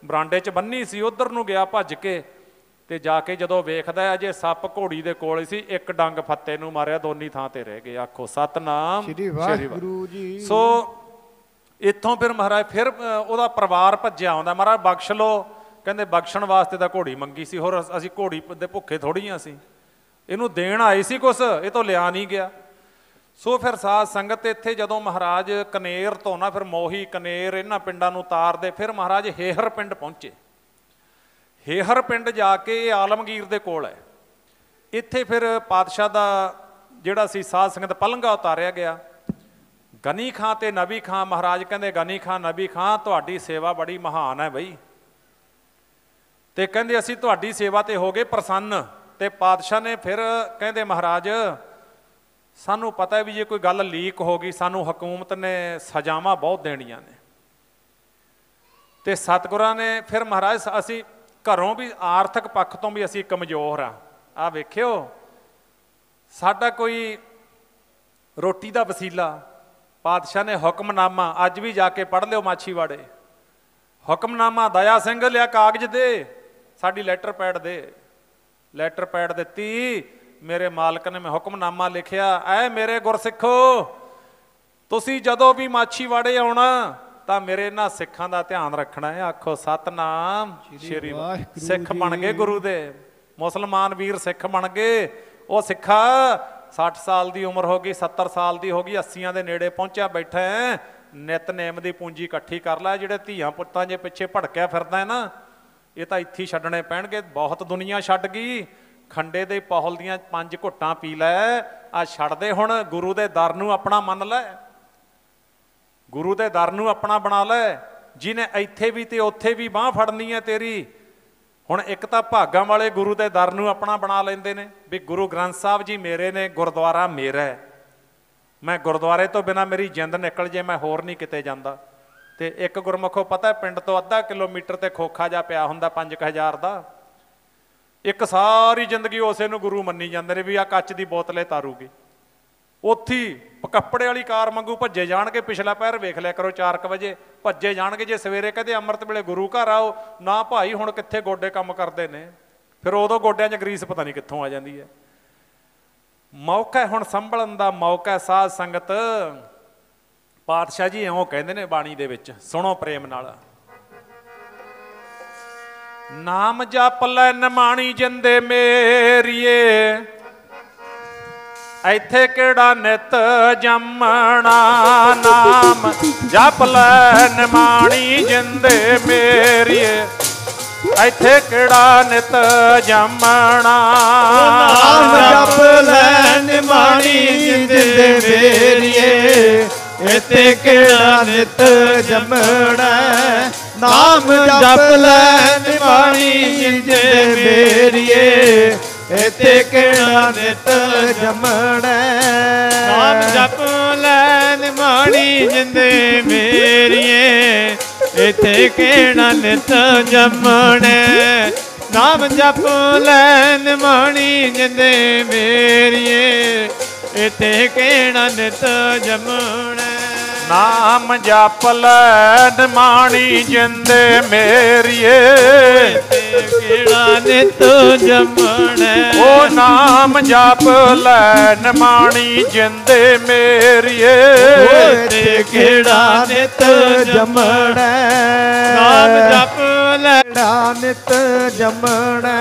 ਬਰਾਂਡੇ 'ਚ ਬੰਨੀ ਸੀ ਉਧਰ ਨੂੰ ਗਿਆ ਭੱਜ ਕੇ। ਤੇ ਜਾ ਕੇ ਜਦੋਂ ਵੇਖਦਾ ਅਜੇ ਸੱਪ ਘੋੜੀ ਦੇ ਕੋਲ ਸੀ, ਇੱਕ ਡੰਗ ਫੱਤੇ ਨੂੰ ਮਾਰਿਆ, ਦੋਨੀ ਥਾਂ ਤੇ ਰਹਿ ਗਏ। ਆਖੋ ਸਤਨਾਮ ਸ਼੍ਰੀ ਵਾਹਿਗੁਰੂ ਜੀ। ਸੋ ਇੱਥੋਂ ਫਿਰ ਮਹਾਰਾਜ ਫਿਰ ਉਹਦਾ ਪਰਿਵਾਰ ਭੱਜਿਆ ਆਉਂਦਾ, ਮਹਾਰਾਜ ਬਖਸ਼ ਲਓ। ਕਹਿੰਦੇ ਬਖਸ਼ਣ ਵਾਸਤੇ ਤਾਂ ਘੋੜੀ ਮੰਗੀ ਸੀ, ਹੋਰ ਅਸੀਂ ਘੋੜੀ ਦੇ ਭੁੱਖੇ ਥੋੜ੍ਹੀਆਂ ਸੀ। ਇਹਨੂੰ ਦੇਣ ਆਏ ਸੀ ਕੁਛ, ਇਹ ਤੋਂ ਲਿਆ ਨਹੀਂ ਗਿਆ। ਸੋ ਫਿਰ ਸਾਧ ਸੰਗਤ ਇੱਥੇ ਜਦੋਂ ਮਹਾਰਾਜ ਕਨੇਰ ਤੋਂ ਨਾ ਫਿਰ ਮੋਹੀ ਕਨੇਰ ਇਹਨਾਂ ਪਿੰਡਾਂ ਨੂੰ ਤਾਰਦੇ, ਫਿਰ ਮਹਾਰਾਜ ਹੇਹਰ ਪਿੰਡ ਪਹੁੰਚੇ। ਹੇਹਰ ਪਿੰਡ ਜਾ ਕੇ ਇਹ ਆਲਮਗੀਰ ਦੇ ਕੋਲ ਹੈ। ਇੱਥੇ ਫਿਰ ਪਾਤਸ਼ਾਹ ਦਾ ਜਿਹੜਾ ਸੀ ਸਾਧ ਸੰਗਤ ਪਲੰਘਾ ਉਤਾਰਿਆ ਗਿਆ। ਗਨੀ ਖਾਂ ਤੇ ਨਬੀ ਖਾਂ, ਮਹਾਰਾਜ ਕਹਿੰਦੇ ਗਨੀ ਖਾਂ ਨਬੀ ਖਾਂ ਤੁਹਾਡੀ ਸੇਵਾ ਬੜੀ ਮਹਾਨ ਹੈ ਬਈ, ਤੇ ਕਹਿੰਦੇ ਅਸੀਂ ਤੁਹਾਡੀ ਸੇਵਾ ਤੇ ਹੋ ਗਏ ਪ੍ਰਸੰਨ। ਤੇ ਪਾਤਸ਼ਾਹ ਨੇ ਫਿਰ ਕਹਿੰਦੇ ਮਹਾਰਾਜ ਸਾਨੂੰ ਪਤਾ ਵੀ ਜੇ ਕੋਈ ਗੱਲ ਲੀਕ ਹੋ ਗਈ ਸਾਨੂੰ ਹਕੂਮਤ ਨੇ ਸਜ਼ਾਵਾਂ ਬਹੁਤ ਦੇਣੀਆਂ ਨੇ। ਤੇ ਸਤਿਗੁਰਾਂ ਨੇ ਫਿਰ ਮਹਾਰਾਜ ਅਸੀਂ ਘਰੋਂ ਵੀ ਆਰਥਿਕ ਪੱਖ ਤੋਂ ਵੀ ਅਸੀਂ ਕਮਜ਼ੋਰ ਆ, ਆਹ ਵੇਖਿਓ ਸਾਡਾ ਕੋਈ ਰੋਟੀ ਦਾ ਵਸੀਲਾ। ਪਾਤਸ਼ਾਹ ਨੇ ਹੁਕਮਨਾਮਾ, ਅੱਜ ਵੀ ਜਾ ਕੇ ਪੜ੍ਹ ਲਿਓ ਮਾਛੀਵਾੜੇ, ਹੁਕਮਨਾਮਾ ਦਇਆ ਸਿੰਘ ਲਿਆ ਕਾਗਜ਼ ਦੇ, ਸਾਡੀ ਲੈਟਰ ਪੈਡ ਦੇ। ਲੈਟਰ ਪੈਡ ਦਿੱਤੀ, ਮੇਰੇ ਮਾਲਕ ਨੇ ਮੈਂ ਹੁਕਮਨਾਮਾ ਲਿਖਿਆ, ਐ ਮੇਰੇ ਗੁਰਸਿੱਖੋ ਤੁਸੀਂ ਜਦੋਂ ਵੀ ਮਾਛੀਵਾੜੇ ਆਉਣਾ ਤਾਂ ਮੇਰੇ ਇਹਨਾਂ ਸਿੱਖਾਂ ਦਾ ਧਿਆਨ ਰੱਖਣਾ ਹੈ। ਆਖੋ ਸਤਨਾਮ ਸ਼੍ਰੀ ਵਾਹਿਗੁਰੂ। ਸਿੱਖ ਬਣ ਗਏ ਗੁਰੂ ਦੇ, ਮੁਸਲਮਾਨ ਵੀਰ ਸਿੱਖ ਬਣ ਗਏ। ਉਹ ਸਿੱਖਾ 60 ਸਾਲ ਦੀ ਉਮਰ ਹੋ ਗਈ, 70 ਸਾਲ ਦੀ ਹੋ ਗਈ, 80 ਦੇ ਨੇੜੇ ਪਹੁੰਚਿਆ ਬੈਠਾ ਹੈ, ਨਿਤਨੇਮ ਦੀ ਪੂੰਜੀ ਇਕੱਠੀ ਕਰ ਲੈ। ਜਿਹੜੇ ਧੀਆਂ ਪੁੱਤਾਂ ਜੇ ਪਿੱਛੇ ਭੜਕਿਆ ਫਿਰਦਾ ਹੈ ਨਾ, ਇਹ ਤਾਂ ਇੱਥੇ ਹੀ ਛੱਡਣੇ ਪੈਣਗੇ। ਬਹੁਤ ਦੁਨੀਆ ਛੱਡ ਗਈ, ਖੰਡੇ ਦੇ ਪੌਲ ਦੀਆਂ 5 ਘੁੱਟਾਂ ਪੀ ਲੈ, ਆ ਛੱਡ ਦੇ ਹੁਣ। ਗੁਰੂ ਦੇ ਦਰ ਨੂੰ ਆਪਣਾ ਮੰਨ ਲੈ, ਗੁਰੂ ਦੇ ਦਰ ਨੂੰ ਆਪਣਾ ਬਣਾ ਲੈ। ਜਿਹਨੇ ਇੱਥੇ ਵੀ ਤੇ ਉੱਥੇ ਵੀ ਬਾਂਹ ਫੜਨੀ ਹੈ ਤੇਰੀ। ਹੁਣ ਇੱਕ ਤਾਂ ਭਾਗਾਂ ਵਾਲੇ ਗੁਰੂ ਦੇ ਦਰ ਨੂੰ ਆਪਣਾ ਬਣਾ ਲੈਂਦੇ ਨੇ ਵੀ ਗੁਰੂ ਗ੍ਰੰਥ ਸਾਹਿਬ ਜੀ ਮੇਰੇ ਨੇ, ਗੁਰਦੁਆਰਾ ਮੇਰਾ ਹੈ, ਮੈਂ ਗੁਰਦੁਆਰੇ ਤੋਂ ਬਿਨਾਂ ਮੇਰੀ ਜਿੰਦ ਨਿਕਲ ਜੇ ਮੈਂ ਹੋਰ ਨਹੀਂ ਕਿਤੇ ਜਾਂਦਾ। ਤੇ ਇੱਕ ਗੁਰਮੁਖੋ ਪਤਾ ਪਿੰਡ ਤੋਂ ਅੱਧਾ ਕਿਲੋਮੀਟਰ ਤੇ ਖੋਖਾ ਜਾ ਪਿਆ ਹੁੰਦਾ 5000 ਦਾ, ਇੱਕ ਸਾਰੀ ਜ਼ਿੰਦਗੀ ਉਸੇ ਨੂੰ ਗੁਰੂ ਮੰਨੀ ਜਾਂਦੇ ਨੇ ਵੀ ਆਹ ਕੱਚ ਦੀ ਬੋਤਲੇ ਤਾਰੂਗੀ। ਉੱਥੇ ਕੱਪੜੇ ਵਾਲੀ ਕਾਰ ਵਾਂਗੂ ਭੱਜੇ ਜਾਣਗੇ। ਪਿਛਲਾ ਪੈਰ ਵੇਖ ਲਿਆ ਕਰੋ 4 ਵਜੇ ਭੱਜੇ ਜਾਣਗੇ। ਜੇ ਸਵੇਰੇ ਕਹਦੇ ਅੰਮ੍ਰਿਤ ਵੇਲੇ ਗੁਰੂ ਘਰ ਆਓ, ਨਾ ਭਾਈ ਹੁਣ ਕਿੱਥੇ ਗੋਡੇ ਕੰਮ ਕਰਦੇ ਨੇ, ਫਿਰ ਉਦੋਂ ਗੋਡਿਆਂ 'ਚ ਗਰੀਸ ਪਤਾ ਨਹੀਂ ਕਿੱਥੋਂ ਆ ਜਾਂਦੀ ਹੈ। ਮੌਕਾ ਹੁਣ ਸੰਭਲਣ ਦਾ ਮੌਕਾ ਸਾਧ ਸੰਗਤ। ਪਾਤਸ਼ਾਹ ਜੀ ਇਉਂ ਕਹਿੰਦੇ ਨੇ ਬਾਣੀ ਦੇ ਵਿੱਚ, ਸੁਣੋ ਪ੍ਰੇਮ ਨਾਲ। ਨਾਮ ਜਪ ਲੈ ਨਿਮਾਣੀ ਜਿੰਦੇ ਮੇਰੀਏ, ਇੱਥੇ ਕਿਹੜਾ ਨਿਤ ਜੰਮਣਾ। ਨਾਮ ਜਪ ਲੈ ਨਿਮਾਣੀ ਜਿੰਦੇ ਮੇਰੀਏ, ਇੱਥੇ ਕਿਹੜਾ ਨਿਤ ਜੰਮਣਾ। ਨਾਮ ਜਪ ਲੈ ਨਿਮਾਣੀ ਜਿੰਦੇ ਮੇਰੀਏ, ਇੱਥੇ ਕਿਹੜਾ ਨਿਤ ਜੰਮਣਾ। ਨਾਮ ਜਪ ਲੈ ਨਿਮਾਣੀ ਜਿੰਦੇ ਮੇਰੀਏ, ਇੱਥੇ ਕਿਹੜਾ ਨਿਤ ਜੰਮਣਾ। ਨਾਮ ਜਪ ਲੈ ਨਿਮਾਣੀ ਜਿੰਦੇ ਮੇਰੀਏ, ਇੱਥੇ ਕਿਹੜਾ ਨਿਤ ਜੰਮਣਾ। ਨਾਮ ਜਪ ਲੈ ਨਿਮਾਣੀ ਜਿੰਦੇ ਮੇਰੀਏ, ਇੱਥੇ ਕਿਹੜਾ ਨਿਤ ਜੰਮਣਾ। ਨਾਮ ਜਪ ਲੈ ਨਿਮਾਣੀ ਜਿੰਦੇ ਮੇਰੀਏ, ਇੱਥੇ ਕਿਹੜਾ ਨਿਤ ਜੰਮਣਾ। ਉਹ ਨਾਮ ਜਪ ਲੈ ਨਿਮਾਣੀ ਜਿੰਦੇ ਮੇਰੀਏ, ਇੱਥੇ ਕਿਹੜਾ ਨਿਤ ਜੰਮਣਾ। ਨਾਮ ਜਪ ਲੈ ਕਿਹੜਾ ਨਿਤ ਜੰਮਣਾ।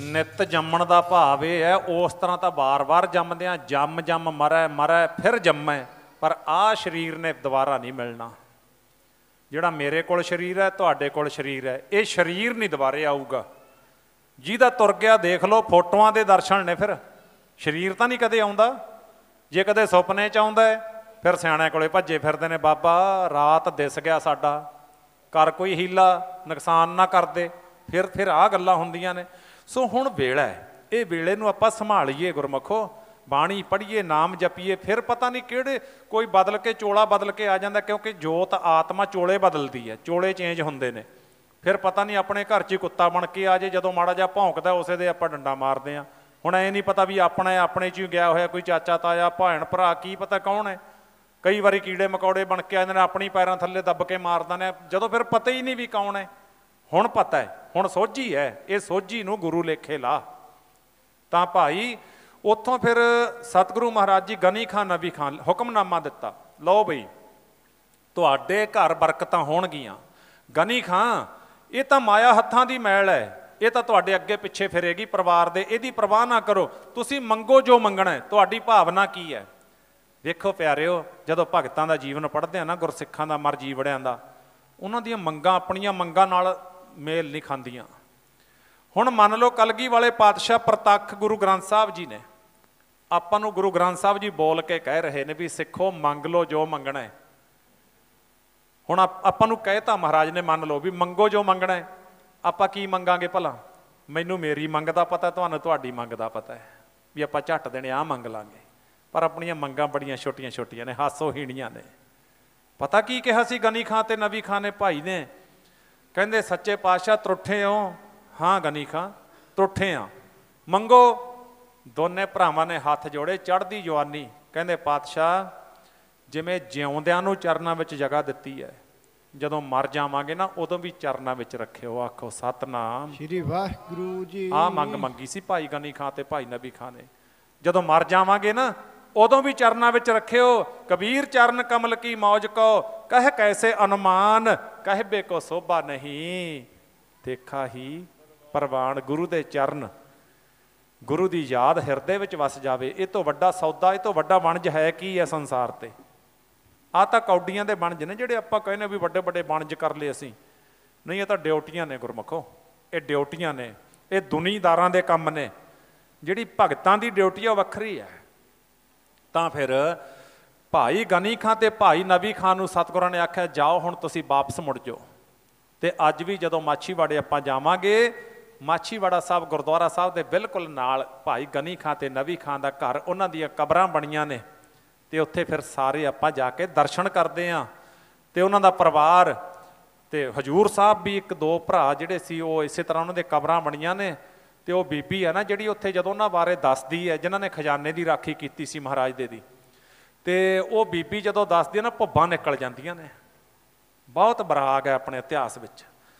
ਨਿਤ ਜੰਮਣ ਦਾ ਭਾਵ ਇਹ ਹੈ ਉਸ ਤਰ੍ਹਾਂ ਤਾਂ ਵਾਰ-ਵਾਰ ਜੰਮਦੇ ਆ, ਜੰਮ ਜੰਮ ਮਰੈ ਮਰੈ ਫਿਰ ਜੰਮੈ, ਪਰ ਆਹ ਸਰੀਰ ਨੇ ਦੁਬਾਰਾ ਨਹੀਂ ਮਿਲਣਾ। ਜਿਹੜਾ ਮੇਰੇ ਕੋਲ ਸਰੀਰ ਹੈ, ਤੁਹਾਡੇ ਕੋਲ ਸਰੀਰ ਹੈ, ਇਹ ਸਰੀਰ ਨਹੀਂ ਦੁਬਾਰੇ ਆਊਗਾ। ਜਿਹਦਾ ਤੁਰ ਗਿਆ ਦੇਖ ਲਓ, ਫੋਟੋਆਂ ਦੇ ਦਰਸ਼ਨ ਨੇ, ਫਿਰ ਸਰੀਰ ਤਾਂ ਨਹੀਂ ਕਦੇ ਆਉਂਦਾ। ਜੇ ਕਦੇ ਸੁਪਨੇ 'ਚ ਆਉਂਦਾ ਫਿਰ ਸਿਆਣਿਆਂ ਕੋਲੇ ਭੱਜੇ ਫਿਰਦੇ ਨੇ, ਬਾਬਾ ਰਾਤ ਦਿਸ ਗਿਆ ਸਾਡਾ, ਕਰ ਕੋਈ ਹੀਲਾ, ਨੁਕਸਾਨ ਨਾ ਕਰਦੇ। ਫਿਰ ਆਹ ਗੱਲਾਂ ਹੁੰਦੀਆਂ ਨੇ। ਸੋ ਹੁਣ ਵੇਲਾ ਹੈ, ਇਹ ਵੇਲੇ ਨੂੰ ਆਪਾਂ ਸੰਭਾਲੀਏ ਗੁਰਮੁਖੋ, ਬਾਣੀ ਪੜ੍ਹੀਏ, ਨਾਮ ਜਪੀਏ। ਫਿਰ ਪਤਾ ਨਹੀਂ ਕਿਹੜੇ ਕੋਈ ਬਦਲ ਕੇ ਚੋਲਾ ਬਦਲ ਕੇ ਆ ਜਾਂਦਾ, ਕਿਉਂਕਿ ਜੋਤ ਆਤਮਾ ਚੋਲੇ ਬਦਲਦੀ ਹੈ, ਚੋਲੇ ਚੇਂਜ ਹੁੰਦੇ ਨੇ। ਫਿਰ ਪਤਾ ਨਹੀਂ ਆਪਣੇ ਘਰ 'ਚ ਕੁੱਤਾ ਬਣ ਕੇ ਆ ਜੇ, ਜਦੋਂ ਮਾੜਾ ਜਿਹਾ ਭੌਂਕਦਾ ਉਸੇ ਦੇ ਆਪਾਂ ਡੰਡਾ ਮਾਰਦੇ ਹਾਂ। ਹੁਣ ਇਹ ਨਹੀਂ ਪਤਾ ਵੀ ਆਪਣੇ 'ਚ ਹੀ ਗਿਆ ਹੋਇਆ ਕੋਈ ਚਾਚਾ ਤਾਇਆ ਭੈਣ ਭਰਾ, ਕੀ ਪਤਾ ਕੌਣ ਹੈ। ਕਈ ਵਾਰੀ ਕੀੜੇ ਮਕੌੜੇ ਬਣ ਕੇ ਆ ਜਾਂਦੇ ਨੇ, ਆਪਣੀ ਪੈਰਾਂ ਥੱਲੇ ਦੱਬ ਕੇ ਮਾਰ ਦਿੰਦੇ ਨੇ, ਜਦੋਂ ਫਿਰ ਪਤਾ ਹੀ ਨਹੀਂ ਵੀ ਕੌਣ ਹੈ। ਹੁਣ ਪਤਾ ਹੈ, ਹੁਣ ਸੋਝੀ ਹੈ, ਇਹ ਸੋਝੀ ਨੂੰ ਗੁਰੂ ਲੇਖੇ ਲਾ। ਤਾਂ ਭਾਈ ਉੱਥੋਂ ਫਿਰ ਸਤਿਗੁਰੂ ਮਹਾਰਾਜ ਜੀ ਗਨੀ ਖਾਂ ਨਬੀ ਖਾਂ ਹੁਕਮਨਾਮਾ ਦਿੱਤਾ, ਲਓ ਬਈ ਤੁਹਾਡੇ ਘਰ ਬਰਕਤਾਂ ਹੋਣਗੀਆਂ। ਗਨੀ ਖਾਂ ਇਹ ਤਾਂ ਮਾਇਆ ਹੱਥਾਂ ਦੀ ਮੈਲ ਹੈ, ਇਹ ਤਾਂ ਤੁਹਾਡੇ ਅੱਗੇ ਪਿੱਛੇ ਫਿਰੇਗੀ ਪਰਿਵਾਰ ਦੇ, ਇਹਦੀ ਪਰਵਾਹ ਨਾ ਕਰੋ, ਤੁਸੀਂ ਮੰਗੋ ਜੋ ਮੰਗਣਾ ਹੈ। ਤੁਹਾਡੀ ਭਾਵਨਾ ਕੀ ਹੈ? ਵੇਖੋ ਪਿਆਰਿਓ, ਜਦੋਂ ਭਗਤਾਂ ਦਾ ਜੀਵਨ ਪੜ੍ਹਦੇ ਆ ਨਾ, ਗੁਰਸਿੱਖਾਂ ਦਾ, ਮਰ ਜੀਵੜਿਆਂ ਦਾ, ਉਹਨਾਂ ਦੀਆਂ ਮੰਗਾਂ ਆਪਣੀਆਂ ਮੰਗਾਂ ਨਾਲ ਮੇਲ ਨਹੀਂ ਖਾਂਦੀਆਂ। ਹੁਣ ਮੰਨ ਲਓ ਕਲਗੀ ਵਾਲੇ ਪਾਤਸ਼ਾਹ ਪ੍ਰਤੱਖ ਗੁਰੂ ਗ੍ਰੰਥ ਸਾਹਿਬ ਜੀ ਨੇ, ਆਪਾਂ ਨੂੰ ਗੁਰੂ ਗ੍ਰੰਥ ਸਾਹਿਬ ਜੀ ਬੋਲ ਕੇ ਕਹਿ ਰਹੇ ਨੇ ਵੀ ਸਿੱਖੋ ਮੰਗ ਲਓ ਜੋ ਮੰਗਣਾ ਹੈ। ਹੁਣ ਆਪਾਂ ਨੂੰ ਕਹਿ ਤਾਂ ਮਹਾਰਾਜ ਨੇ, ਮੰਨ ਲਓ ਵੀ ਮੰਗੋ ਜੋ ਮੰਗਣਾ ਹੈ। ਆਪਾਂ ਕੀ ਮੰਗਾਂਗੇ ਭਲਾ? ਮੈਨੂੰ ਮੇਰੀ ਮੰਗ ਦਾ ਪਤਾ, ਤੁਹਾਨੂੰ ਤੁਹਾਡੀ ਮੰਗ ਦਾ ਪਤਾ ਹੈ ਵੀ ਆਪਾਂ ਝੱਟ ਦੇਣੇ ਆਹ ਮੰਗ ਲਾਂਗੇ। ਪਰ ਆਪਣੀਆਂ ਮੰਗਾਂ ਬੜੀਆਂ ਛੋਟੀਆਂ ਛੋਟੀਆਂ ਨੇ, ਹਾਸੋਹੀਣੀਆਂ ਨੇ। ਪਤਾ ਕੀ ਕਿਹਾ ਸੀ ਗਨੀ ਖਾਂ ਤੇ ਨਵੀ ਖਾਂ ਨੇ ਭਾਈ ਨੇ? ਕਹਿੰਦੇ ਸੱਚੇ ਪਾਤਸ਼ਾਹ ਤਰੁੱਠੇ ਹੋ? ਹਾਂ ਗਨੀ ਖਾਂ ਤਰੁੱਠੇ ਆ, ਮੰਗੋ। ਦੋਨੇ ਭਰਾਵਾਂ ਨੇ ਹੱਥ ਜੋੜੇ, ਚੜ੍ਹਦੀ ਜਵਾਨੀ। ਕਹਿੰਦੇ ਪਾਤਸ਼ਾਹ ਜਿਵੇਂ ਜਿਉਂਦਿਆਂ ਨੂੰ ਚਰਨਾਂ ਵਿੱਚ ਜਗ੍ਹਾ ਦਿੱਤੀ ਹੈ, ਜਦੋਂ ਮਰ ਜਾਵਾਂਗੇ ਨਾ ਉਦੋਂ ਵੀ ਚਰਨਾਂ ਵਿੱਚ ਰੱਖਿਓ। ਆਖੋ ਸਤਨਾਮ ਸ਼੍ਰੀ ਵਾਹਿਗੁਰੂ ਜੀ। ਆਹ ਮੰਗ ਮੰਗੀ ਸੀ ਭਾਈ ਗਨੀ ਖਾਂ ਤੇ ਭਾਈ ਨਬੀ ਖਾਂ ਨੇ। ਜਦੋਂ ਮਰ ਜਾਵਾਂਗੇ ਨਾ ਉਦੋਂ ਵੀ ਚਰਨਾਂ ਵਿੱਚ ਰੱਖਿਓ। ਕਬੀਰ ਚਰਨ ਕਮਲ ਕੀ ਮੌਜ ਕੋ, ਕਹਿ ਕੈਸੇ ਅਨੁਮਾਨ, ਕਹਿਬੇ ਕੋ ਸੋਭਾ ਨਹੀਂ, ਦੇਖਾ ਹੀ ਪ੍ਰਵਾਨ। ਗੁਰੂ ਦੇ ਚਰਨ, ਗੁਰੂ ਦੀ ਯਾਦ ਹਿਰਦੇ ਵਿੱਚ ਵਸ ਜਾਵੇ, ਇਹ ਤੋਂ ਵੱਡਾ ਸੌਦਾ, ਇਹ ਤੋਂ ਵੱਡਾ ਵਣਜ ਹੈ ਕੀ ਹੈ ਸੰਸਾਰ ਤੇ? ਆਹ ਤਾਂ ਕੌਡੀਆਂ ਦੇ ਵਣਜ ਨੇ ਜਿਹੜੇ ਆਪਾਂ ਕਹਿੰਦੇ ਵੀ ਵੱਡੇ ਵੱਡੇ ਵਣਜ ਕਰ ਲਏ ਅਸੀਂ। ਨਹੀਂ, ਇਹ ਤਾਂ ਡਿਊਟੀਆਂ ਨੇ ਗੁਰਮੁਖੋ, ਇਹ ਡਿਊਟੀਆਂ ਨੇ, ਇਹ ਦੁਨੀਦਾਰਾਂ ਦੇ ਕੰਮ ਨੇ। ਜਿਹੜੀ ਭਗਤਾਂ ਦੀ ਡਿਊਟੀ ਆ ਉਹ ਵੱਖਰੀ ਹੈ। ਤਾਂ ਫਿਰ ਭਾਈ ਗਨੀ ਖਾਂ ਤੇ ਭਾਈ ਨਬੀ ਖਾਂ ਨੂੰ ਸਤਿਗੁਰਾਂ ਨੇ ਆਖਿਆ ਜਾਓ ਹੁਣ ਤੁਸੀਂ ਵਾਪਸ ਮੁੜ ਜਾਓ। ਤੇ ਅੱਜ ਵੀ ਜਦੋਂ ਮਾਛੀਵਾੜੇ ਆਪਾਂ ਜਾਵਾਂਗੇ, ਮਾਛੀਵਾੜਾ ਸਾਹਿਬ ਗੁਰਦੁਆਰਾ ਸਾਹਿਬ ਦੇ ਬਿਲਕੁਲ ਨਾਲ ਭਾਈ ਗਨੀ ਖਾਂ ਤੇ ਨਬੀ ਖਾਂ ਦਾ ਘਰ, ਉਹਨਾਂ ਦੀਆਂ ਕਬਰਾਂ ਬਣੀਆਂ ਨੇ। ਤੇ ਉੱਥੇ ਫਿਰ ਸਾਰੇ ਆਪਾਂ ਜਾ ਕੇ ਦਰਸ਼ਨ ਕਰਦੇ ਹਾਂ। ਤੇ ਉਹਨਾਂ ਦਾ ਪਰਿਵਾਰ ਤੇ ਹਜੂਰ ਸਾਹਿਬ ਵੀ, ਇੱਕ ਦੋ ਭਰਾ ਜਿਹੜੇ ਸੀ ਉਹ ਇਸੇ ਤਰ੍ਹਾਂ ਉਹਨਾਂ ਦੇ ਕਬਰਾਂ ਬਣੀਆਂ ਨੇ। ਤੇ ਉਹ ਬੀਬੀ ਹੈ ਨਾ ਜਿਹੜੀ ਉੱਥੇ ਜਦੋਂ ਉਹਨਾਂ ਬਾਰੇ ਦੱਸਦੀ ਹੈ, ਜਿਨ੍ਹਾਂ ਨੇ ਖਜ਼ਾਨੇ ਦੀ ਰਾਖੀ ਕੀਤੀ ਸੀ ਮਹਾਰਾਜ ਦੇ ਦੀ, ਤੇ ਉਹ ਬੀਬੀ ਜਦੋਂ ਦੱਸਦੀ ਹੈ ਨਾ ਭੁੱਬਾਂ ਨਿਕਲ ਜਾਂਦੀਆਂ ਨੇ। ਬਹੁਤ ਬਰਾਗ ਹੈ ਆਪਣੇ ਇਤਿਹਾਸ ਵਿੱਚ।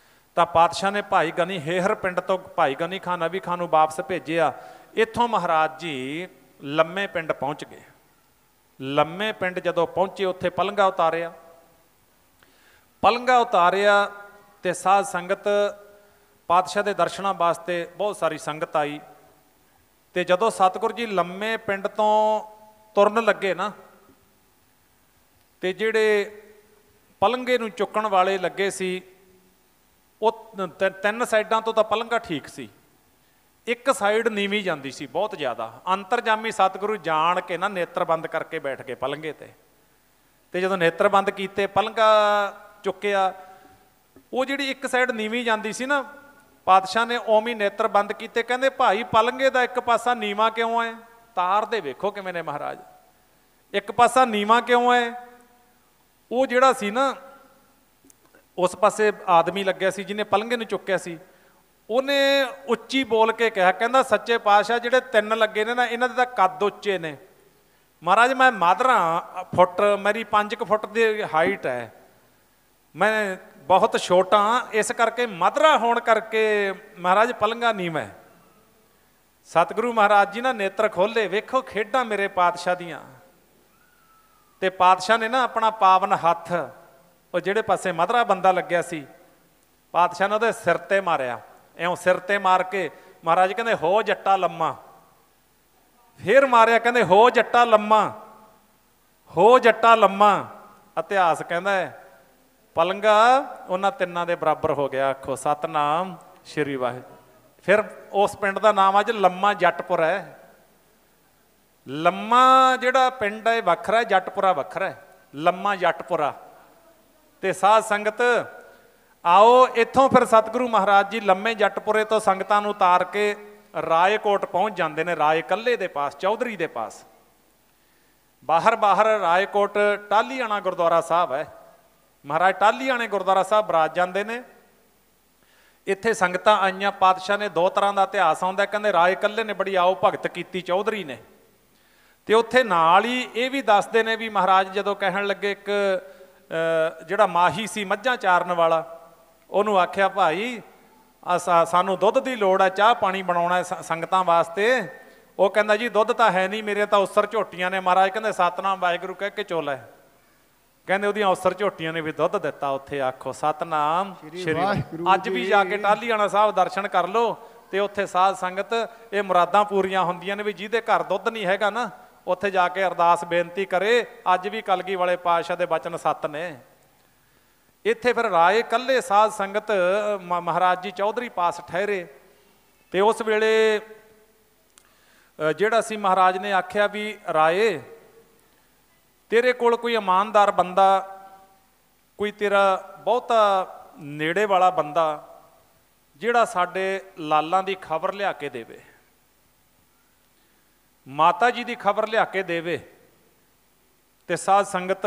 ਤਾਂ ਪਾਤਸ਼ਾਹ ਨੇ ਭਾਈ ਗਨੀ ਹੇਹਰ ਪਿੰਡ ਤੋਂ ਭਾਈ ਗਨੀ ਖਾਂ ਨਬੀ ਖਾਂ ਨੂੰ ਵਾਪਸ ਭੇਜਿਆ। ਇੱਥੋਂ ਮਹਾਰਾਜ ਜੀ ਲੰਮੇ ਪਿੰਡ ਪਹੁੰਚ ਗਏ। ਲੰਮੇ ਪਿੰਡ ਜਦੋਂ ਪਹੁੰਚੇ ਉੱਥੇ ਪਲੰਘਾ ਉਤਾਰਿਆ। ਪਲੰਘਾ ਉਤਾਰਿਆ ਤੇ ਸਾਧ ਸੰਗਤ ਪਾਤਸ਼ਾਹ ਦੇ ਦਰਸ਼ਨਾਂ ਵਾਸਤੇ ਬਹੁਤ ਸਾਰੀ ਸੰਗਤ ਆਈ। ਤੇ ਜਦੋਂ ਸਤਿਗੁਰੂ ਜੀ ਲੰਮੇ ਪਿੰਡ ਤੋਂ ਤੁਰਨ ਲੱਗੇ ਨਾ, ਤੇ ਜਿਹੜੇ ਪਲੰਘੇ ਨੂੰ ਚੁੱਕਣ ਵਾਲੇ ਲੱਗੇ ਸੀ, ਉਹ ਤਿੰਨ ਸਾਈਡਾਂ ਤੋਂ ਤਾਂ ਪਲੰਘਾ ਠੀਕ ਸੀ, ਇੱਕ ਸਾਈਡ ਨੀਵੀਂ ਜਾਂਦੀ ਸੀ ਬਹੁਤ ਜ਼ਿਆਦਾ। ਅੰਤਰਜਾਮੀ ਸਤਿਗੁਰੂ ਜਾਣ ਕੇ ਨਾ ਨੇਤਰ ਬੰਦ ਕਰਕੇ ਬੈਠ ਗਏ ਪਲੰਘੇ ਤੇ। ਤੇ ਜਦੋਂ ਨੇਤਰ ਬੰਦ ਕੀਤੇ, ਪਲੰਘਾ ਚੁੱਕਿਆ, ਉਹ ਜਿਹੜੀ ਇੱਕ ਸਾਈਡ ਨੀਵੀਂ ਜਾਂਦੀ ਸੀ ਨਾ, ਪਾਤਸ਼ਾਹ ਨੇ ਉਵੇਂ ਨੇਤਰ ਬੰਦ ਕੀਤੇ। ਕਹਿੰਦੇ ਭਾਈ ਪਲੰਘੇ ਦਾ ਇੱਕ ਪਾਸਾ ਨੀਵਾਂ ਕਿਉਂ ਹੈ? ਤਾਰ ਦੇ ਵੇਖੋ ਕਿਵੇਂ ਨੇ ਮਹਾਰਾਜ, ਇੱਕ ਪਾਸਾ ਨੀਵਾਂ ਕਿਉਂ ਹੈ? ਉਹ ਜਿਹੜਾ ਸੀ ਨਾ, ਉਸ ਪਾਸੇ ਆਦਮੀ ਲੱਗਿਆ ਸੀ ਜਿਹਨੇ ਪਲੰਘੇ ਨੂੰ ਚੁੱਕਿਆ ਸੀ, ਉਹਨੇ ਉੱਚੀ ਬੋਲ ਕੇ ਕਿਹਾ, ਕਹਿੰਦਾ ਸੱਚੇ ਪਾਤਸ਼ਾਹ ਜਿਹੜੇ ਤਿੰਨ ਲੱਗੇ ਨੇ ਨਾ, ਇਹਨਾਂ ਦੇ ਤਾਂ ਕੱਦ ਉੱਚੇ ਨੇ। ਮਹਾਰਾਜ ਮੈਂ ਮਾਧਰਾ ਫੁੱਟ, ਮੇਰੀ 5 ਫੁੱਟ ਦੀ ਹਾਈਟ ਹੈ, ਮੈਂ ਬਹੁਤ ਛੋਟਾ, ਇਸ ਕਰਕੇ ਮਾਧਰਾ ਹੋਣ ਕਰਕੇ ਮਹਾਰਾਜ ਪਲੰਘਾ ਨੀਵਾਂ ਹੈ। ਸਤਿਗੁਰੂ ਮਹਾਰਾਜ ਜੀ ਨਾ ਨੇਤਰ ਖੋਲ੍ਹੇ, ਵੇਖੋ ਖੇਡਾਂ ਮੇਰੇ ਪਾਤਸ਼ਾਹ ਦੀਆਂ। ਤੇ ਪਾਤਸ਼ਾਹ ਨੇ ਨਾ ਆਪਣਾ ਪਾਵਨ ਹੱਥ, ਉਹ ਜਿਹੜੇ ਪਾਸੇ ਮਧਰਾ ਬੰਦਾ ਲੱਗਿਆ ਸੀ, ਪਾਤਸ਼ਾਹ ਨੇ ਉਹਦੇ ਸਿਰ ਤੇ ਮਾਰਿਆ। ਇਉਂ ਸਿਰ ਤੇ ਮਾਰ ਕੇ ਮਹਾਰਾਜ ਕਹਿੰਦੇ ਹੋ ਜੱਟਾ ਲੰਮਾ। ਫੇਰ ਮਾਰਿਆ, ਕਹਿੰਦੇ ਹੋ ਜੱਟਾ ਲੰਮਾ, ਹੋ ਜੱਟਾ ਲੰਮਾ। ਇਤਿਹਾਸ ਕਹਿੰਦਾ ਹੈ ਪਲੰਘਾ ਉਹਨਾਂ ਤਿੰਨਾਂ ਦੇ ਬਰਾਬਰ ਹੋ ਗਿਆ। ਆਖੋ ਸਤਨਾਮ ਸ਼੍ਰੀ ਵਾਹਿਗੁਰੂ। ਫਿਰ ਉਸ ਪਿੰਡ ਦਾ ਨਾਮ ਅੱਜ ਲੰਮਾ ਜੱਟਪੁਰ ਹੈ। ਲੰਮਾ ਜਿਹੜਾ ਪਿੰਡ ਹੈ ਵੱਖਰਾ, ਜੱਟਪੁਰਾ ਵੱਖਰਾ, ਲੰਮਾ ਜੱਟਪੁਰਾ। ਤੇ ਸਾਧ ਸੰਗਤ ਆਓ ਇੱਥੋਂ ਫਿਰ ਸਤਿਗੁਰੂ ਮਹਾਰਾਜ ਜੀ ਲੰਮੇ ਜੱਟਪੁਰੇ ਤੋਂ ਸੰਗਤਾਂ ਨੂੰ ਉਤਾਰ ਕੇ ਰਾਏਕੋਟ ਪਹੁੰਚ ਜਾਂਦੇ ਨੇ, ਰਾਏ ਕੱਲੇ ਦੇ ਪਾਸ, ਚੌਧਰੀ ਦੇ ਪਾਸ। ਬਾਹਰ ਰਾਏਕੋਟ ਟਾਹਲੀਆਣਾ ਗੁਰਦੁਆਰਾ ਸਾਹਿਬ ਹੈ। ਮਹਾਰਾਜ ਟਾਹਲੀਆਣੇ ਗੁਰਦੁਆਰਾ ਸਾਹਿਬ ਬਰਾਜ ਜਾਂਦੇ ਨੇ। ਇੱਥੇ ਸੰਗਤਾਂ ਆਈਆਂ। ਪਾਤਸ਼ਾਹ ਨੇ ਦੋ ਤਰ੍ਹਾਂ ਦਾ ਇਤਿਹਾਸ ਆਉਂਦਾ, ਕਹਿੰਦੇ ਰਾਏ ਕੱਲੇ ਨੇ ਬੜੀ ਆਓ ਭਗਤ ਕੀਤੀ ਚੌਧਰੀ ਨੇ। ਤੇ ਉੱਥੇ ਨਾਲ ਹੀ ਇਹ ਵੀ ਦੱਸਦੇ ਨੇ ਵੀ ਮਹਾਰਾਜ ਜਦੋਂ ਕਹਿਣ ਲੱਗੇ, ਇੱਕ ਜਿਹੜਾ ਮਾਹੀ ਸੀ ਮੱਝਾਂ ਚਾਰਨ ਵਾਲਾ, ਉਹਨੂੰ ਆਖਿਆ ਭਾਈ ਸਾਨੂੰ ਦੁੱਧ ਦੀ ਲੋੜ ਹੈ, ਚਾਹ ਪਾਣੀ ਬਣਾਉਣਾ ਸੰਗਤਾਂ ਵਾਸਤੇ। ਉਹ ਕਹਿੰਦਾ ਜੀ ਦੁੱਧ ਤਾਂ ਹੈ ਨਹੀਂ ਮੇਰੇ, ਤਾਂ ਉਸਰ ਝੋਟੀਆਂ ਨੇ। ਮਹਾਰਾਜ ਕਹਿੰਦੇ ਸਤਨਾਮ ਵਾਹਿਗੁਰੂ ਕਹਿ ਕੇ ਚੋਲਾ। ਕਹਿੰਦੇ ਉਹਦੀਆਂ ਔਸਰ ਝੋਟੀਆਂ ਨੇ ਵੀ ਦੁੱਧ ਦਿੱਤਾ ਉੱਥੇ। ਆਖੋ ਸਤਨਾਮ ਸ਼੍ਰੀ ਵਾਹਿਗੁਰੂ ਅੱਜ ਵੀ ਜਾ ਕੇ ਟਾਹਲੀਆਣਾ ਸਾਹਿਬ ਦਰਸ਼ਨ ਕਰ ਲਓ ਤੇ ਉੱਥੇ ਸਾਧ ਸੰਗਤ ਇਹ ਮੁਰਾਦਾਂ ਪੂਰੀਆਂ ਹੁੰਦੀਆਂ ਨੇ ਵੀ ਜਿਹਦੇ ਘਰ ਦੁੱਧ ਨਹੀਂ ਹੈਗਾ ਨਾ ਉੱਥੇ ਜਾ ਕੇ ਅਰਦਾਸ ਬੇਨਤੀ ਕਰੇ। ਅੱਜ ਵੀ ਕਲਗੀ ਵਾਲੇ ਪਾਤਸ਼ਾਹ ਦੇ ਬਚਨ ਸੱਤ ਨੇ। ਇੱਥੇ ਫਿਰ ਰਾਏ ਕੱਲੇ ਸਾਧ ਸੰਗਤ ਮਹਾਰਾਜ ਜੀ ਚੌਧਰੀ ਪਾਸ ਠਹਿਰੇ ਤੇ ਉਸ ਵੇਲੇ ਜਿਹੜਾ ਸੀ ਮਹਾਰਾਜ ਨੇ ਆਖਿਆ ਵੀ ਰਾਏ ਤੇਰੇ ਕੋਲ ਕੋਈ ਇਮਾਨਦਾਰ ਬੰਦਾ, ਕੋਈ ਤੇਰਾ ਬਹੁਤਾ ਨੇੜੇ ਵਾਲਾ ਬੰਦਾ ਜਿਹੜਾ ਸਾਡੇ ਲਾਲਾਂ ਦੀ ਖਬਰ ਲਿਆ ਕੇ ਦੇਵੇ, ਮਾਤਾ ਜੀ ਦੀ ਖਬਰ ਲਿਆ ਕੇ ਦੇਵੇ। ਤੇ ਸਾਧ ਸੰਗਤ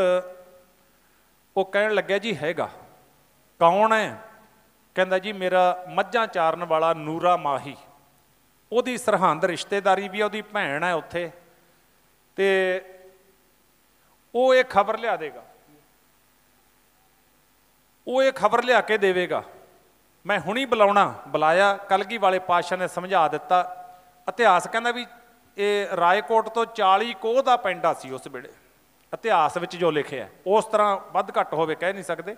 ਉਹ ਕਹਿਣ ਲੱਗਿਆ ਜੀ ਹੈਗਾ। ਕੌਣ ਹੈ? ਕਹਿੰਦਾ ਜੀ ਮੇਰਾ ਮੱਝਾਂ ਚਾਰਨ ਵਾਲਾ ਨੂਰਾ ਮਾਹੀ, ਉਹਦੀ ਸਰਹੰਦ ਰਿਸ਼ਤੇਦਾਰੀ ਵੀ, ਉਹਦੀ ਭੈਣ ਹੈ ਉੱਥੇ, ਤੇ ਉਹ ਇਹ ਖਬਰ ਲਿਆ ਦੇਗਾ, ਉਹ ਇਹ ਖਬਰ ਲਿਆ ਕੇ ਦੇਵੇਗਾ। ਮੈਂ ਹੁਣੀ ਬੁਲਾਇਆ। ਕਲਗੀ ਵਾਲੇ ਪਾਤਸ਼ਾਹ ਨੇ ਸਮਝਾ ਦਿੱਤਾ। ਇਤਿਹਾਸ ਕਹਿੰਦਾ ਵੀ ਇਹ ਰਾਏਕੋਟ ਤੋਂ 40 ਕੋਹ ਦਾ ਪਿੰਡਾ ਸੀ ਉਸ ਵੇਲੇ, ਇਤਿਹਾਸ ਵਿੱਚ ਜੋ ਲਿਖਿਆ। ਉਸ ਤਰ੍ਹਾਂ ਵੱਧ ਘੱਟ ਹੋਵੇ ਕਹਿ ਨਹੀਂ ਸਕਦੇ।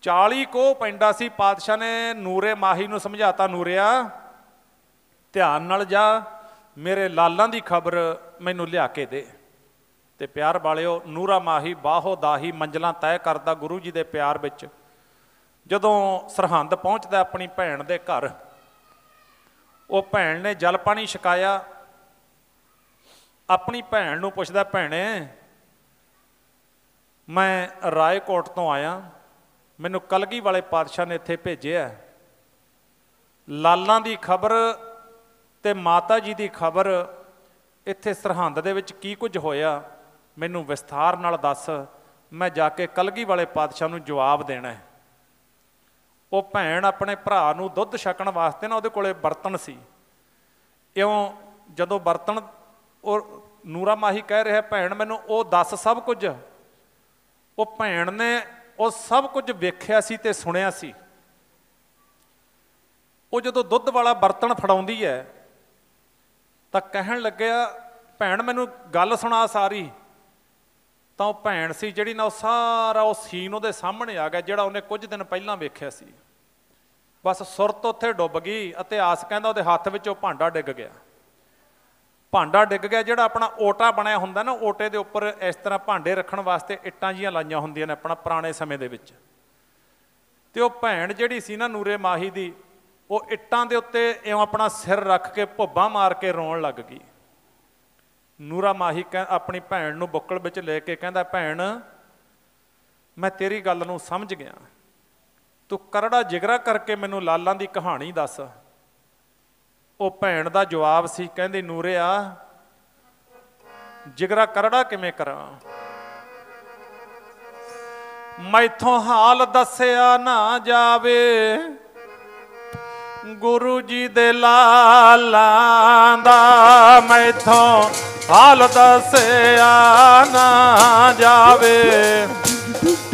40 ਕੋਹ ਪਿੰਡਾ ਸੀ। ਪਾਤਸ਼ਾਹ ਨੇ ਨੂਰੇ ਮਾਹੀ ਨੂੰ ਸਮਝਾਤਾ, ਨੂਰਿਆ ਧਿਆਨ ਨਾਲ ਜਾ, ਮੇਰੇ ਲਾਲਾਂ ਦੀ ਖਬਰ ਮੈਨੂੰ ਲਿਆ ਕੇ ਦੇ। ਤੇ ਪਿਆਰ ਵਾਲਿਓ, ਨੂਰਾ ਮਾਹੀ ਬਾਹੋ ਦਾਹੀ ਮੰਜ਼ਲਾਂ ਤੈਅ ਕਰਦਾ ਗੁਰੂ ਜੀ ਦੇ ਪਿਆਰ ਵਿੱਚ। ਜਦੋਂ ਸਰਹੰਦ ਪਹੁੰਚਦਾ ਆਪਣੀ ਭੈਣ ਦੇ ਘਰ, ਉਹ ਭੈਣ ਨੇ ਜਲ ਪਾਣੀ ਛਕਾਇਆ। ਆਪਣੀ ਭੈਣ ਨੂੰ ਪੁੱਛਦਾ, ਭੈਣੇ ਮੈਂ ਰਾਏਕੋਟ ਤੋਂ ਆਇਆ, ਮੈਨੂੰ ਕਲਗੀ ਵਾਲੇ ਪਾਤਸ਼ਾਹ ਨੇ ਇੱਥੇ ਭੇਜਿਆ, ਲਾਲਾਂ ਦੀ ਖਬਰ ਤੇ ਮਾਤਾ ਜੀ ਦੀ ਖਬਰ, ਇੱਥੇ ਸਰਹੰਦ ਦੇ ਵਿੱਚ ਕੀ ਕੁਝ ਹੋਇਆ ਮੈਨੂੰ ਵਿਸਥਾਰ ਨਾਲ ਦੱਸ, ਮੈਂ ਜਾ ਕੇ ਕਲਗੀ ਵਾਲੇ ਪਾਤਸ਼ਾਹ ਨੂੰ ਜਵਾਬ ਦੇਣਾ ਹੈ। ਉਹ ਭੈਣ ਆਪਣੇ ਭਰਾ ਨੂੰ ਦੁੱਧ ਛਕਣ ਵਾਸਤੇ ਨਾ ਉਹਦੇ ਕੋਲੇ ਬਰਤਨ ਸੀ। ਇਉਂ ਜਦੋਂ ਬਰਤਨ, ਉਹ ਨੂਰਾ ਮਾਹੀ ਕਹਿ ਰਿਹਾ ਭੈਣ ਮੈਨੂੰ ਉਹ ਦੱਸ ਸਭ ਕੁਝ। ਉਹ ਭੈਣ ਨੇ ਉਹ ਸਭ ਕੁਝ ਵੇਖਿਆ ਸੀ ਤੇ ਸੁਣਿਆ ਸੀ। ਉਹ ਜਦੋਂ ਦੁੱਧ ਵਾਲਾ ਬਰਤਨ ਫੜਾਉਂਦੀ ਹੈ ਤਾਂ ਕਹਿਣ ਲੱਗਿਆ, ਭੈਣ ਮੈਨੂੰ ਗੱਲ ਸੁਣਾ ਸਾਰੀ। ਤਾਂ ਉਹ ਭੈਣ ਸੀ ਜਿਹੜੀ ਨਾ, ਉਹ ਸਾਰਾ ਉਹ ਸੀਨ ਉਹਦੇ ਸਾਹਮਣੇ ਆ ਗਿਆ ਜਿਹੜਾ ਉਹਨੇ ਕੁਝ ਦਿਨ ਪਹਿਲਾਂ ਵੇਖਿਆ ਸੀ। ਬਸ ਸੁਰਤ ਉੱਥੇ ਡੁੱਬ ਗਈ। ਇਤਿਹਾਸ ਕਹਿੰਦਾ ਉਹਦੇ ਹੱਥ ਵਿੱਚ ਉਹ ਭਾਂਡਾ ਡਿੱਗ ਗਿਆ। ਭਾਂਡਾ ਡਿੱਗ ਗਿਆ ਜਿਹੜਾ ਆਪਣਾ ਓਟਾ ਬਣਿਆ ਹੁੰਦਾ ਨਾ, ਓਟੇ ਦੇ ਉੱਪਰ ਇਸ ਤਰ੍ਹਾਂ ਭਾਂਡੇ ਰੱਖਣ ਵਾਸਤੇ ਇੱਟਾਂ ਜੀਆਂ ਲਾਈਆਂ ਹੁੰਦੀਆਂ ਨੇ ਆਪਣਾ ਪੁਰਾਣੇ ਸਮੇਂ ਦੇ ਵਿੱਚ। ਤੇ ਉਹ ਭੈਣ ਜਿਹੜੀ ਸੀ ਨਾ ਨੂਰੇ ਮਾਹੀ ਦੀ, ਉਹ ਇੱਟਾਂ ਦੇ ਉੱਤੇ ਇਉਂ ਆਪਣਾ ਸਿਰ ਰੱਖ ਕੇ ਭੁੱਬਾਂ ਮਾਰ ਕੇ ਰੋਣ ਲੱਗ ਗਈ। ਨੂਰਾ ਮਾਹੀ ਆਪਣੀ ਭੈਣ ਨੂੰ ਬੁੱਕਲ ਵਿੱਚ ਲੈ ਕੇ ਕਹਿੰਦਾ, ਭੈਣ ਮੈਂ ਤੇਰੀ ਗੱਲ ਨੂੰ ਸਮਝ ਗਿਆ, ਤੂੰ ਕਰੜਾ ਜਿਗਰਾ ਕਰਕੇ ਮੈਨੂੰ ਲਾਲਾਂ ਦੀ ਕਹਾਣੀ ਦੱਸ। ਉਹ ਭੈਣ ਦਾ ਜਵਾਬ ਸੀ, ਕਹਿੰਦੀ ਨੂਰਿਆ ਜਿਗਰਾ ਕਰੜਾ ਕਿਵੇਂ ਕਰਾਂ, ਮੈਥੋਂ ਹਾਲ ਦੱਸਿਆ ਨਾ ਜਾਵੇ, ਗੁਰੂ ਜੀ ਦੇ ਲਾਲਾਂ ਦਾ ਮੈਥੋਂ ਹਾਲ ਦੱਸਿਆ ਨਾ ਜਾਵੇ,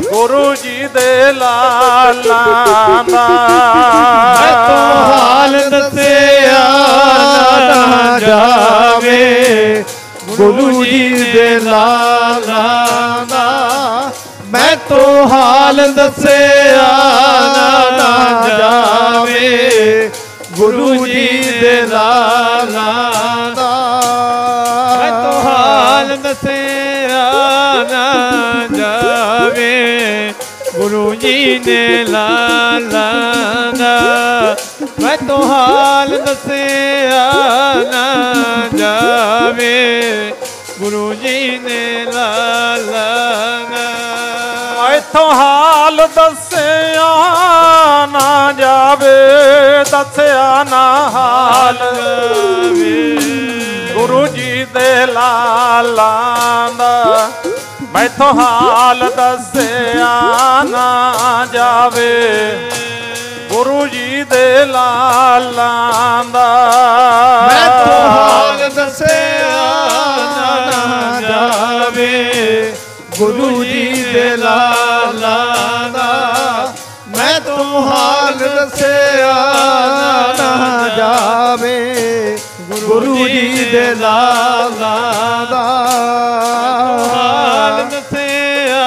ਗੁਰੂ ਜੀ ਦੇ ਲਾਲਾਂ ਦਾ ਮੈਥੋਂ ਹਾਲ ਦੱਸਿਆ ਨਾ ਜਾਵੇ, ਗੁਰੂ ਜੀ ਦੇ ਲਾਲਾਂ ਦਾ ਮੈਥੋਂ ਹਾਲ ਦੱਸਿਆ ਨਾ ਜਾਵੇ, ਗੁਰੂ ਜੀ ਦੇ ਲਾਲਾਂ ਦਾ ਮੈਥੋਂ ਹਾਲ ਦੱਸਿਆ ਨਾ ਜਾਵੇ, ਗੁਰੂ ਜੀ ਦੇ ਲਾਲਾਂ ਦਾ ਮੈਥੋਂ ਹਾਲ ਦੱਸਿਆ ਨਾ ਜਾਵੇ, ਗੁਰੂ ਜੀ ਦੇ ਲਾਲਾਂ ਦਾ ਮੈਥੋਂ ਹਾਲ ਦੱਸਿਆ ਨਾ ਜਾਵੇ, ਦੱਸਿਆ ਨਾ ਹਾਲ ਜਾਵੇ, ਗੁਰੂ ਜੀ ਦੇ ਲਾਲਾਂ ਦਾ ਮੈਥੋਂ ਹਾਲ ਦੱਸਿਆ ਨਾ ਜਾਵੇ, ਗੁਰੂ ਜੀ ਦੇ ਲਾਲਾਂ ਦਾ ਮੈਥੋਂ ਹਾਲ ਦੱਸਿਆ ਨਾ ਜਾਵੇ, ਗੁਰੂ ਜੀ ਦੇ ਲਾਲਾਂ ਦਾ ਮੈਥੋਂ ਹਾਲ ਦੱਸਿਆ ਨਾ ਜਾਵੇ, ਗੁਰੂ ਜੀ ਦੇ ਲਾਲਾਂ ਦਾ ਹਾਲ ਦੱਸਿਆ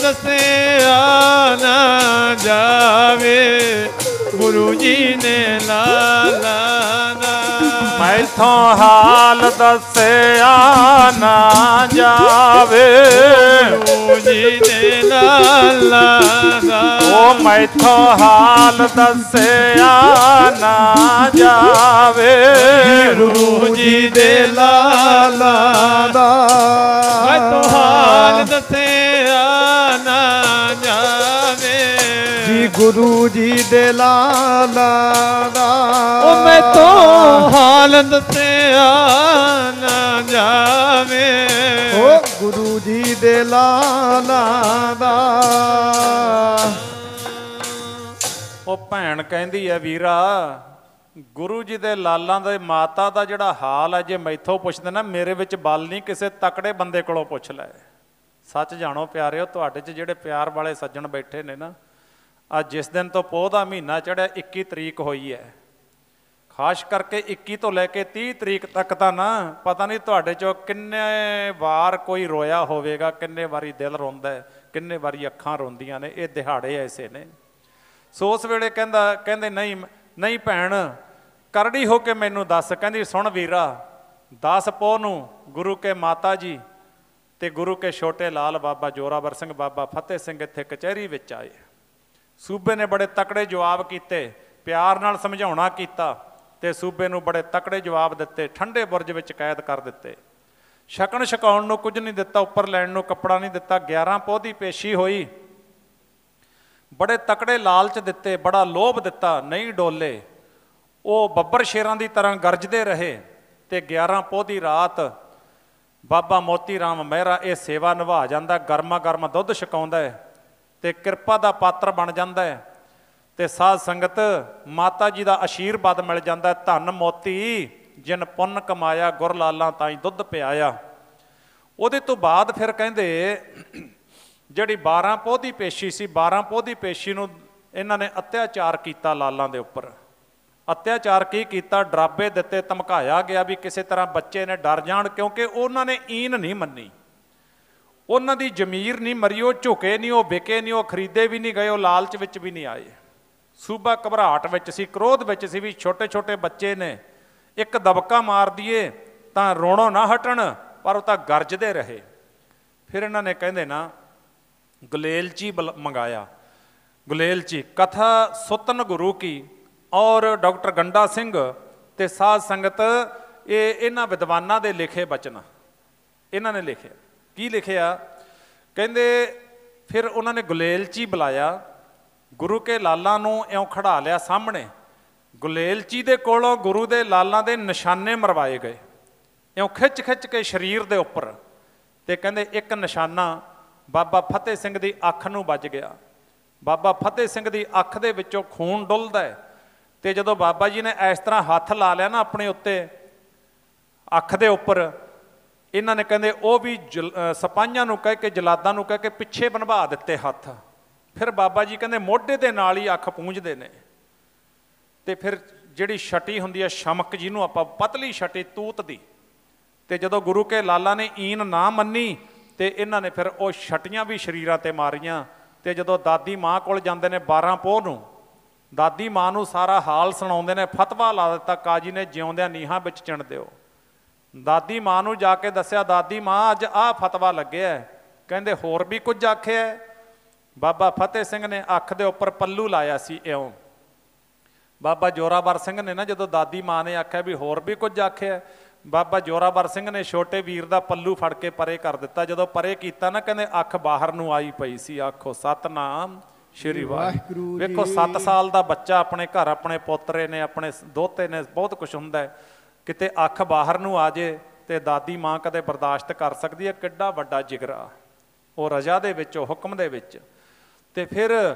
ਦੱਸਿਆ ਨਾ ਜਾਵੇ ਗੁਰੂ ਜੀ ਨੇ ਲਾਲਾ ਦਾ ਮੈਥੋਂ ਹਾਲ ਦੱਸਿਆ ਨਾ ਜਾਵੇ ਗੁਰੂ ਜੀ ਨੇ ਲਾਲਾ ਦਾ ਉਹ ਮੈਥੋਂ ਹਾਲ ਦੱਸਿਆ ਨਾ ਜਾਵੇ ਗੁਰੂ ਜੀ ਦੇ ਲਾਲਾ ਦਾ ਮੈਥੋਂ ਹਾਲ ਦੱਸਿਆ ਨਾ ਜਾਵੇ ਜੀ ਗੁਰੂ ਜੀ ਦੇ ਲਾਲਾ ਦਾ ਉਹ ਮੈਥੋਂ ਹਾਲ ਦੱਸਿਆ ਨਾ ਜਾਵੇ ਉਹ ਗੁਰੂ ਜੀ ਦੇ ਲਾਲਾ ਦਾ ਉਹ ਭੈਣ ਕਹਿੰਦੀ ਹੈ ਵੀਰਾ ਗੁਰੂ ਜੀ ਦੇ ਲਾਲਾਂ ਦੇ ਮਾਤਾ ਦਾ ਜਿਹੜਾ ਹਾਲ ਹੈ ਜੇ ਮੈਥੋਂ ਪੁੱਛਦੇ ਨਾ ਮੇਰੇ ਵਿੱਚ ਬਲ ਨਹੀਂ ਕਿਸੇ ਤਕੜੇ ਬੰਦੇ ਕੋਲੋਂ ਪੁੱਛ ਲੈ। ਸੱਚ ਜਾਣੋ ਪਿਆਰਿਓ ਤੁਹਾਡੇ 'ਚ ਜਿਹੜੇ ਪਿਆਰ ਵਾਲੇ ਸੱਜਣ ਬੈਠੇ ਨੇ ਨਾ ਅੱਜ ਜਿਸ ਦਿਨ ਤੋਂ ਪੋਹ ਦਾ ਮਹੀਨਾ ਚੜ੍ਹਿਆ 21 ਤਰੀਕ ਹੋਈ ਹੈ ਖਾਸ ਕਰਕੇ 21 ਤੋਂ ਲੈ ਕੇ 30 ਤਰੀਕ ਤੱਕ ਤਾਂ ਨਾ ਪਤਾ ਨਹੀਂ ਤੁਹਾਡੇ 'ਚੋਂ ਕਿੰਨੇ ਵਾਰ ਕੋਈ ਰੋਇਆ ਹੋਵੇਗਾ ਕਿੰਨੇ ਵਾਰੀ ਦਿਲ ਰੋਂਦਾ ਕਿੰਨੇ ਵਾਰੀ ਅੱਖਾਂ ਰੋਂਦੀਆਂ ਨੇ। ਇਹ ਦਿਹਾੜੇ ਐਸੇ ਨੇ। ਸੋ ਉਸ ਵੇਲੇ ਕਹਿੰਦੇ ਨਹੀਂ ਭੈਣ ਕਰੜੀ ਹੋ ਕੇ ਮੈਨੂੰ ਦੱਸ। ਕਹਿੰਦੀ ਸੁਣ ਵੀਰਾ 10 ਪੋਹ ਨੂੰ ਗੁਰੂ ਕੇ ਮਾਤਾ ਜੀ ਤੇ ਗੁਰੂ ਕੇ ਛੋਟੇ ਲਾਲ ਬਾਬਾ ਜੋਰਾਵਰ ਸਿੰਘ ਬਾਬਾ ਫਤਿਹ ਸਿੰਘ ਇੱਥੇ ਕਚਹਿਰੀ ਵਿੱਚ ਆਏ। ਸੂਬੇ ਨੇ ਬੜੇ ਤਕੜੇ ਜਵਾਬ ਕੀਤੇ ਪਿਆਰ ਨਾਲ ਸਮਝਾਉਣਾ ਕੀਤਾ ਤੇ ਸੂਬੇ ਨੂੰ ਬੜੇ ਤਕੜੇ ਜਵਾਬ ਦਿੱਤੇ। ਠੰਡੇ ਬੁਰਜ ਵਿੱਚ ਕੈਦ ਕਰ ਦਿੱਤੇ। ਛਕਣ ਛਕਾਉਣ ਨੂੰ ਕੁਝ ਨਹੀਂ ਦਿੱਤਾ ਉੱਪਰ ਲੈਣ ਨੂੰ ਕੱਪੜਾ ਨਹੀਂ ਦਿੱਤਾ। 11 ਪੋਹ ਦੀ ਪੇਸ਼ੀ ਹੋਈ ਬੜੇ ਤਕੜੇ ਲਾਲਚ ਦਿੱਤੇ ਬੜਾ ਲੋਭ ਦਿੱਤਾ ਨਹੀਂ ਡੋਲੇ। ਉਹ ਬੱਬਰ ਸ਼ੇਰਾਂ ਦੀ ਤਰ੍ਹਾਂ ਗਰਜਦੇ ਰਹੇ ਤੇ 11 ਪੋਹ ਦੀ ਰਾਤ ਬਾਬਾ ਮੋਤੀ ਰਾਮ ਮਹਿਰਾ ਇਹ ਸੇਵਾ ਨਿਭਾ ਜਾਂਦਾ। ਗਰਮਾ ਗਰਮ ਦੁੱਧ ਛਕਾਉਂਦਾ ਹੈ ਤੇ ਕਿਰਪਾ ਦਾ ਪਾਤਰ ਬਣ ਜਾਂਦਾ ਹੈ ਤੇ ਸਾਧ ਸੰਗਤ ਮਾਤਾ ਜੀ ਦਾ ਆਸ਼ੀਰਵਾਦ ਮਿਲ ਜਾਂਦਾ। ਧੰਨ ਮੋਤੀ ਜਿਨ ਪੁੰਨ ਕਮਾਇਆ ਗੁਰ ਲਾਲਾਂ ਤਾਈਂ ਦੁੱਧ ਪਿਆਇਆ। ਉਹਦੇ ਤੋਂ ਬਾਅਦ ਫਿਰ ਕਹਿੰਦੇ ਜਿਹੜੀ 12 ਪੋਹ ਦੀ ਪੇਸ਼ੀ ਸੀ 12 ਪੋਹ ਦੀ ਪੇਸ਼ੀ ਨੂੰ ਇਹਨਾਂ ਨੇ ਅਤਿਆਚਾਰ ਕੀਤਾ ਲਾਲਾਂ ਦੇ ਉੱਪਰ। ਅਤਿਆਚਾਰ ਕੀ ਕੀਤਾ ਡਰਾਬੇ ਦਿੱਤੇ ਧਮਕਾਇਆ ਗਿਆ ਵੀ ਕਿਸੇ ਤਰ੍ਹਾਂ ਬੱਚੇ ਨੇ ਡਰ ਜਾਣ ਕਿਉਂਕਿ ਉਹਨਾਂ ਨੇ ਈਨ ਨਹੀਂ ਮੰਨੀ। ਉਹਨਾਂ ਦੀ ਜ਼ਮੀਰ ਨਹੀਂ ਮਰੀ। ਉਹ ਝੁਕੇ ਨਹੀਂ ਉਹ ਵਿਕੇ ਨਹੀਂ ਉਹ ਖਰੀਦੇ ਵੀ ਨਹੀਂ ਗਏ ਉਹ ਲਾਲਚ ਵਿੱਚ ਵੀ ਨਹੀਂ ਆਏ। ਸੂਬਾ ਘਬਰਾਹਟ ਵਿੱਚ ਸੀ ਕ੍ਰੋਧ ਵਿੱਚ ਸੀ ਵੀ ਛੋਟੇ ਛੋਟੇ ਬੱਚੇ ਨੇ ਇੱਕ ਦਬਕਾ ਮਾਰ ਦਈਏ ਤਾਂ ਰੋਣੋਂ ਨਾ ਹਟਣ ਪਰ ਉਹ ਤਾਂ ਗਰਜਦੇ ਰਹੇ। ਫਿਰ ਇਹਨਾਂ ਨੇ ਕਹਿੰਦੇ ਨਾ ਗੁਲੇਲਚੀ ਮੰਗਾਇਆ। ਗੁਲੇਲਚੀ ਕਥਾ ਸੁਤਨ ਗੁਰੂ ਕੀ ਔਰ ਡਾਕਟਰ ਗੰਡਾ ਸਿੰਘ ਤੇ ਸਾਧ ਸੰਗਤ ਇਹ ਇਹਨਾਂ ਵਿਦਵਾਨਾਂ ਦੇ ਲਿਖੇ ਬਚਨ ਇਹਨਾਂ ਨੇ ਲਿਖਿਆ। ਕੀ ਲਿਖਿਆ ਕਹਿੰਦੇ ਫਿਰ ਉਹਨਾਂ ਨੇ ਗੁਲੇਲਚੀ ਬੁਲਾਇਆ ਗੁਰੂ ਕੇ ਲਾਲਾਂ ਨੂੰ ਇਉਂ ਖੜਾ ਲਿਆ ਸਾਹਮਣੇ। ਗੁਲੇਲਚੀ ਦੇ ਕੋਲੋਂ ਗੁਰੂ ਦੇ ਲਾਲਾਂ ਦੇ ਨਿਸ਼ਾਨੇ ਮਰਵਾਏ ਗਏ ਇਉਂ ਖਿੱਚ ਖਿੱਚ ਕੇ ਸਰੀਰ ਦੇ ਉੱਪਰ ਤੇ ਕਹਿੰਦੇ ਇੱਕ ਨਿਸ਼ਾਨਾ ਬਾਬਾ ਫਤਿਹ ਸਿੰਘ ਦੀ ਅੱਖ ਨੂੰ ਵੱਜ ਗਿਆ। ਬਾਬਾ ਫਤਿਹ ਸਿੰਘ ਦੀ ਅੱਖ ਦੇ ਵਿੱਚੋਂ ਖੂਨ ਡੁੱਲਦਾ ਹੈ ਤੇ ਜਦੋਂ ਬਾਬਾ ਜੀ ਨੇ ਇਸ ਤਰ੍ਹਾਂ ਹੱਥ ਲਾ ਲਿਆ ਨਾ ਆਪਣੇ ਉੱਤੇ ਅੱਖ ਦੇ ਉੱਪਰ ਇਹਨਾਂ ਨੇ ਕਹਿੰਦੇ ਉਹ ਵੀ ਸਿਪਾਹੀਆਂ ਨੂੰ ਕਹਿ ਕੇ ਜਲਾਦਾਂ ਨੂੰ ਕਹਿ ਕੇ ਪਿੱਛੇ ਬਣਵਾ ਦਿੱਤੇ ਹੱਥ। ਫਿਰ ਬਾਬਾ ਜੀ ਕਹਿੰਦੇ ਮੋਢੇ ਦੇ ਨਾਲ ਹੀ ਅੱਖ ਪੂੰਝਦੇ ਨੇ ਤੇ ਫਿਰ ਜਿਹੜੀ ਛਟੀ ਹੁੰਦੀ ਹੈ ਸ਼ਮਕ ਜਿਹਨੂੰ ਆਪਾਂ ਪਤਲੀ ਛਟੀ ਤੂਤ ਦੀ ਤੇ ਜਦੋਂ ਗੁਰੂ ਕੇ ਲਾਲਾਂ ਨੇ ਈਨ ਨਾ ਮੰਨੀ ਤੇ ਇਹਨਾਂ ਨੇ ਫਿਰ ਉਹ ਛਟੀਆਂ ਵੀ ਸਰੀਰਾਂ ਤੇ ਮਾਰੀਆਂ। ਤੇ ਜਦੋਂ ਦਾਦੀ ਮਾਂ ਕੋਲ ਜਾਂਦੇ ਨੇ 12 ਪੋਹ ਨੂੰ ਦਾਦੀ ਮਾਂ ਨੂੰ ਸਾਰਾ ਹਾਲ ਸੁਣਾਉਂਦੇ ਨੇ। ਫਤਵਾ ਲਾ ਦਿੱਤਾ ਕਾਜੀ ਨੇ ਜਿਉਂਦਿਆਂ ਨੀਹਾਂ ਵਿੱਚ ਚਿਣ ਦਿਓ। ਦਾਦੀ ਮਾਂ ਨੂੰ ਜਾ ਕੇ ਦੱਸਿਆ ਦਾਦੀ ਮਾਂ ਅੱਜ ਆਹ ਫਤਵਾ ਲੱਗਿਆ। ਕਹਿੰਦੇ ਹੋਰ ਵੀ ਕੁਝ ਆਖਿਆ। ਬਾਬਾ ਫਤਿਹ ਸਿੰਘ ਨੇ ਅੱਖ ਦੇ ਉੱਪਰ ਪੱਲੂ ਲਾਇਆ ਸੀ ਇਉਂ। ਬਾਬਾ ਜੋਰਾਵਰ ਸਿੰਘ ਨੇ ਨਾ ਜਦੋਂ ਦਾਦੀ ਮਾਂ ਨੇ ਆਖਿਆ ਵੀ ਹੋਰ ਵੀ ਕੁਝ ਆਖਿਆ ਬਾਬਾ ਜੋਰਾਵਰ ਸਿੰਘ ਨੇ ਛੋਟੇ ਵੀਰ ਦਾ ਪੱਲੂ ਫੜ ਕੇ ਪਰੇ ਕਰ ਦਿੱਤਾ। ਜਦੋਂ ਪਰੇ ਕੀਤਾ ਨਾ ਕਹਿੰਦੇ ਅੱਖ ਬਾਹਰ ਨੂੰ ਆਈ ਪਈ ਸੀ। ਆਖੋ ਸਤਨਾਮ ਸ਼੍ਰੀ ਵਾਹਿਗੁਰੂ। ਵੇਖੋ 7 ਸਾਲ ਦਾ ਬੱਚਾ ਆਪਣੇ ਘਰ ਆਪਣੇ ਪੋਤਰੇ ਨੇ ਆਪਣੇ ਦੋਤੇ ਨੇ ਬਹੁਤ ਕੁਝ ਹੁੰਦਾ ਹੈ ਕਿਤੇ ਅੱਖ ਬਾਹਰ ਨੂੰ ਆ ਜੇ ਤੇ ਦਾਦੀ ਮਾਂ ਕਦੇ ਬਰਦਾਸ਼ਤ ਕਰ ਸਕਦੀ ਹੈ। ਕਿੱਡਾ ਵੱਡਾ ਜਿਗਰਾ ਉਹ ਰਜ਼ਾ ਦੇ ਵਿੱਚ ਉਹ ਹੁਕਮ ਦੇ ਵਿੱਚ। ਤੇ ਫਿਰ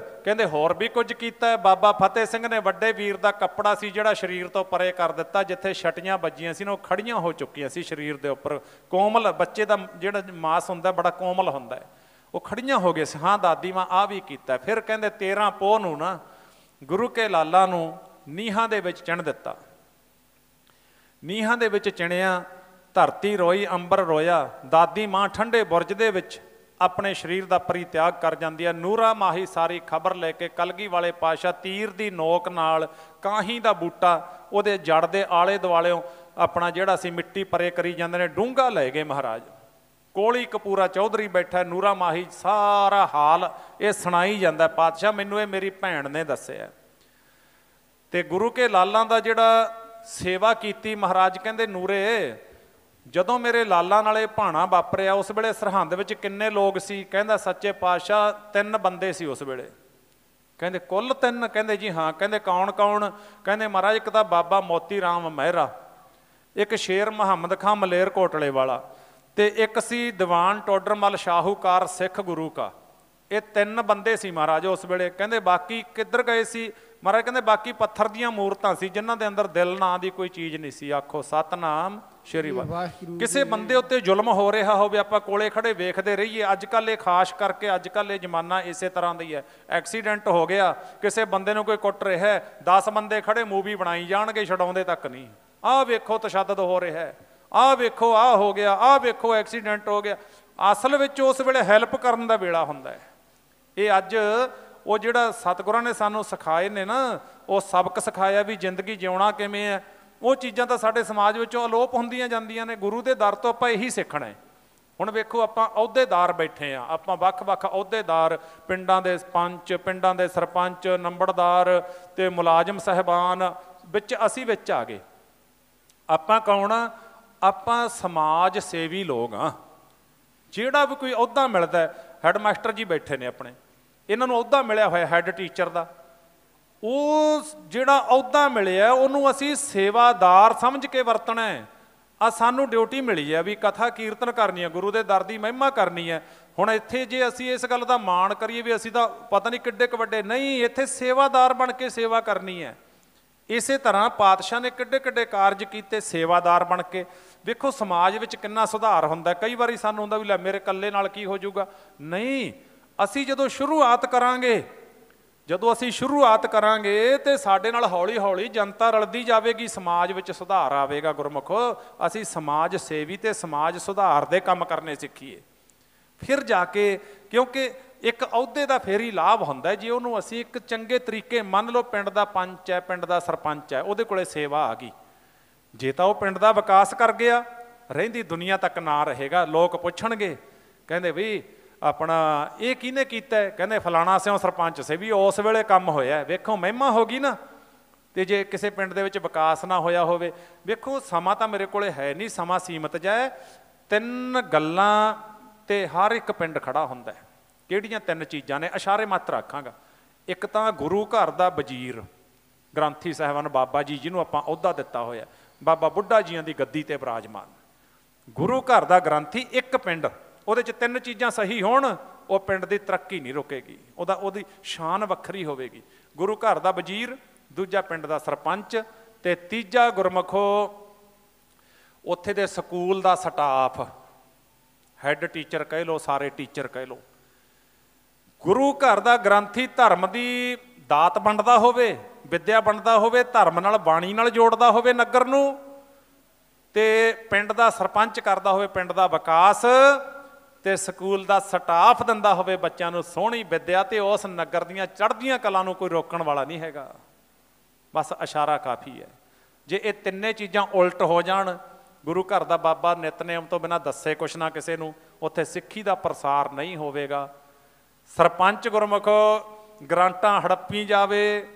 ਕਹਿੰਦੇ ਹੋਰ ਵੀ ਕੁਝ ਕੀਤਾ। ਬਾਬਾ ਫਤਿਹ ਸਿੰਘ ਨੇ ਵੱਡੇ ਵੀਰ ਦਾ ਕੱਪੜਾ ਸੀ ਜਿਹੜਾ ਸਰੀਰ ਤੋਂ ਪਰੇ ਕਰ ਦਿੱਤਾ। ਜਿੱਥੇ ਛਟੀਆਂ ਵੱਜੀਆਂ ਸੀ ਨਾ ਉਹ ਖੜੀਆਂ ਹੋ ਚੁੱਕੀਆਂ ਸੀ ਸਰੀਰ ਦੇ ਉੱਪਰ। ਕੋਮਲ ਬੱਚੇ ਦਾ ਜਿਹੜਾ ਮਾਸ ਹੁੰਦਾ ਬੜਾ ਕੋਮਲ ਹੁੰਦਾ ਹੈ ਉਹ ਖੜੀਆਂ ਹੋ ਗਏ ਸੀ। ਹਾਂ ਦਾਦੀ ਮਾਂ ਆ ਵੀ ਕੀਤਾ। ਫਿਰ ਕਹਿੰਦੇ 13 ਪੋਹ ਨੂੰ ਨਾ ਗੁਰੂ ਕੇ ਲਾਲਾਂ ਨੂੰ ਨੀਹਾਂ ਦੇ ਵਿੱਚ ਚਿਣ ਦਿੱਤਾ। ਨੀਹਾਂ ਦੇ ਵਿੱਚ ਚਿਣਿਆ। ਧਰਤੀ ਰੋਈ ਅੰਬਰ ਰੋਇਆ। ਦਾਦੀ ਮਾਂ ਠੰਡੇ ਬੁਰਜ ਦੇ ਵਿੱਚ ਆਪਣੇ ਸਰੀਰ ਦਾ ਪਰਿਤਿਆਗ ਕਰ ਜਾਂਦੀ ਹੈ। ਨੂਰਾ ਮਾਹੀ ਸਾਰੀ ਖਬਰ ਲੈ ਕੇ ਕਲਗੀ ਵਾਲੇ ਪਾਤਸ਼ਾਹ ਤੀਰ ਦੀ ਨੋਕ ਨਾਲ ਕਾਹੀਂ ਦਾ ਬੂਟਾ ਉਹਦੇ ਜੜ ਦੇ ਆਲੇ ਦੁਆਲਿਓਂ ਆਪਣਾ ਜਿਹੜਾ ਸੀ ਮਿੱਟੀ ਪਰੇ ਕਰੀ ਜਾਂਦੇ ਨੇ, ਡੂੰਘਾ ਲੈ ਗਏ ਮਹਾਰਾਜ। ਕੋਲੀ ਕਪੂਰਾ ਚੌਧਰੀ ਬੈਠਾ, ਨੂਰਾ ਮਾਹੀ ਸਾਰਾ ਹਾਲ ਇਹ ਸੁਣਾਈ ਜਾਂਦਾ, ਪਾਤਸ਼ਾਹ ਮੈਨੂੰ ਇਹ ਮੇਰੀ ਭੈਣ ਨੇ ਦੱਸਿਆ। ਤੇ ਗੁਰੂ ਕੇ ਲਾਲਾਂ ਦਾ ਜਿਹੜਾ ਸੇਵਾ ਕੀਤੀ ਮਹਾਰਾਜ ਕਹਿੰਦੇ, ਨੂਰੇ ਜਦੋਂ ਮੇਰੇ ਲਾਲਾਂ ਨਾਲ ਇਹ ਭਾਣਾ ਵਾਪਰਿਆ ਉਸ ਵੇਲੇ ਸਰਹੰਦ ਵਿੱਚ ਕਿੰਨੇ ਲੋਕ ਸੀ? ਕਹਿੰਦਾ ਸੱਚੇ ਪਾਤਸ਼ਾਹ 3 ਬੰਦੇ ਸੀ ਉਸ ਵੇਲੇ। ਕਹਿੰਦੇ ਕੁੱਲ 3? ਕਹਿੰਦੇ ਜੀ ਹਾਂ। ਕਹਿੰਦੇ ਕੌਣ ਕੌਣ? ਕਹਿੰਦੇ ਮਹਾਰਾਜ ਇੱਕ ਤਾਂ ਬਾਬਾ ਮੋਤੀ ਰਾਮ ਮਹਿਰਾ, ਇੱਕ ਸ਼ੇਰ ਮੁਹੰਮਦ ਖਾਂ ਮਲੇਰ ਕੋਟਲੇ ਵਾਲਾ, ਤੇ ਇੱਕ ਸੀ ਦੀਵਾਨ ਟੋਡਰਮਲ ਸ਼ਾਹੂਕਾਰ ਸਿੱਖ ਗੁਰੂ ਕਾ। ਇਹ 3 ਬੰਦੇ ਸੀ ਮਹਾਰਾਜ ਉਸ ਵੇਲੇ। ਕਹਿੰਦੇ ਬਾਕੀ ਕਿੱਧਰ ਗਏ ਸੀ ਮਹਾਰਾਜ? ਕਹਿੰਦੇ ਬਾਕੀ ਪੱਥਰ ਦੀਆਂ ਮੂਰਤਾਂ ਸੀ ਜਿਨ੍ਹਾਂ ਦੇ ਅੰਦਰ ਦਿਲ ਨਾਂ ਦੀ ਕੋਈ ਚੀਜ਼ ਨਹੀਂ ਸੀ। ਆਖੋ ਸਤਨਾਮ ਸ਼੍ਰੀ ਵਾਹਿਗੁਰੂ। ਕਿਸੇ ਬੰਦੇ ਉੱਤੇ ਜ਼ੁਲਮ ਹੋ ਰਿਹਾ ਹੋਵੇ, ਆਪਾਂ ਕੋਲੇ ਖੜੇ ਵੇਖਦੇ ਰਹੀਏ। ਅੱਜ ਕੱਲ੍ਹ ਇਹ ਖਾਸ ਕਰਕੇ ਅੱਜ ਕੱਲ੍ਹ ਇਹ ਜ਼ਮਾਨਾ ਇਸੇ ਤਰ੍ਹਾਂ ਦਾ ਹੀ ਹੈ। ਐਕਸੀਡੈਂਟ ਹੋ ਗਿਆ, ਕਿਸੇ ਬੰਦੇ ਨੂੰ ਕੋਈ ਕੁੱਟ ਰਿਹਾ, 10 ਬੰਦੇ ਖੜੇ ਮੂਵੀ ਬਣਾਈ ਜਾਣਗੇ, ਛਡਾਉਂਦੇ ਤੱਕ ਨਹੀਂ। ਆਹ ਵੇਖੋ ਤਸ਼ੱਦਦ ਹੋ ਰਿਹਾ ਹੈ, ਆਹ ਵੇਖੋ ਆਹ ਹੋ ਗਿਆ, ਆਹ ਵੇਖੋ ਐਕਸੀਡੈਂਟ ਹੋ ਗਿਆ। ਅਸਲ ਵਿੱਚ ਉਸ ਵੇਲੇ ਹੈਲਪ ਕਰਨ ਦਾ ਵੇਲਾ ਹੁੰਦਾ ਹੈ। ਇਹ ਅੱਜ ਉਹ ਜਿਹੜਾ ਸਤਿਗੁਰਾਂ ਨੇ ਸਾਨੂੰ ਸਿਖਾਏ ਨੇ ਨਾ, ਉਹ ਸਬਕ ਸਿਖਾਇਆ ਵੀ ਜ਼ਿੰਦਗੀ ਜਿਉਣਾ ਕਿਵੇਂ ਹੈ, ਉਹ ਚੀਜ਼ਾਂ ਤਾਂ ਸਾਡੇ ਸਮਾਜ ਵਿੱਚੋਂ ਅਲੋਪ ਹੁੰਦੀਆਂ ਜਾਂਦੀਆਂ ਨੇ। ਗੁਰੂ ਦੇ ਦਰ ਤੋਂ ਆਪਾਂ ਇਹੀ ਸਿੱਖਣਾ ਹੈ। ਹੁਣ ਵੇਖੋ ਆਪਾਂ ਅਹੁਦੇਦਾਰ ਬੈਠੇ ਆ, ਆਪਾਂ ਵੱਖ-ਵੱਖ ਅਹੁਦੇਦਾਰ, ਪਿੰਡਾਂ ਦੇ ਪੰਚ, ਪਿੰਡਾਂ ਦੇ ਸਰਪੰਚ, ਨੰਬਰਦਾਰ ਤੇ ਮੁਲਾਜ਼ਮ ਸਾਹਿਬਾਨ ਵਿੱਚ ਅਸੀਂ ਵਿੱਚ ਆ ਗਏ। ਆਪਾਂ ਕੌਣ ਆ? ਆਪਾਂ ਸਮਾਜ ਸੇਵੀ ਲੋਕ ਆ। ਜਿਹੜਾ ਵੀ ਕੋਈ ਅਹੁਦਾ ਮਿਲਦਾ, ਹੈੱਡ ਮਾਸਟਰ ਜੀ ਬੈਠੇ ਨੇ ਆਪਣੇ, ਇਹਨਾਂ ਨੂੰ ਅਹੁਦਾ ਮਿਲਿਆ ਹੋਇਆ ਹੈੱਡ ਟੀਚਰ ਦਾ, ਉਹ ਜਿਹੜਾ ਅਹੁਦਾ ਮਿਲਿਆ ਉਹਨੂੰ ਅਸੀਂ ਸੇਵਾਦਾਰ ਸਮਝ ਕੇ ਵਰਤਣਾ ਹੈ। ਆ ਸਾਨੂੰ ਡਿਊਟੀ ਮਿਲੀ ਹੈ ਵੀ ਕਥਾ ਕੀਰਤਨ ਕਰਨੀ ਹੈ, ਗੁਰੂ ਦੇ ਦਰ ਦੀ ਮਹਿਮਾ ਕਰਨੀ ਹੈ। ਹੁਣ ਇੱਥੇ ਜੇ ਅਸੀਂ ਇਸ ਗੱਲ ਦਾ ਮਾਣ ਕਰੀਏ ਵੀ ਅਸੀਂ ਤਾਂ ਪਤਾ ਨਹੀਂ ਕਿੱਡੇ ਕੁ ਵੱਡੇ, ਨਹੀਂ, ਇੱਥੇ ਸੇਵਾਦਾਰ ਬਣ ਕੇ ਸੇਵਾ ਕਰਨੀ ਹੈ। ਇਸੇ ਤਰ੍ਹਾਂ ਪਾਤਸ਼ਾਹ ਨੇ ਕਿੱਡੇ ਕਿੱਡੇ ਕਾਰਜ ਕੀਤੇ ਸੇਵਾਦਾਰ ਬਣ ਕੇ। ਵੇਖੋ ਸਮਾਜ ਵਿੱਚ ਕਿੰਨਾ ਸੁਧਾਰ ਹੁੰਦਾ। ਕਈ ਵਾਰੀ ਸਾਨੂੰ ਹੁੰਦਾ ਵੀ ਲੈ ਮੇਰੇ ਇਕੱਲੇ ਨਾਲ ਕੀ ਹੋ ਜਾਊਗਾ। ਨਹੀਂ, ਅਸੀਂ ਜਦੋਂ ਸ਼ੁਰੂਆਤ ਕਰਾਂਗੇ ਤੇ ਸਾਡੇ ਨਾਲ ਹੌਲੀ ਹੌਲੀ ਜਨਤਾ ਰਲਦੀ ਜਾਵੇਗੀ, ਸਮਾਜ ਵਿੱਚ ਸੁਧਾਰ ਆਵੇਗਾ। ਗੁਰਮੁਖੋ ਅਸੀਂ ਸਮਾਜ ਸੇਵੀ ਤੇ ਸਮਾਜ ਸੁਧਾਰ ਦੇ ਕੰਮ ਕਰਨੇ ਸਿੱਖੀਏ, ਫਿਰ ਜਾ ਕੇ, ਕਿਉਂਕਿ ਇੱਕ ਅਹੁਦੇ ਦਾ ਫੇਰ ਹੀ ਲਾਭ ਹੁੰਦਾ ਜੇ ਉਹਨੂੰ ਅਸੀਂ ਇੱਕ ਚੰਗੇ ਤਰੀਕੇ, ਮੰਨ ਲਓ ਪਿੰਡ ਦਾ ਪੰਚ ਹੈ, ਪਿੰਡ ਦਾ ਸਰਪੰਚ ਹੈ, ਉਹਦੇ ਕੋਲੇ ਸੇਵਾ ਆ ਗਈ, ਜੇ ਤਾਂ ਉਹ ਪਿੰਡ ਦਾ ਵਿਕਾਸ ਕਰ ਗਿਆ, ਰਹਿੰਦੀ ਦੁਨੀਆ ਤੱਕ ਨਾਂ ਰਹੇਗਾ। ਲੋਕ ਪੁੱਛਣਗੇ, ਕਹਿੰਦੇ ਵੀ ਆਪਣਾ ਇਹ ਕਿਹਨੇ ਕੀਤਾ? ਕਹਿੰਦੇ ਫਲਾਣਾ ਸਿਓ ਸਰਪੰਚ ਸੇ, ਵੀ ਉਸ ਵੇਲੇ ਕੰਮ ਹੋਇਆ। ਵੇਖੋ ਮਹਿਮਾ ਹੋ ਗਈ ਨਾ। ਤੇ ਜੇ ਕਿਸੇ ਪਿੰਡ ਦੇ ਵਿੱਚ ਵਿਕਾਸ ਨਾ ਹੋਇਆ ਹੋਵੇ, ਵੇਖੋ ਸਮਾਂ ਤਾਂ ਮੇਰੇ ਕੋਲੇ ਹੈ ਨਹੀਂ, ਸਮਾਂ ਸੀਮਤ ਜਿਹਾ ਹੈ। 3 ਗੱਲਾਂ ਤੇ ਹਰ ਇੱਕ ਪਿੰਡ ਖੜਾ ਹੁੰਦਾ ਹੈ। ਕਿਹੜੀਆਂ 3 ਚੀਜ਼ਾਂ ਨੇ? ਇਸ਼ਾਰੇ ਮਾਤਰ ਆਖਾਂਗਾ। ਇੱਕ ਤਾਂ ਗੁਰੂ ਘਰ ਦਾ ਵਜ਼ੀਰ, ਗ੍ਰੰਥੀ ਸਾਹਿਬਾਨ ਬਾਬਾ ਜੀ ਜਿਹਨੂੰ ਆਪਾਂ ਅਹੁਦਾ ਦਿੱਤਾ ਹੋਇਆ, ਬਾਬਾ ਬੁੱਢਾ ਜੀਆਂ ਦੀ ਗੱਦੀ ਤੇ ਬਿਰਾਜਮਾਨ ਗੁਰੂ ਘਰ ਦਾ ਗ੍ਰੰਥੀ। ਇੱਕ ਪਿੰਡ ਉਹਦੇ 'ਚ 3 ਚੀਜ਼ਾਂ ਸਹੀ ਹੋਣ, ਉਹ ਪਿੰਡ ਦੀ ਤਰੱਕੀ ਨਹੀਂ ਰੁਕੇਗੀ, ਉਹਦੀ ਸ਼ਾਨ ਵੱਖਰੀ ਹੋਵੇਗੀ। ਗੁਰੂ ਘਰ ਦਾ ਵਜ਼ੀਰ, ਦੂਜਾ ਪਿੰਡ ਦਾ ਸਰਪੰਚ, ਤੇ ਤੀਜਾ ਗੁਰਮਖੋ ਉੱਥੇ ਦੇ ਸਕੂਲ ਦਾ ਸਟਾਫ, ਹੈੱਡ ਟੀਚਰ ਕਹਿ ਲਓ, ਸਾਰੇ ਟੀਚਰ ਕਹਿ ਲਓ। ਗੁਰੂ ਘਰ ਦਾ ਗ੍ਰੰਥੀ ਧਰਮ ਦੀ ਦਾਤ ਵੰਡਦਾ ਹੋਵੇ, ਵਿੱਦਿਆ ਵੰਡਦਾ ਹੋਵੇ, ਧਰਮ ਨਾਲ ਬਾਣੀ ਨਾਲ ਜੋੜਦਾ ਹੋਵੇ ਨਗਰ ਨੂੰ, ਤੇ ਪਿੰਡ ਦਾ ਸਰਪੰਚ ਕਰਦਾ ਹੋਵੇ ਪਿੰਡ ਦਾ ਵਿਕਾਸ, ਤੇ ਸਕੂਲ ਦਾ ਸਟਾਫ ਦਿੰਦਾ ਹੋਵੇ ਬੱਚਿਆਂ ਨੂੰ ਸੋਹਣੀ ਵਿੱਦਿਆ, ਤੇ ਉਸ ਨਗਰ ਦੀਆਂ ਚੜ੍ਹਦੀਆਂ ਕਲਾਂ ਨੂੰ ਕੋਈ ਰੋਕਣ ਵਾਲਾ ਨਹੀਂ ਹੈਗਾ। ਬਸ ਇਸ਼ਾਰਾ ਕਾਫੀ ਹੈ। ਜੇ ਇਹ 3 ਚੀਜ਼ਾਂ ਉਲਟ ਹੋ ਜਾਣ, ਗੁਰੂ ਘਰ ਦਾ ਬਾਬਾ ਨਿਤਨੇਮ ਤੋਂ ਬਿਨਾਂ ਦੱਸੇ ਕੁਛ ਨਾ ਕਿਸੇ ਨੂੰ, ਉੱਥੇ ਸਿੱਖੀ ਦਾ ਪ੍ਰਸਾਰ ਨਹੀਂ ਹੋਵੇਗਾ। ਸਰਪੰਚ ਗੁਰਮੁਖੋ ਗ੍ਰਾਂਟਾਂ ਹੜੱਪੀ ਜਾਵੇ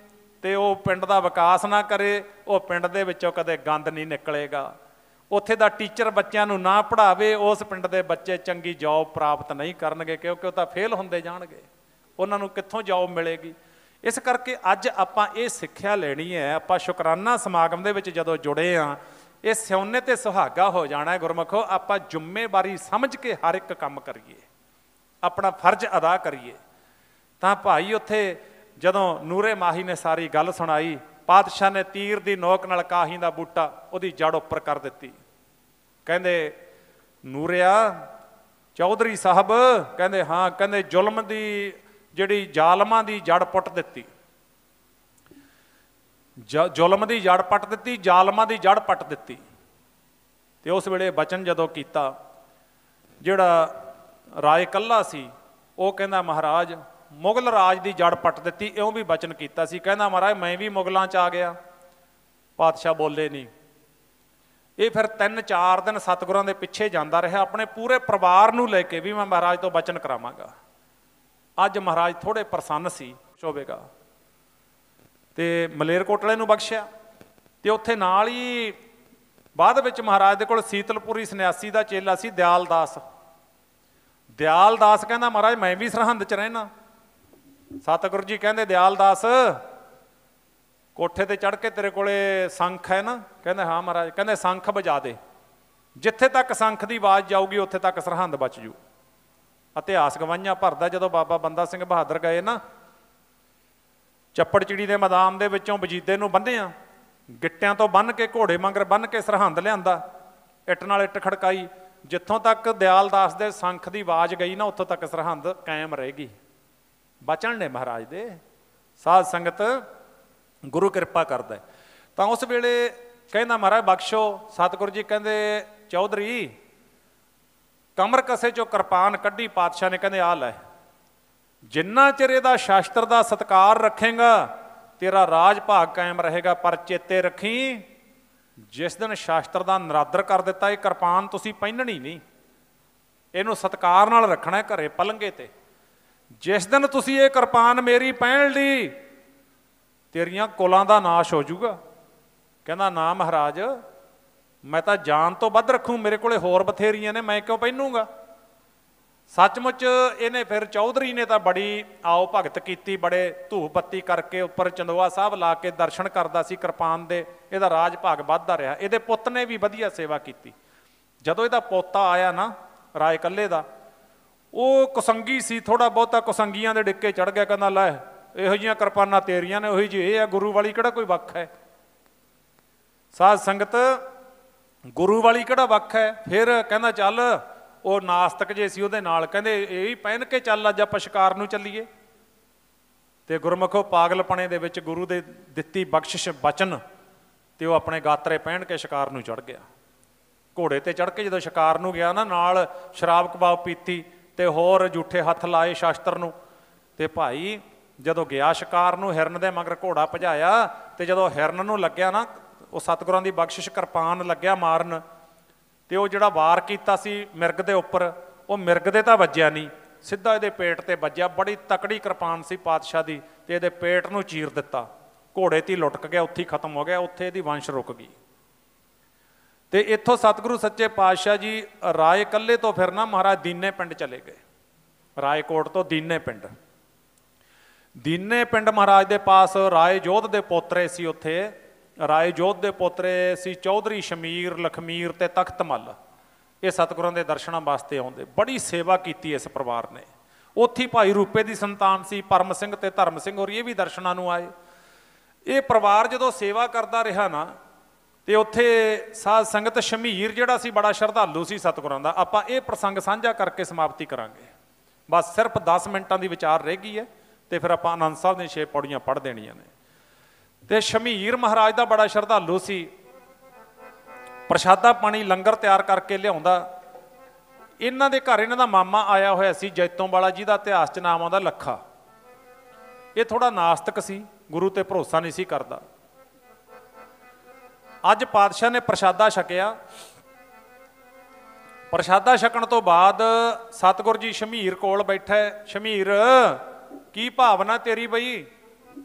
ਤੇ ਉਹ ਪਿੰਡ ਦਾ ਵਿਕਾਸ ਨਾ ਕਰੇ, ਉਹ ਪਿੰਡ ਦੇ ਵਿੱਚੋਂ ਕਦੇ ਗੰਦ ਨਹੀਂ ਨਿਕਲੇਗਾ। ਉੱਥੇ ਦਾ ਟੀਚਰ ਬੱਚਿਆਂ ਨੂੰ ਨਾ ਪੜ੍ਹਾਵੇ, ਉਸ ਪਿੰਡ ਦੇ ਬੱਚੇ ਚੰਗੀ ਜੌਬ ਪ੍ਰਾਪਤ ਨਹੀਂ ਕਰਨਗੇ, ਕਿਉਂਕਿ ਉਹ ਤਾਂ ਫੇਲ ਹੁੰਦੇ ਜਾਣਗੇ, ਉਹਨਾਂ ਨੂੰ ਕਿੱਥੋਂ ਜੌਬ ਮਿਲੇਗੀ। ਇਸ ਕਰਕੇ ਅੱਜ ਆਪਾਂ ਇਹ ਸਿੱਖਿਆ ਲੈਣੀ ਹੈ। ਆਪਾਂ ਸ਼ੁਕਰਾਨਾ ਸਮਾਗਮ ਦੇ ਵਿੱਚ ਜਦੋਂ ਜੁੜੇ ਹਾਂ, ਇਹ ਸਿਉਨੇ ਤੇ ਸੁਹਾਗਾ ਹੋ ਜਾਣਾ ਹੈ। ਗੁਰਮੁਖੋ ਆਪਾਂ ਜ਼ਿੰਮੇਵਾਰੀ ਸਮਝ ਕੇ ਹਰ ਇੱਕ ਕੰਮ ਕਰੀਏ, ਆਪਣਾ ਫਰਜ਼ ਅਦਾ ਕਰੀਏ। ਤਾਂ ਭਾਈ ਉੱਥੇ ਜਦੋਂ ਨੂਰੇ ਮਾਹੀ ਨੇ ਸਾਰੀ ਗੱਲ ਸੁਣਾਈ, ਪਾਤਸ਼ਾਹ ਨੇ ਤੀਰ ਦੀ ਨੋਕ ਨਾਲ ਕਾਹੀਂ ਦਾ ਬੂਟਾ ਉਹਦੀ ਜੜ ਉੱਪਰ ਕਰ ਦਿੱਤੀ। ਕਹਿੰਦੇ ਨੂਰਿਆ ਚੌਧਰੀ ਸਾਹਿਬ, ਕਹਿੰਦੇ ਹਾਂ, ਕਹਿੰਦੇ ਜ਼ੁਲਮ ਦੀ ਜਿਹੜੀ ਜ਼ਾਲਮਾਂ ਦੀ ਜੜ ਪੁੱਟ ਦਿੱਤੀ, ਜ਼ੁਲਮ ਦੀ ਜੜ ਪੱਟ ਦਿੱਤੀ, ਜ਼ਾਲਮਾਂ ਦੀ ਜੜ ਪੱਟ ਦਿੱਤੀ। ਤੇ ਉਸ ਵੇਲੇ ਬਚਨ ਜਦੋਂ ਕੀਤਾ, ਜਿਹੜਾ ਰਾਏ ਕੱਲਾ ਸੀ, ਉਹ ਕਹਿੰਦਾ ਮਹਾਰਾਜ ਮੁਗਲ ਰਾਜ ਦੀ ਜੜ ਪੱਟ ਦਿੱਤੀ, ਇਉਂ ਵੀ ਬਚਨ ਕੀਤਾ ਸੀ, ਕਹਿੰਦਾ ਮਹਾਰਾਜ ਮੈਂ ਵੀ ਮੁਗਲਾਂ 'ਚ ਆ ਗਿਆ। ਪਾਤਸ਼ਾਹ ਬੋਲੇ ਨਹੀਂ। ਇਹ ਫਿਰ 3-4 ਦਿਨ ਸਤਿਗੁਰਾਂ ਦੇ ਪਿੱਛੇ ਜਾਂਦਾ ਰਿਹਾ, ਆਪਣੇ ਪੂਰੇ ਪਰਿਵਾਰ ਨੂੰ ਲੈ ਕੇ ਵੀ ਮੈਂ ਮਹਾਰਾਜ ਤੋਂ ਬਚਨ ਕਰਾਵਾਂਗਾ। ਅੱਜ ਮਹਾਰਾਜ ਥੋੜ੍ਹੇ ਪ੍ਰਸੰਨ ਸੀ, ਹੋਵੇਗਾ, ਤੇ ਮਲੇਰਕੋਟਲੇ ਨੂੰ ਬਖਸ਼ਿਆ। ਤੇ ਉੱਥੇ ਨਾਲ ਹੀ ਬਾਅਦ ਵਿੱਚ ਮਹਾਰਾਜ ਦੇ ਕੋਲ ਸੀਤਲਪੁਰੀ ਸੰਨਿਆਸੀ ਦਾ ਚੇਲਾ ਸੀ ਦਿਆਲ ਦਾਸ। ਦਿਆਲ ਦਾਸ ਕਹਿੰਦਾ ਮਹਾਰਾਜ ਮੈਂ ਵੀ ਸਰਹੰਦ 'ਚ ਰਹਿਣਾ। ਸਤਿਗੁਰੂ ਜੀ ਕਹਿੰਦੇ ਦਿਆਲ ਦਾਸ ਕੋਠੇ ਤੇ ਚੜ੍ਹ ਕੇ ਤੇਰੇ ਕੋਲੇ ਸੰਖ ਹੈ ਨਾ? ਕਹਿੰਦੇ ਹਾਂ ਮਹਾਰਾਜ। ਕਹਿੰਦੇ ਸੰਖ ਵਜਾ ਦੇ, ਜਿੱਥੇ ਤੱਕ ਸੰਖ ਦੀ ਆਵਾਜ਼ ਜਾਊਗੀ ਉੱਥੇ ਤੱਕ ਸਰਹੰਦ ਬਚ ਜੂ। ਇਤਿਹਾਸ ਗਵਾਹੀਆਂ ਭਰਦਾ, ਜਦੋਂ ਬਾਬਾ ਬੰਦਾ ਸਿੰਘ ਬਹਾਦਰ ਗਏ ਨਾ ਚੱਪੜਚਿੜੀ ਦੇ ਮੈਦਾਨ ਦੇ ਵਿੱਚੋਂ ਵਜੀਦੇ ਨੂੰ ਬੰਨ੍ਹਿਆ, ਗਿੱਟਿਆਂ ਤੋਂ ਬੰਨ੍ਹ ਕੇ ਘੋੜੇ ਮਗਰ ਬੰਨ੍ਹ ਕੇ ਸਰਹੰਦ ਲਿਆਂਦਾ, ਇੱਟ ਨਾਲ ਇੱਟ ਖੜਕਾਈ, ਜਿੱਥੋਂ ਤੱਕ ਦਿਆਲ ਦਾਸ ਦੇ ਸੰਖ ਦੀ ਆਵਾਜ਼ ਗਈ ਨਾ ਉੱਥੋਂ ਤੱਕ ਸਰਹੰਦ ਕਾਇਮ ਰਹੇਗੀ। ਬਚਨ ਨੇ ਮਹਾਰਾਜ ਦੇ। ਸਾਧ ਸੰਗਤ ਗੁਰੂ ਕਿਰਪਾ ਕਰਦਾ। ਤਾਂ ਉਸ ਵੇਲੇ ਕਹਿੰਦਾ ਮਹਾਰਾਜ ਬਖਸ਼ੋ। ਸਤਿਗੁਰੂ ਜੀ ਕਹਿੰਦੇ ਚੌਧਰੀ ਕਮਰ ਕਸੇ ਚੋਂ ਕਿਰਪਾਨ ਕੱਢੀ, ਪਾਤਸ਼ਾਹ ਨੇ ਕਹਿੰਦੇ ਆ ਲੈ, ਜਿੰਨਾ ਚਿਰ ਇਹਦਾ ਸ਼ਾਸਤਰ ਦਾ ਸਤਿਕਾਰ ਰੱਖੇਗਾ ਤੇਰਾ ਰਾਜ ਭਾਗ ਕਾਇਮ ਰਹੇਗਾ, ਪਰ ਚੇਤੇ ਰੱਖੀ ਜਿਸ ਦਿਨ ਸ਼ਾਸਤਰ ਦਾ ਨਰਾਦਰ ਕਰ ਦਿੱਤਾ ਇਹ ਕਿਰਪਾਨ ਤੁਸੀਂ ਪਹਿਨਣੀ ਨਹੀਂ, ਇਹਨੂੰ ਸਤਿਕਾਰ ਨਾਲ ਰੱਖਣਾ ਘਰੇ ਪਲੰਗੇ ਤੇ। ਜਿਸ ਦਿਨ ਤੁਸੀਂ ਇਹ ਕਿਰਪਾਨ ਮੇਰੀ ਪਹਿਨ ਲਈ ਤੇਰੀਆਂ ਕੁਲਾਂ ਦਾ ਨਾਸ਼ ਹੋ ਜਾਊਗਾ। ਕਹਿੰਦਾ ਨਾ ਮਹਾਰਾਜ, ਮੈਂ ਤਾਂ ਜਾਨ ਤੋਂ ਵੱਧ ਰੱਖੂ, ਮੇਰੇ ਕੋਲੇ ਹੋਰ ਬਥੇਰੀਆਂ ਨੇ, ਮੈਂ ਕਿਉਂ ਪਹਿਨੂਗਾ। ਸੱਚਮੁੱਚ ਇਹਨੇ ਫਿਰ ਚੌਧਰੀ ਨੇ ਤਾਂ ਬੜੀ ਆਓ ਭਗਤ ਕੀਤੀ, ਬੜੇ ਧੂਪ ਬੱਤੀ ਕਰਕੇ ਉੱਪਰ ਚੰਦੋਆ ਸਾਹਿਬ ਲਾ ਕੇ ਦਰਸ਼ਨ ਕਰਦਾ ਸੀ ਕਿਰਪਾਨ ਦੇ। ਇਹਦਾ ਰਾਜ ਭਾਗ ਵੱਧਦਾ ਰਿਹਾ। ਇਹਦੇ ਪੁੱਤ ਨੇ ਵੀ ਵਧੀਆ ਸੇਵਾ ਕੀਤੀ। ਜਦੋਂ ਇਹਦਾ ਪੋਤਾ ਆਇਆ ਨਾ ਰਾਏ ਕੱਲੇ ਦਾ, ਉਹ ਕੁਸੰਗੀ ਸੀ, ਥੋੜਾ ਬਹੁਤਾ ਕੁਸੰਗੀਆਂ ਦੇ ਡਿੱਕੇ ਚੜ ਗਿਆ। ਕਹਿੰਦਾ ਲੈ ਇਹੋ ਜਿਹੀਆਂ ਕਿਰਪਾਨਾਂ ਤੇਰੀਆਂ ਨੇ, ਉਹੀ ਜਿਹੀ ਇਹ ਆ, ਗੁਰੂ ਵਾਲੀ ਕਿਹੜਾ ਕੋਈ ਵੱਖ ਹੈ। ਸਾਧ ਸੰਗਤ ਗੁਰੂ ਵਾਲੀ ਕਿਹੜਾ ਵੱਖ ਹੈ। ਫਿਰ ਕਹਿੰਦਾ ਚੱਲ, ਉਹ ਨਾਸਤਕ ਜੇ ਸੀ ਉਹਦੇ ਨਾਲ, ਕਹਿੰਦੇ ਇਹ ਹੀ ਪਹਿਨ ਕੇ ਚੱਲ, ਅੱਜ ਆਪਾਂ ਸ਼ਿਕਾਰ ਨੂੰ ਚੱਲੀਏ। ਤੇ ਗੁਰਮੁਖੋ ਪਾਗਲਪਣੇ ਦੇ ਵਿੱਚ ਗੁਰੂ ਦੇ ਦਿੱਤੀ ਬਖਸ਼ਿਸ਼ ਬਚਨ ਤੇ ਉਹ ਆਪਣੇ ਗਾਤਰੇ ਪਹਿਨ ਕੇ ਸ਼ਿਕਾਰ ਨੂੰ ਚੜ੍ਹ ਗਿਆ। ਘੋੜੇ ਤੇ ਚੜ੍ਹ ਕੇ ਜਦੋਂ ਸ਼ਿਕਾਰ ਨੂੰ ਗਿਆ ਨਾ, ਨਾਲ ਸ਼ਰਾਬ ਕਬਾਬ ਪੀਤੀ ਤੇ ਹੋਰ ਝੂਠੇ ਹੱਥ ਲਾਏ ਸ਼ਾਸਤਰ ਨੂੰ। ਤੇ ਭਾਈ ਜਦੋਂ ਗਿਆ ਸ਼ਿਕਾਰ ਨੂੰ, ਹਿਰਨ ਦੇ ਮਗਰ ਘੋੜਾ ਭਜਾਇਆ, ਤੇ ਜਦੋਂ ਹਿਰਨ ਨੂੰ ਲੱਗਿਆ ਨਾ ਉਹ ਸਤਿਗੁਰਾਂ ਦੀ ਬਖਸ਼ਿਸ਼ ਕਿਰਪਾਨ ਲੱਗਿਆ ਮਾਰਨ, ਤੇ ਉਹ ਜਿਹੜਾ ਵਾਰ ਕੀਤਾ ਸੀ ਮਿਰਗ ਦੇ ਉੱਪਰ, ਉਹ ਮਿਰਗ ਦੇ ਤਾਂ ਵੱਜਿਆ ਨਹੀਂ, ਸਿੱਧਾ ਇਹਦੇ ਪੇਟ ਤੇ ਵੱਜਿਆ। ਬੜੀ ਤਕੜੀ ਕਿਰਪਾਨ ਸੀ ਪਾਤਸ਼ਾਹ ਦੀ, ਤੇ ਇਹਦੇ ਪੇਟ ਨੂੰ ਚੀਰ ਦਿੱਤਾ। ਘੋੜੇ 'ਤੇ ਲੁਟਕ ਗਿਆ, ਉੱਥੇ ਹੀ ਖਤਮ ਹੋ ਗਿਆ, ਉੱਥੇ ਇਹਦੀ ਵੰਸ਼ ਰੁਕ ਗਈ। ਤੇ ਇੱਥੋਂ ਸਤਿਗੁਰੂ ਸੱਚੇ ਪਾਤਸ਼ਾਹ ਜੀ ਰਾਏ ਕੱਲੇ ਤੋਂ ਫਿਰ ਨਾ ਮਹਾਰਾਜ ਦੀਨੇ ਪਿੰਡ ਚਲੇ ਗਏ। ਰਾਏਕੋਟ ਤੋਂ ਦੀਨੇ ਪਿੰਡ, ਦੀਨੇ ਪਿੰਡ ਮਹਾਰਾਜ ਦੇ ਪਾਸ ਰਾਏ ਜੋਧ ਦੇ ਪੋਤਰੇ ਸੀ। ਉੱਥੇ ਰਾਏ ਜੋਧ ਦੇ ਪੋਤਰੇ ਸੀ ਚੌਧਰੀ ਸ਼ਮੀਰ, ਲਖਮੀਰ ਤੇ ਤਖਤ ਮੱਲ। ਇਹ ਸਤਿਗੁਰਾਂ ਦੇ ਦਰਸ਼ਨਾਂ ਵਾਸਤੇ ਆਉਂਦੇ। ਬੜੀ ਸੇਵਾ ਕੀਤੀ ਇਸ ਪਰਿਵਾਰ ਨੇ। ਉੱਥੇ ਭਾਈ ਰੂਪੇ ਦੀ ਸੰਤਾਨ ਸੀ, ਪਰਮ ਸਿੰਘ ਤੇ ਧਰਮ ਸਿੰਘ ਹੋਰੀ, ਇਹ ਵੀ ਦਰਸ਼ਨਾਂ ਨੂੰ ਆਏ। ਇਹ ਪਰਿਵਾਰ ਜਦੋਂ ਸੇਵਾ ਕਰਦਾ ਰਿਹਾ ਨਾ, ਤੇ ਉੱਥੇ ਸਾਧ ਸੰਗਤ ਸ਼ਮੀਰ ਜਿਹੜਾ ਸੀ ਬੜਾ ਸ਼ਰਧਾਲੂ ਸੀ ਸਤਿਗੁਰਾਂ ਦਾ। ਆਪਾਂ ਇਹ ਪ੍ਰਸੰਗ ਸਾਂਝਾ ਕਰਕੇ ਸਮਾਪਤੀ ਕਰਾਂਗੇ। ਬਸ ਸਿਰਫ 10 ਮਿੰਟਾਂ ਦੀ ਵਿਚਾਰ ਰਹਿ ਗਈ ਹੈ, ਤੇ ਫਿਰ ਆਪਾਂ ਆਨੰਦ ਸਾਹਿਬ ਦੀਆਂ 6 ਪੌੜੀਆਂ ਪੜ੍ਹ ਦੇਣੀਆਂ ਨੇ। ਤੇ ਸ਼ਮੀਰ ਮਹਾਰਾਜ ਦਾ ਬੜਾ ਸ਼ਰਧਾਲੂ ਸੀ। ਪ੍ਰਸ਼ਾਦਾ ਪਾਣੀ ਲੰਗਰ ਤਿਆਰ ਕਰਕੇ ਲਿਆਉਂਦਾ। ਇਹਨਾਂ ਦੇ ਘਰ ਇਹਨਾਂ ਦਾ ਮਾਮਾ ਆਇਆ ਹੋਇਆ ਸੀ ਜੈਤੋਂ ਵਾਲਾ, ਜਿਹਦਾ ਇਤਿਹਾਸ 'ਚ ਨਾਮ ਆਉਂਦਾ ਲੱਖਾ। ਇਹ ਥੋੜਾ ਨਾਸਤਕ ਸੀ, ਗੁਰੂ ਤੇ ਭਰੋਸਾ ਨਹੀਂ ਸੀ ਕਰਦਾ। ਅੱਜ ਪਾਤਸ਼ਾਹ ਨੇ ਪ੍ਰਸ਼ਾਦਾ ਛਕਿਆ। ਪ੍ਰਸ਼ਾਦਾ ਛਕਣ ਤੋਂ ਬਾਅਦ ਸਤਿਗੁਰ ਜੀ ਸ਼ਮੀਰ ਕੋਲ ਬੈਠਾ। ਸ਼ਮੀਰ ਕੀ ਭਾਵਨਾ ਤੇਰੀ ਬਈ?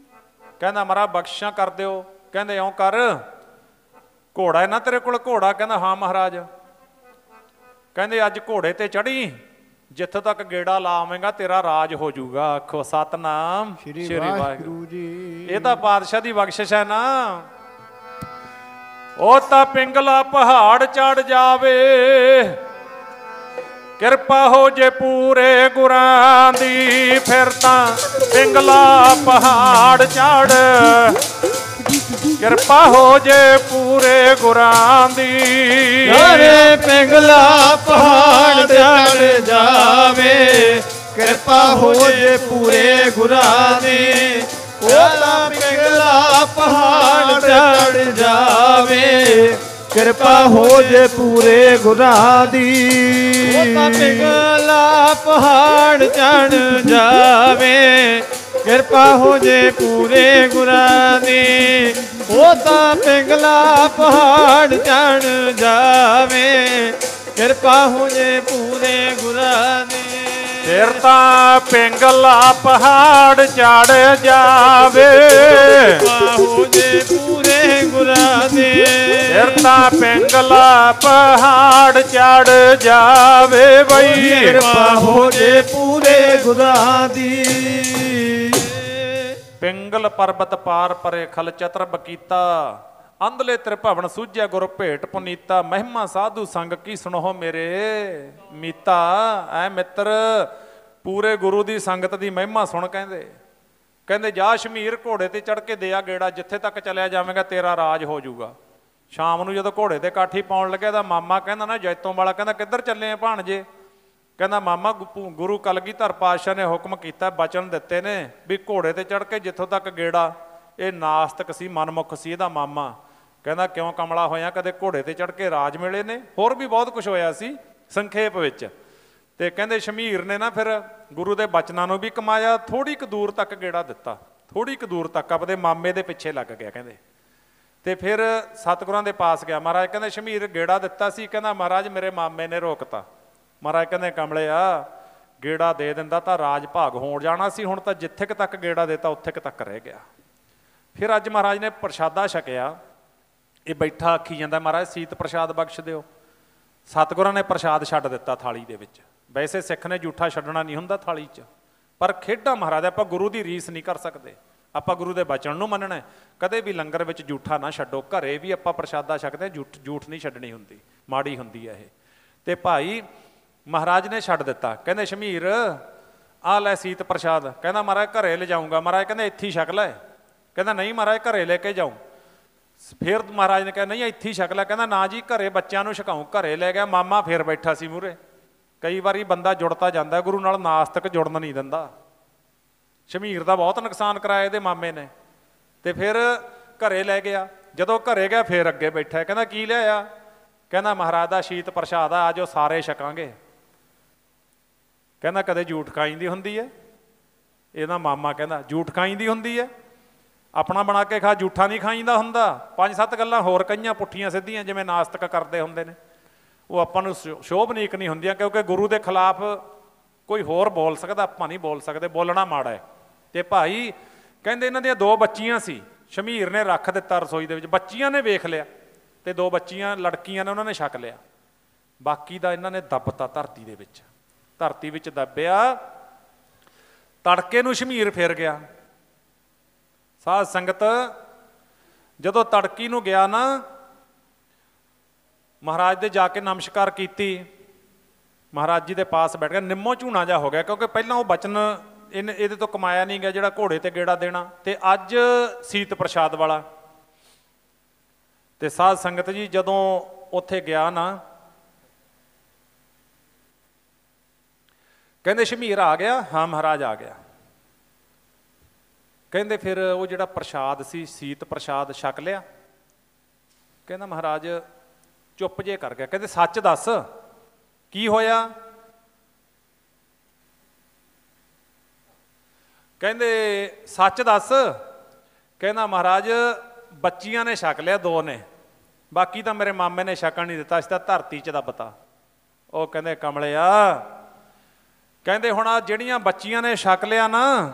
ਕਹਿੰਦਾ ਮਹਾਰਾਜ ਬਖਸ਼ਿਸ਼ਾਂ ਕਰ ਦਿਓ। ਕਹਿੰਦੇ ਇਉਂ ਕਰ, ਘੋੜਾ ਹੈ ਨਾ ਤੇਰੇ ਕੋਲ? ਘੋੜਾ ਕਹਿੰਦਾ ਹਾਂ ਮਹਾਰਾਜ। ਕਹਿੰਦੇ ਅੱਜ ਘੋੜੇ ਤੇ ਚੜ੍ਹੀ, ਜਿੱਥੋਂ ਤੱਕ ਗੇੜਾ ਲਾ ਆਵੇਂਗਾ ਤੇਰਾ ਰਾਜ ਹੋ ਜਾਊਗਾ। ਆਖੋ ਸਤਨਾਮ ਸ੍ਰੀ ਵਾਹਿਗੁਰੂ ਜੀ। ਇਹ ਤਾਂ ਪਾਤਸ਼ਾਹ ਦੀ ਬਖਸ਼ਿਸ਼ ਹੈ ਨਾ। ਉਹ ਤਾਂ ਪਿੰਗਲਾ ਪਹਾੜ ਚੜ ਜਾਵੇ, ਕਿਰਪਾ ਹੋ ਜੇ ਪੂਰੇ ਗੁਰਾਂ ਦੀ, ਫਿਰ ਤਾਂ ਪਿੰਗਲਾ ਪਹਾੜ ਚੜ, ਕਿਰਪਾ ਹੋ ਜੇ ਪੂਰੇ ਗੁਰਾਂ ਦੀ। ਅਰੇ ਪਿੰਗਲਾ ਪਹਾੜ ਚੜ ਜਾਵੇ, ਕਿਰਪਾ ਹੋ ਜੇ ਪੂਰੇ ਗੁਰਾਂ ਦੀ। ਉਹ ਤਾਂ ਪਿੰਗਲਾ ਪਹਾੜ ਚੜ ਜਾਵੇ, ਕਿਰਪਾ ਹੋ ਜੇ ਪੂਰੇ ਗੁਰਾਂ ਦੀ। ਉਹ ਤਾਂ ਪਿੰਗਲਾ ਪਹਾੜ ਚੜ ਜਾਵੇ, ਕਿਰਪਾ ਹੋ ਜੇ ਪੂਰੇ ਗੁਰਾਂ ਦੀ। ਉਹ ਤਾਂ ਪਿੰਗਲਾ ਪਹਾੜ ਚੜ ਜਾਵੇ, ਕਿਰਪਾ ਹੋ ਜੇ ਪੂਰੇ ਗੁਰਾਂ ਦੀ। ਫਿਰ ਤਾਂ ਪਿੰਗਲਾ ਪਹਾੜ ਚੜ ਜਾਵੇ, ਕਿਰਪਾ ਹੋ ਜੇ ਪੂਰੇ ਗੁਰਾਂ ਦੀ। ਫਿਰ ਤਾਂ ਪਿੰਗਲਾ ਪਹਾੜ ਚੜ ਜਾਵੇ ਬਈ, ਕਿਰਪਾ ਹੋ ਜੇ ਪੂਰੇ ਗੁਰਾਂ ਦੀ। ਪਿੰਗਲ ਪਰਬਤ ਪਾਰ ਪਰੇ ਖਲ ਚਤਰ ਬਕੀਤਾ, ਅੰਧਲੇ ਤ੍ਰਿਭਵਨ ਸੂਝਿਆ ਗੁਰ ਭੇਟ ਪੁਨੀਤਾ। ਮਹਿਮਾ ਸਾਧੂ ਸੰਗ ਕੀ ਸੁਣੋ ਮੇਰੇ ਮੀਤਾ। ਐ ਮਿੱਤਰ ਪੂਰੇ ਗੁਰੂ ਦੀ ਸੰਗਤ ਦੀ ਮਹਿਮਾ ਸੁਣ। ਕਹਿੰਦੇ ਜਾ ਸ਼ਮੀਰ ਘੋੜੇ ਤੇ ਚੜ ਕੇ ਦਿਆ ਗੇੜਾ, ਜਿੱਥੇ ਤੱਕ ਚਲਿਆ ਜਾਵੇਗਾ ਤੇਰਾ ਰਾਜ ਹੋ ਜਾਊਗਾ। ਸ਼ਾਮ ਨੂੰ ਜਦੋਂ ਘੋੜੇ ਤੇ ਕਾਠੀ ਪਾਉਣ ਲੱਗਿਆ ਤਾਂ ਮਾਮਾ ਕਹਿੰਦਾ ਨਾ ਜੈਤੋਂ ਵਾਲਾ, ਕਹਿੰਦਾ ਕਿੱਧਰ ਚੱਲੇ ਆ ਭਾਣਜੇ? ਕਹਿੰਦਾ ਮਾਮਾ ਗੁਰੂ ਕਲਗੀਧਰ ਪਾਤਸ਼ਾਹ ਨੇ ਹੁਕਮ ਕੀਤਾ, ਬਚਨ ਦਿੱਤੇ ਨੇ ਵੀ ਘੋੜੇ ਤੇ ਚੜ ਕੇ ਜਿੱਥੋਂ ਤੱਕ ਗੇੜਾ। ਇਹ ਨਾਸਤਕ ਸੀ, ਮਨਮੁਖ ਸੀ ਇਹਦਾ ਮਾਮਾ। ਕਹਿੰਦਾ ਕਿਉਂ ਕਮਲਾ ਹੋਇਆ, ਕਦੇ ਘੋੜੇ ਤੇ ਚੜ ਕੇ ਰਾਜ ਮਿਲੇ ਨੇ? ਹੋਰ ਵੀ ਬਹੁਤ ਕੁਝ ਹੋਇਆ ਸੀ ਸੰਖੇਪ ਵਿੱਚ। ਤੇ ਕਹਿੰਦੇ ਸ਼ਮੀਰ ਨੇ ਨਾ ਫਿਰ ਗੁਰੂ ਦੇ ਬਚਨਾਂ ਨੂੰ ਵੀ ਕਮਾਇਆ, ਥੋੜੀ ਕੁ ਦੂਰ ਤੱਕ ਗੇੜਾ ਦਿੱਤਾ, ਥੋੜੀ ਕੁ ਦੂਰ ਤੱਕ ਆਪਣੇ ਮਾਮੇ ਦੇ ਪਿੱਛੇ ਲੱਗ ਗਿਆ ਕਹਿੰਦੇ। ਤੇ ਫਿਰ ਸਤਿਗੁਰਾਂ ਦੇ ਪਾਸ ਗਿਆ। ਮਹਾਰਾਜ ਕਹਿੰਦੇ ਸ਼ਮੀਰ ਗੇੜਾ ਦਿੱਤਾ ਸੀ, ਕਹਿੰਦਾ ਮਹਾਰਾਜ ਮੇਰੇ ਮਾਮੇ ਨੇ ਰੋਕਤਾ। ਮਹਾਰਾਜ ਕਹਿੰਦੇ ਕਮਲਿਆ ਗੇੜਾ ਦੇ ਦਿੰਦਾ ਤਾਂ ਰਾਜ ਭਾਗ ਹੋਣ ਜਾਣਾ ਸੀ, ਹੁਣ ਤਾਂ ਜਿੱਥੇ ਕੁ ਤੱਕ ਗੇੜਾ ਦਿੱਤਾ ਉੱਥੇ ਕੁ ਤੱਕ ਰਹਿ ਗਿਆ। ਫਿਰ ਅੱਜ ਮਹਾਰਾਜ ਨੇ ਪ੍ਰਸ਼ਾਦਾ ਛਕਿਆ, ਇਹ ਬੈਠਾ ਆਖੀ ਜਾਂਦਾ ਮਹਾਰਾਜ ਸੀਤ ਪ੍ਰਸ਼ਾਦ ਬਖਸ਼ ਦਿਓ। ਸਤਿਗੁਰਾਂ ਨੇ ਪ੍ਰਸ਼ਾਦ ਛੱਡ ਦਿੱਤਾ ਥਾਲੀ ਦੇ ਵਿੱਚ। ਵੈਸੇ ਸਿੱਖ ਨੇ ਜੂਠਾ ਛੱਡਣਾ ਨਹੀਂ ਹੁੰਦਾ ਥਾਲੀ 'ਚ, ਪਰ ਖੇਡਾਂ ਮਹਾਰਾਜ ਆਪਾਂ ਗੁਰੂ ਦੀ ਰੀਸ ਨਹੀਂ ਕਰ ਸਕਦੇ, ਆਪਾਂ ਗੁਰੂ ਦੇ ਬਚਨ ਨੂੰ ਮੰਨਣਾ। ਕਦੇ ਵੀ ਲੰਗਰ ਵਿੱਚ ਜੂਠਾ ਨਾ ਛੱਡੋ। ਘਰੇ ਵੀ ਆਪਾਂ ਪ੍ਰਸ਼ਾਦਾ ਛਕਦੇ, ਝੂਠ ਨਹੀਂ ਛੱਡਣੀ ਹੁੰਦੀ, ਮਾੜੀ ਹੁੰਦੀ ਹੈ ਇਹ। ਤੇ ਭਾਈ ਮਹਾਰਾਜ ਨੇ ਛੱਡ ਦਿੱਤਾ। ਕਹਿੰਦੇ ਸ਼ਮੀਰ ਆ ਲੈ ਸੀਤ ਪ੍ਰਸ਼ਾਦ। ਕਹਿੰਦਾ ਮਹਾਰਾਜ ਘਰੇ ਲਿਜਾਊਂਗਾ। ਮਹਾਰਾਜ ਕਹਿੰਦੇ ਇੱਥੇ ਹੀ ਛਕ ਲੈ। ਕਹਿੰਦਾ ਨਹੀਂ ਮਹਾਰਾਜ ਘਰੇ ਲੈ ਕੇ ਜਾਊਂ। ਫਿਰ ਮਹਾਰਾਜ ਨੇ ਕਿਹਾ ਨਹੀਂ ਇੱਥੇ ਹੀ ਛਕ ਲੈ। ਕਹਿੰਦਾ ਨਾ ਜੀ ਘਰੇ ਬੱਚਿਆਂ ਨੂੰ ਛਕਾਊਂ। ਘਰੇ ਲੈ ਗਿਆ। ਮਾਮਾ ਫਿਰ ਬੈਠਾ ਸੀ ਮੂਹਰੇ। ਕਈ ਵਾਰੀ ਬੰਦਾ ਜੁੜਤਾ ਜਾਂਦਾ ਗੁਰੂ ਨਾਲ, ਨਾਸਤਕ ਜੁੜਨ ਨਹੀਂ ਦਿੰਦਾ। ਸ਼ਮੀਰ ਦਾ ਬਹੁਤ ਨੁਕਸਾਨ ਕਰਾਇਆ ਇਹਦੇ ਮਾਮੇ ਨੇ। ਤੇ ਫਿਰ ਘਰੇ ਲੈ ਗਿਆ। ਜਦੋਂ ਘਰੇ ਗਿਆ ਫਿਰ ਅੱਗੇ ਬੈਠਾ। ਕਹਿੰਦਾ ਕੀ ਲਿਆਇਆ? ਕਹਿੰਦਾ ਮਹਾਰਾਜ ਦਾ ਸ਼ੀਤ ਪ੍ਰਸ਼ਾਦ ਆ, ਆਜੋ ਸਾਰੇ ਛਕਾਂਗੇ। ਕਹਿੰਦਾ ਕਦੇ ਝੂਠ ਖਾਈਂਦੀ ਹੁੰਦੀ ਹੈ? ਇਹਦਾ ਮਾਮਾ ਕਹਿੰਦਾ ਝੂਠ ਖਾਈਂਦੀ ਹੁੰਦੀ ਹੈ? ਆਪਣਾ ਬਣਾ ਕੇ ਖਾ, ਝੂਠਾ ਨਹੀਂ ਖਾਈਂਦਾ ਹੁੰਦਾ। 5-7 ਗੱਲਾਂ ਹੋਰ ਕਈਆਂ ਪੁੱਠੀਆਂ ਸਿੱਧੀਆਂ ਜਿਵੇਂ ਨਾਸਤਕ ਕਰਦੇ ਹੁੰਦੇ ਨੇ, ਉਹ ਆਪਾਂ ਨੂੰ ਸ਼ੋਭਨੀਕ ਨਹੀਂ ਹੁੰਦੀਆਂ, ਕਿਉਂਕਿ ਗੁਰੂ ਦੇ ਖਿਲਾਫ ਕੋਈ ਹੋਰ ਬੋਲ ਸਕਦਾ, ਆਪਾਂ ਨਹੀਂ ਬੋਲ ਸਕਦੇ, ਬੋਲਣਾ ਮਾੜਾ ਹੈ। ਤੇ ਭਾਈ ਕਹਿੰਦੇ ਇਹਨਾਂ ਦੀਆਂ 2 ਬੱਚੀਆਂ ਸੀ, ਸ਼ਮੀਰ ਨੇ ਰੱਖ ਦਿੱਤਾ ਰਸੋਈ ਦੇ ਵਿੱਚ। ਬੱਚੀਆਂ ਨੇ ਵੇਖ ਲਿਆ ਤੇ 2 ਬੱਚੀਆਂ ਲੜਕੀਆਂ ਨੇ ਉਹਨਾਂ ਨੇ ਛਕ ਲਿਆ। ਬਾਕੀ ਦਾ ਇਹਨਾਂ ਨੇ ਦੱਬਤਾ ਧਰਤੀ ਦੇ ਵਿੱਚ। ਧਰਤੀ ਵਿੱਚ ਦੱਬਿਆ। ਤੜਕੇ ਨੂੰ ਸ਼ਮੀਰ ਫਿਰ ਗਿਆ। ਸਾਧ ਸੰਗਤ ਜਦੋਂ ਤੜਕੀ ਨੂੰ ਗਿਆ ਨਾ, ਮਹਾਰਾਜ ਦੇ ਜਾ ਕੇ ਨਮਸਕਾਰ ਕੀਤੀ। ਮਹਾਰਾਜ ਜੀ ਦੇ ਪਾਸ ਬੈਠ ਗਿਆ। ਨਿੰਮੋ ਝੂਣਾ ਜਾ ਹੋ ਗਿਆ, ਕਿਉਂਕਿ ਪਹਿਲਾਂ ਉਹ ਬਚਨ ਇਹਦੇ ਤੋਂ ਕਮਾਇਆ ਨਹੀਂ ਗਿਆ ਜਿਹੜਾ ਘੋੜੇ ਤੇ ਗੇੜਾ ਦੇਣਾ, ਤੇ ਅੱਜ ਸੀਤ ਪ੍ਰਸ਼ਾਦ ਵਾਲਾ। ਤੇ ਸਾਧ ਸੰਗਤ ਜੀ ਜਦੋਂ ਉੱਥੇ ਗਿਆ ਨਾ, ਕਹਿੰਦੇ ਸ਼ਮੀਰ ਆ ਗਿਆ? ਹਾਂ ਮਹਾਰਾਜ ਆ ਗਿਆ। ਕਹਿੰਦੇ ਫਿਰ ਉਹ ਜਿਹੜਾ ਪ੍ਰਸ਼ਾਦ ਸੀ, ਸੀਤ ਪ੍ਰਸ਼ਾਦ ਛਕ ਲਿਆ? ਕਹਿੰਦਾ ਮਹਾਰਾਜ ਚੁੱਪ ਜੇ ਕਰ ਗਿਆ। ਕਹਿੰਦੇ ਸੱਚ ਦੱਸ ਕੀ ਹੋਇਆ? ਕਹਿੰਦੇ ਸੱਚ ਦੱਸ। ਕਹਿੰਦਾ ਮਹਾਰਾਜ ਬੱਚੀਆਂ ਨੇ ਛਕ ਲਿਆ, 2 ਨੇ, ਬਾਕੀ ਤਾਂ ਮੇਰੇ ਮਾਮੇ ਨੇ ਛਕਣ ਨਹੀਂ ਦਿੱਤਾ, ਅਸੀਂ ਤਾਂ ਧਰਤੀ 'ਚ ਦੱਬਤਾ। ਉਹ ਕਹਿੰਦੇ ਕਮਲਿਆ, ਕਹਿੰਦੇ ਹੁਣ ਆ ਜਿਹੜੀਆਂ ਬੱਚੀਆਂ ਨੇ ਛਕ ਲਿਆ ਨਾ,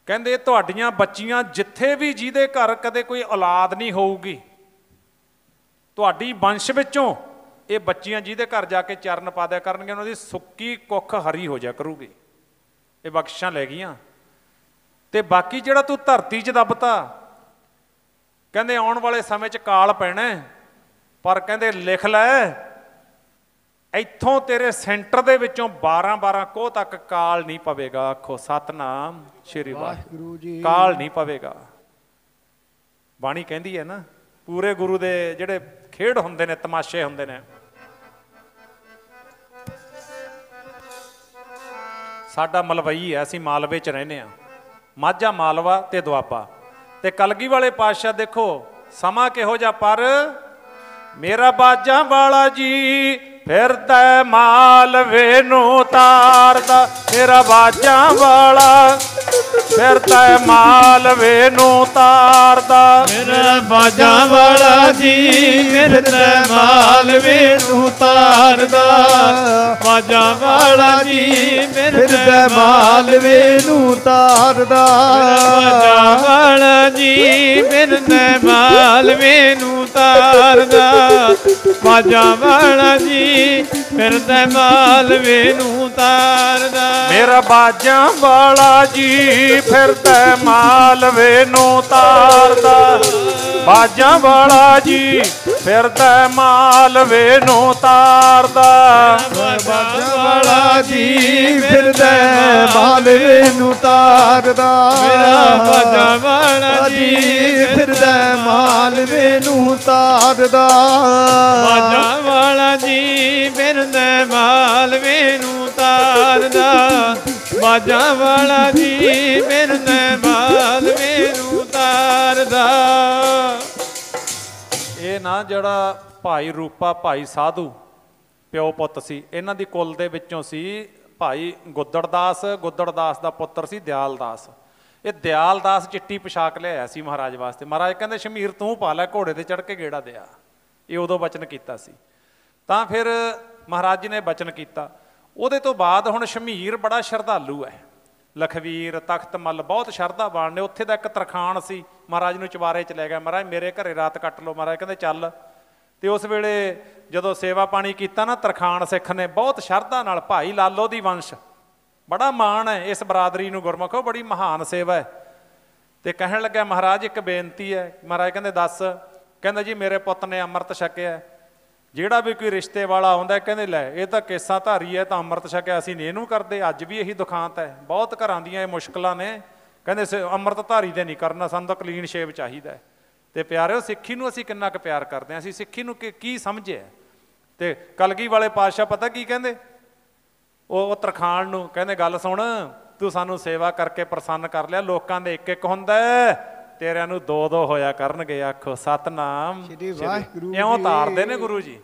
ਕਹਿੰਦੇ ਤੁਹਾਡੀਆਂ ਬੱਚੀਆਂ ਜਿੱਥੇ ਵੀ ਜਿਹਦੇ ਘਰ ਕਦੇ ਕੋਈ ਔਲਾਦ ਨਹੀਂ ਹੋਊਗੀ, ਤੁਹਾਡੀ ਵੰਸ਼ ਵਿੱਚੋਂ ਇਹ ਬੱਚੀਆਂ ਜਿਹਦੇ ਘਰ ਜਾ ਕੇ ਚਰਨ ਪਾ ਦਿਆ ਕਰਨਗੀਆਂ, ਉਹਨਾਂ ਦੀ ਸੁੱਕੀ ਕੁੱਖ ਹਰੀ ਹੋ ਜਾ ਕਰੂਗੀ। ਇਹ ਬਖਸ਼ਿਸ਼ਾਂ ਲੈ ਗਈਆਂ। ਤੇ ਬਾਕੀ ਜਿਹੜਾ ਤੂੰ ਧਰਤੀ 'ਚ ਦੱਬਤਾ, ਕਹਿੰਦੇ ਆਉਣ ਵਾਲੇ ਸਮੇਂ 'ਚ ਕਾਲ ਪੈਣਾ, ਪਰ ਕਹਿੰਦੇ ਲਿਖ ਲੈ ਇੱਥੋਂ ਤੇਰੇ ਸੈਂਟਰ ਦੇ ਵਿੱਚੋਂ 12-12 ਕੋਹ ਤੱਕ ਕਾਲ ਨਹੀਂ ਪਵੇਗਾ। ਆਖੋ ਸਤਨਾਮ ਸ਼੍ਰੀ ਵਾਹਿਗੁਰੂ ਜੀ। ਕਾਲ ਨਹੀਂ ਪਵੇਗਾ। ਬਾਣੀ ਕਹਿੰਦੀ ਹੈ ਨਾ, ਪੂਰੇ ਗੁਰੂ ਦੇ ਜਿਹੜੇ ਖੇਡ ਹੁੰਦੇ ਨੇ, ਤਮਾਸ਼ੇ ਹੁੰਦੇ ਨੇ। ਸਾਡਾ ਮਲਵਈ ਹੈ, ਅਸੀਂ ਮਾਲਵੇ 'ਚ ਰਹਿੰਦੇ ਹਾਂ, ਮਾਝਾ, ਮਾਲਵਾ ਤੇ ਦੁਆਬਾ। ਤੇ ਕਲਗੀ ਵਾਲੇ ਪਾਤਸ਼ਾਹ ਦੇਖੋ ਸਮਾਂ ਕਿਹੋ ਜਿਹਾ, ਪਰ ਮੇਰਾ ਬਾਜਾਂ ਵਾਲਾ ਜੀ ਫਿਰਦਾ ਮਾਲਵੇ ਨੂੰ ਤਾਰਦਾ, ਮੇਰਾ ਬਾਜਾਂ ਵਾਲਾ ਫਿਰਦਾ ਮਾਲਵੇ ਨੂੰ ਤਾਰਦਾ। ਮੇਰਾ ਬਾਜਾਂ ਵਾਲਾ ਜੀ ਫਿਰਦਾ ਮਾਲਵੇ ਨੂੰ ਤਾਰਦਾ, ਬਾਜਾਂ ਵਾਲਾ ਜੀ ਫਿਰਦਾ ਮਾਲਵੇ ਨੂੰ ਤਾਰਦਾ। ਬਾਜਾਂ ਵਾਲਾ ਜੀ ਫਿਰਦਾ ਮਾਲਵੇ ਨੂੰ ਤਾਰਦਾ, ਬਾਜਾਂ ਵਾਲਾ ਜੀ ਫਿਰਦਾ ਮਾਲਵੇ ਨੂੰ ਤਾਰਦਾ। ਮੇਰਾ ਬਾਜਾਂ ਵਾਲਾ ਜੀ ਫਿਰਦਾ ਮਾਲਵੇ ਨੂੰ ਤਾਰਦਾ, ਬਾਜਾਂ ਵਾਲਾ ਜੀ ਫਿਰਦਾ ਮਾਲਵੇ ਨੂੰ ਤਾਰਦਾ। ਬਾਜਾਂ ਵਾਲਾ ਜੀ ਫਿਰਦਾ ਮਾਲਵੇ ਨੂੰ ਤਾਰਦਾ, ਮੇਰਾ ਬਾਜਾਂ ਵਾਲਾ ਜੀ ਫਿਰਦਾ ਮਾਲਵੇ ਨੂੰ ਤਾਰਦਾ। ਬਾਜਾਂ ਵਾਲਾ ਜੀ ਫਿਰਦਾ ਮਾਲਵੇ ਨੂੰ ਤਾਰਦਾ, ਬਾਜਾਂ ਵਾਲਾ ਜੀ ਫਿਰਦਾ ਮਾਲਵੇ ਨੂੰ ਤਾਰਦਾ। ਇਹ ਨਾ ਜਿਹੜਾ ਭਾਈ ਰੂਪਾ ਭਾਈ ਸਾਧੂ ਪਿਓ ਪੁੱਤ ਸੀ, ਇਹਨਾਂ ਦੀ ਕੁਲ ਦੇ ਵਿੱਚੋਂ ਸੀ ਭਾਈ ਗੁੱਦੜਦਾਸ। ਗੁੱਦੜਦਾਸ ਦਾ ਪੁੱਤਰ ਸੀ ਦਿਆਲਦਾਸ। ਇਹ ਦਿਆਲਦਾਸ ਚਿੱਟੀ ਪੋਸ਼ਾਕ ਲਿਆਇਆ ਸੀ ਮਹਾਰਾਜ ਵਾਸਤੇ। ਮਹਾਰਾਜ ਕਹਿੰਦੇ ਸ਼ਮੀਰ ਤੂੰ ਪਾ ਲੈ, ਘੋੜੇ ਤੇ ਚੜ੍ਹ ਕੇ ਗੇੜਾ ਦਿਆ। ਇਹ ਉਦੋਂ ਬਚਨ ਕੀਤਾ ਸੀ। ਤਾਂ ਫਿਰ ਮਹਾਰਾਜ ਜੀ ਨੇ ਬਚਨ ਕੀਤਾ। ਉਹਦੇ ਤੋਂ ਬਾਅਦ ਹੁਣ ਸ਼ਮੀਰ ਬੜਾ ਸ਼ਰਧਾਲੂ ਹੈ। ਲਖਵੀਰ ਤਖਤ ਮੱਲ ਬਹੁਤ ਸ਼ਰਧਾਵਾਨ ਨੇ। ਉੱਥੇ ਦਾ ਇੱਕ ਤਰਖਾਣ ਸੀ, ਮਹਾਰਾਜ ਨੂੰ ਚੁਬਾਰੇ 'ਚ ਲੈ ਗਿਆ। ਮਹਾਰਾਜ ਮੇਰੇ ਘਰੇ ਰਾਤ ਕੱਟ ਲਓ। ਮਹਾਰਾਜ ਕਹਿੰਦੇ ਚੱਲ। ਤੇ ਉਸ ਵੇਲੇ ਜਦੋਂ ਸੇਵਾ ਪਾਣੀ ਕੀਤਾ ਨਾ ਤਰਖਾਣ ਸਿੱਖ ਨੇ ਬਹੁਤ ਸ਼ਰਧਾ ਨਾਲ, ਭਾਈ ਲਾਲੋ ਦੀ ਵੰਸ਼, ਬੜਾ ਮਾਣ ਹੈ ਇਸ ਬਰਾਦਰੀ ਨੂੰ ਗੁਰਮੁਖੋ, ਬੜੀ ਮਹਾਨ ਸੇਵਾ ਹੈ। ਤੇ ਕਹਿਣ ਲੱਗਿਆ ਮਹਾਰਾਜ ਇੱਕ ਬੇਨਤੀ ਹੈ। ਮਹਾਰਾਜ ਕਹਿੰਦੇ ਦੱਸ। ਕਹਿੰਦਾ ਜੀ ਮੇਰੇ ਪੁੱਤ ਨੇ ਅੰਮ੍ਰਿਤ ਛਕਿਆ। ਜਿਹੜਾ ਵੀ ਕੋਈ ਰਿਸ਼ਤੇ ਵਾਲਾ ਆਉਂਦਾ ਕਹਿੰਦੇ ਲੈ ਇਹ ਤਾਂ ਕੇਸਾਂ ਧਾਰੀ ਹੈ, ਤਾਂ ਅੰਮ੍ਰਿਤ ਛਕਿਆ, ਅਸੀਂ ਨਹੀਂ ਇਹਨੂੰ ਕਰਦੇ। ਅੱਜ ਵੀ ਇਹੀ ਦੁਖਾਂਤ ਹੈ, ਬਹੁਤ ਘਰਾਂ ਦੀਆਂ ਇਹ ਮੁਸ਼ਕਲਾਂ ਨੇ। ਕਹਿੰਦੇ ਅੰਮ੍ਰਿਤ ਧਾਰੀ ਦੇ ਨਹੀਂ ਕਰਨਾ, ਸਾਨੂੰ ਤਾਂ ਕਲੀਨ ਸ਼ੇਵ ਚਾਹੀਦਾ। ਤੇ ਪਿਆਰਿਓ ਸਿੱਖੀ ਨੂੰ ਅਸੀਂ ਕਿੰਨਾ ਕੁ ਪਿਆਰ ਕਰਦੇ ਹਾਂ, ਅਸੀਂ ਸਿੱਖੀ ਨੂੰ ਕੀ ਸਮਝਿਆ। ਤੇ ਕਲਗੀ ਵਾਲੇ ਪਾਤਸ਼ਾਹ ਪਤਾ ਕੀ ਕਹਿੰਦੇ ਉਹ ਤਰਖਾਣ ਨੂੰ, ਕਹਿੰਦੇ ਗੱਲ ਸੁਣ, ਤੂੰ ਸਾਨੂੰ ਸੇਵਾ ਕਰਕੇ ਪ੍ਰਸੰਨ ਕਰ ਲਿਆ, ਲੋਕਾਂ ਦੇ ਇੱਕ ਇੱਕ ਹੁੰਦਾ, ਤੇਰਿਆਂ ਨੂੰ ਦੋ ਦੋ ਹੋਇਆ ਕਰਨਗੇ। ਆਖੋ ਸਤਨਾਮ। ਇਉਂ ਤਾਰਦੇ ਨੇ ਗੁਰੂ ਜੀ।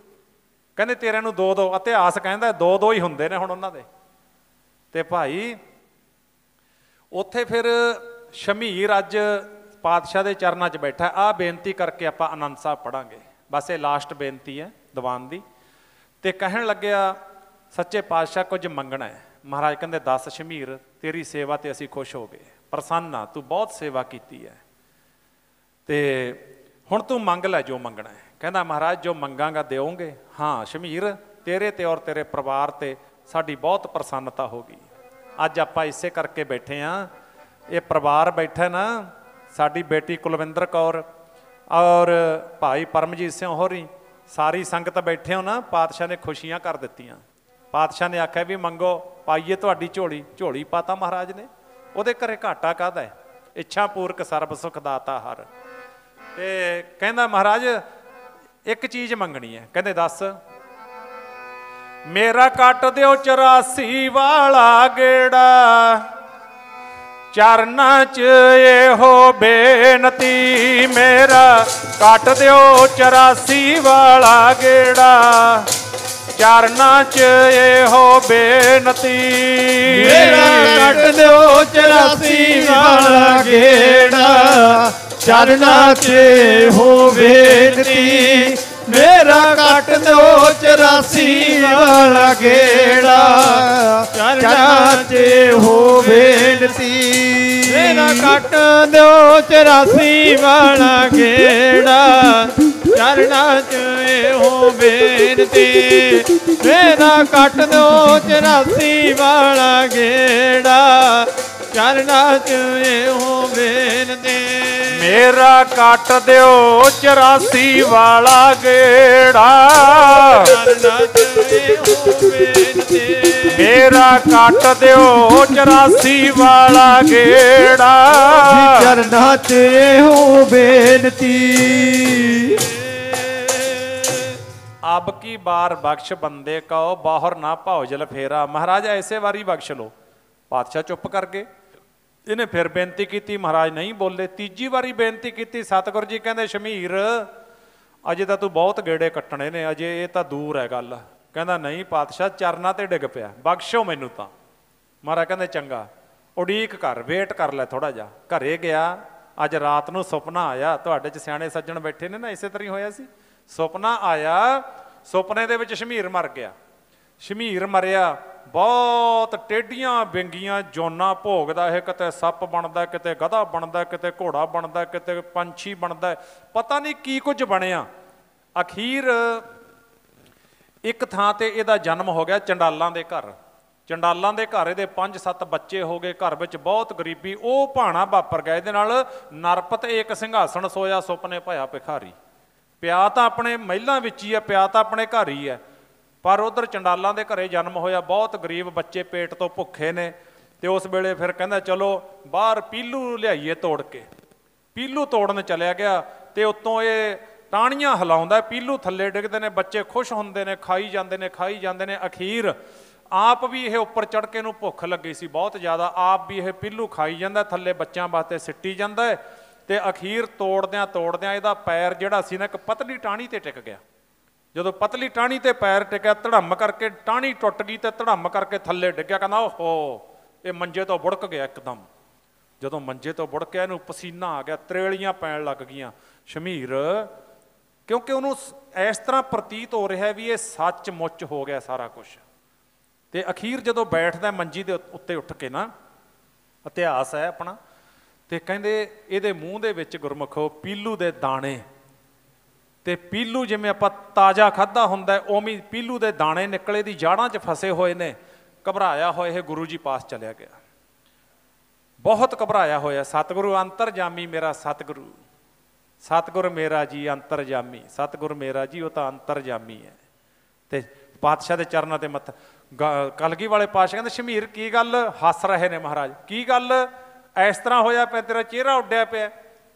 ਕਹਿੰਦੇ ਤੇਰਿਆਂ ਨੂੰ ਦੋ ਦੋ, ਇਤਿਹਾਸ ਕਹਿੰਦਾ ਦੋ ਦੋ ਹੀ ਹੁੰਦੇ ਨੇ ਹੁਣ ਉਹਨਾਂ ਦੇ। ਤੇ ਭਾਈ ਉੱਥੇ ਫਿਰ ਸ਼ਮੀਰ ਅੱਜ ਪਾਤਸ਼ਾਹ ਦੇ ਚਰਨਾਂ 'ਚ ਬੈਠਾ। ਆਹ ਬੇਨਤੀ ਕਰਕੇ ਆਪਾਂ ਆਨੰਦ ਸਾਹਿਬ ਪੜਾਂਗੇ। ਬਸ ਇਹ ਲਾਸਟ ਬੇਨਤੀ ਹੈ ਦੀਵਾਨ ਦੀ। ਤੇ ਕਹਿਣ ਲੱਗਿਆ ਸੱਚੇ ਪਾਤਸ਼ਾਹ ਕੁਝ ਮੰਗਣਾ ਹੈ। ਮਹਾਰਾਜ ਕਹਿੰਦੇ ਦੱਸ ਸ਼ਮੀਰ, ਤੇਰੀ ਸੇਵਾ ਤੇ ਅਸੀਂ ਖੁਸ਼ ਹੋ ਗਏ, ਪ੍ਰਸੰਨ ਆ, ਤੂੰ ਬਹੁਤ ਸੇਵਾ ਕੀਤੀ ਹੈ, ਤੇ ਹੁਣ ਤੂੰ ਮੰਗ ਲੈ ਜੋ ਮੰਗਣਾ ਹੈ। ਕਹਿੰਦਾ ਮਹਾਰਾਜ ਜੋ ਮੰਗਾਂਗਾ ਦਿਓਗੇ। ਹਾਂ ਸ਼ਮੀਰ, ਤੇਰੇ ਤੇ ਔਰ ਤੇਰੇ ਪਰਿਵਾਰ ਤੇ ਸਾਡੀ ਬਹੁਤ ਪ੍ਰਸੰਨਤਾ ਹੋ ਗਈ। ਅੱਜ ਆਪਾਂ ਇਸੇ ਕਰਕੇ ਬੈਠੇ ਹਾਂ। ਇਹ ਪਰਿਵਾਰ ਬੈਠਾ ਨਾ, ਸਾਡੀ ਬੇਟੀ ਕੁਲਵਿੰਦਰ ਕੌਰ ਔਰ ਭਾਈ ਪਰਮਜੀਤ ਸਿੰਘ ਹੋਰੀ, ਸਾਰੀ ਸੰਗਤ ਬੈਠੇ ਹੋ ਨਾ, ਪਾਤਸ਼ਾਹ ਨੇ ਖੁਸ਼ੀਆਂ ਕਰ ਦਿੱਤੀਆਂ। ਪਾਤਸ਼ਾਹ ਨੇ ਆਖਿਆ ਵੀ ਮੰਗੋ, ਪਾਈਏ ਤੁਹਾਡੀ ਝੋਲੀ। ਝੋਲੀ ਪਾਤਾ ਮਹਾਰਾਜ ਨੇ। ਉਹਦੇ ਘਰੇ ਘਾਟਾ ਕਾਹਦਾ ਹੈ? ਇੱਛਾ ਪੂਰਕ ਸਰਬ ਸੁਖ ਦਾਤਾ ਹਰ। ਤੇ ਕਹਿੰਦਾ ਮਹਾਰਾਜ ਇੱਕ ਚੀਜ਼ ਮੰਗਣੀ ਹੈ। ਕਹਿੰਦੇ ਦੱਸ। ਮੇਰਾ ਕੱਟ ਦਿਓ 84 ਵਾਲਾ ਗੇੜਾ, ਚਰਨਾਂ 'ਚ ਇਹੋ ਬੇਨਤੀ। ਮੇਰਾ ਕੱਟ ਦਿਓ 84 ਵਾਲਾ ਗੇੜਾ, ਚਰਨਾਂ 'ਚ ਇਹੋ ਬੇਨਤੀ। ਮੇਰਾ ਕੱਟ ਦਿਓ 84 ਵਾਲਾ ਗੇੜਾ, ਚਰਨਾਂ 'ਚ ਇਹੋ ਬੇਨਤੀ। ਮੇਰਾ ਕੱਟ ਦਿਓ 84 ਵਾਲਾ ਗੇੜਾ, ਚਰਨਾਂ 'ਚ ਇਹੋ ਬੇਨਤੀ। ਮੇਰਾ ਕੱਟ ਦਿਓ 84 ਵਾਲਾ ਗੇੜਾ, ਚਰਨਾਂ 'ਚ ਇਹੋ ਬੇਨਤੀ। ਮੇਰਾ ਕੱਟ ਦਿਓ 84 ਵਾਲਾ ਗੇੜਾ, ਚਰਨਾਂ 'ਚ ਇਹੋ ਬੇਨਤੀ। ਮੇਰਾ ਕੱਟ ਦਿਓ 84 ਵਾਲਾ ਗੇੜਾ, ਚਰਨਾਂ 'ਚ ਇਹੋ ਬੇਨਤੀ। ਮੇਰਾ ਕੱਟ ਦਿਓ 84 ਵਾਲਾ ਗੇੜਾ, ਚਰਨਾਂ 'ਚ ਇਹੋ ਬੇਨਤੀ। ਅਬ ਕੀ ਬਾਰ ਬਖਸ਼ ਬੰਦੇ ਕਹੋ, ਬਾਹਰ ਨਾ ਭਾਉ ਜਲ ਫੇਰਾ। ਮਹਾਰਾਜ ਐਸੇ ਵਾਰੀ ਬਖਸ਼ ਲੋ। ਪਾਤਸ਼ਾਹ ਚੁੱਪ ਕਰ ਗਏ। ਇਹਨੇ ਫਿਰ ਬੇਨਤੀ ਕੀਤੀ, ਮਹਾਰਾਜ ਨਹੀਂ ਬੋਲੇ। ਤੀਜੀ ਵਾਰੀ ਬੇਨਤੀ ਕੀਤੀ, ਸਤਿਗੁਰੂ ਜੀ ਕਹਿੰਦੇ ਸ਼ਮੀਰ ਅਜੇ ਤਾਂ ਤੂੰ ਬਹੁਤ ਗੇੜੇ ਕੱਟਣੇ ਨੇ, ਅਜੇ ਇਹ ਤਾਂ ਦੂਰ ਹੈ ਗੱਲ। ਕਹਿੰਦਾ ਨਹੀਂ ਪਾਤਸ਼ਾਹ, ਚਰਨਾਂ ਤੇ ਡਿੱਗ ਪਿਆ, ਬਖਸ਼ੋ ਮੈਨੂੰ ਤਾਂ। ਮਹਾਰਾਜ ਕਹਿੰਦੇ ਚੰਗਾ, ਉਡੀਕ ਕਰ, ਵੇਟ ਕਰ ਲੈ ਥੋੜ੍ਹਾ ਜਿਹਾ। ਘਰੇ ਗਿਆ, ਅੱਜ ਰਾਤ ਨੂੰ ਸੁਪਨਾ ਆਇਆ, ਤੁਹਾਡੇ 'ਚ ਸਿਆਣੇ ਸੱਜਣ ਬੈਠੇ ਨੇ ਨਾ, ਇਸੇ ਤਰ੍ਹਾਂ ਹੀ ਹੋਇਆ ਸੀ। ਸੁਪਨਾ ਆਇਆ, ਸੁਪਨੇ ਦੇ ਵਿੱਚ ਸ਼ਮੀਰ ਮਰ ਗਿਆ। ਸ਼ਮੀਰ ਮਰਿਆ, ਬਹੁਤ ਟੇਢੀਆਂ ਵਿੰਗੀਆਂ ਜੋਨਾਂ ਭੋਗਦਾ ਇਹ, ਕਿਤੇ ਸੱਪ ਬਣਦਾ, ਕਿਤੇ ਗਧਾ ਬਣਦਾ, ਕਿਤੇ ਘੋੜਾ ਬਣਦਾ, ਕਿਤੇ ਪੰਛੀ ਬਣਦਾ, ਪਤਾ ਨਹੀਂ ਕੀ ਕੁਝ ਬਣਿਆ। ਅਖੀਰ ਇੱਕ ਥਾਂ ਤੇ ਇਹਦਾ ਜਨਮ ਹੋ ਗਿਆ ਚੰਡਾਲਾਂ ਦੇ ਘਰ। ਚੰਡਾਲਾਂ ਦੇ ਘਰ ਇਹਦੇ 5-7 ਬੱਚੇ ਹੋ ਗਏ, ਘਰ ਵਿੱਚ ਬਹੁਤ ਗਰੀਬੀ। ਉਹ ਭਾਣਾ ਵਾਪਰ ਗਿਆ ਇਹਦੇ ਨਾਲ, ਨਰਪਤ ਏਕ ਸਿੰਘਾਸਣ ਸੋਇਆ ਸੁਪਨੇ ਭਇਆ ਭਿਖਾਰੀ। ਪਿਆ ਤਾਂ ਆਪਣੇ ਮਹਿਲਾਂ ਵਿੱਚ ਹੀ ਹੈ, ਪਿਆ ਤਾਂ ਆਪਣੇ ਘਰ ਹੀ ਹੈ, ਪਰ ਉਧਰ ਚੰਡਾਲਾਂ ਦੇ ਘਰੇ ਜਨਮ ਹੋਇਆ। ਬਹੁਤ ਗਰੀਬ ਬੱਚੇ ਪੇਟ ਤੋਂ ਭੁੱਖੇ ਨੇ। ਤੇ ਉਸ ਵੇਲੇ ਫਿਰ ਕਹਿੰਦਾ ਚਲੋ ਬਾਹਰ ਪੀਲੂ ਲਿਆਈਏ ਤੋੜ ਕੇ। ਪੀਲੂ ਤੋੜਨ ਚਲਿਆ ਗਿਆ ਤੇ ਉੱਤੋਂ ਇਹ ਟਾਹਣੀਆਂ ਹਿਲਾਉਂਦਾ, ਪੀਲੂ ਥੱਲੇ ਡਿੱਗਦੇ ਨੇ, ਬੱਚੇ ਖੁਸ਼ ਹੁੰਦੇ ਨੇ, ਖਾਈ ਜਾਂਦੇ ਨੇ, ਖਾਈ ਜਾਂਦੇ ਨੇ। ਅਖੀਰ ਆਪ ਵੀ ਇਹ ਉੱਪਰ ਚੜ੍ਹ ਕੇ ਇਹਨੂੰ ਭੁੱਖ ਲੱਗੀ ਸੀ ਬਹੁਤ ਜ਼ਿਆਦਾ, ਆਪ ਵੀ ਇਹ ਪੀਲੂ ਖਾਈ ਜਾਂਦਾ, ਥੱਲੇ ਬੱਚਿਆਂ ਵਾਸਤੇ ਸਿੱਟੀ ਜਾਂਦਾ ਹੈ। ਤੇ ਅਖੀਰ ਤੋੜਦਿਆਂ ਤੋੜਦਿਆਂ ਇਹਦਾ ਪੈਰ ਜਿਹੜਾ ਸੀ ਨਾ ਇੱਕ ਪਤਲੀ ਟਾਹਣੀ ਤੇ ਟਿਕ ਗਿਆ। ਜਦੋਂ ਪਤਲੀ ਟਾਹਣੀ ਤੇ ਪੈਰ ਟਿਕਿਆ, ਧੜਮ ਕਰਕੇ ਟਾਹਣੀ ਟੁੱਟ ਗਈ ਤੇ ਧੜਮ ਕਰਕੇ ਥੱਲੇ ਡਿੱਗਿਆ। ਕਹਿੰਦਾ ਓਹੋ, ਇਹ ਮੰਜੇ ਤੋਂ ਬੁੜਕ ਗਿਆ ਇੱਕਦਮ। ਜਦੋਂ ਮੰਜੇ ਤੋਂ ਬੁੜਕਿਆ, ਇਹਨੂੰ ਪਸੀਨਾ ਆ ਗਿਆ, ਤਰੇਲੀਆਂ ਪੈਣ ਲੱਗ ਗਈਆਂ। ਸ਼ਮੀਰ, ਕਿਉਂਕਿ ਉਹਨੂੰ ਇਸ ਤਰ੍ਹਾਂ ਪ੍ਰਤੀਤ ਹੋ ਰਿਹਾ ਵੀ ਇਹ ਸੱਚ ਮੁੱਚ ਹੋ ਗਿਆ ਸਾਰਾ ਕੁਝ। ਤੇ ਅਖੀਰ ਜਦੋਂ ਬੈਠਦਾ ਮੰਜੀ ਦੇ ਉੱਤੇ ਉੱਠ ਕੇ ਨਾ, ਇਤਿਹਾਸ ਹੈ ਆਪਣਾ, ਤੇ ਕਹਿੰਦੇ ਇਹਦੇ ਮੂੰਹ ਦੇ ਵਿੱਚ ਗੁਰਮੁਖੋ ਪੀਲੂ ਦੇ ਦਾਣੇ, ਤੇ ਪੀਲੂ ਜਿਵੇਂ ਆਪਾਂ ਤਾਜ਼ਾ ਖਾਧਾ ਹੁੰਦਾ ਉਵੇਂ ਪੀਲੂ ਦੇ ਦਾਣੇ ਨਿਕਲੇ, ਦੀ ਜਾੜਾਂ 'ਚ ਫਸੇ ਹੋਏ ਨੇ। ਘਬਰਾਇਆ ਹੋਇਆ ਇਹ ਗੁਰੂ ਜੀ ਪਾਸ ਚਲਿਆ ਗਿਆ, ਬਹੁਤ ਘਬਰਾਇਆ ਹੋਇਆ। ਸਤਿਗੁਰੂ ਅੰਤਰਜਾਮੀ ਮੇਰਾ ਸਤਿਗੁਰੂ, ਸਤਿਗੁਰ ਮੇਰਾ ਜੀ ਅੰਤਰਜਾਮੀ, ਸਤਿਗੁਰ ਮੇਰਾ ਜੀ ਉਹ ਤਾਂ ਅੰਤਰਜਾਮੀ ਹੈ। ਤੇ ਪਾਤਸ਼ਾਹ ਦੇ ਚਰਨਾਂ ਤੇ ਮੱਥਾ, ਕਲਗੀ ਵਾਲੇ ਪਾਤਸ਼ਾਹ ਕਹਿੰਦੇ ਸ਼ਮੀਰ ਕੀ ਗੱਲ? ਹੱਸ ਰਹੇ ਨੇ ਮਹਾਰਾਜ। ਕੀ ਗੱਲ ਇਸ ਤਰ੍ਹਾਂ ਹੋਇਆ ਪਿਆ, ਤੇਰਾ ਚਿਹਰਾ ਉੱਡਿਆ ਪਿਆ?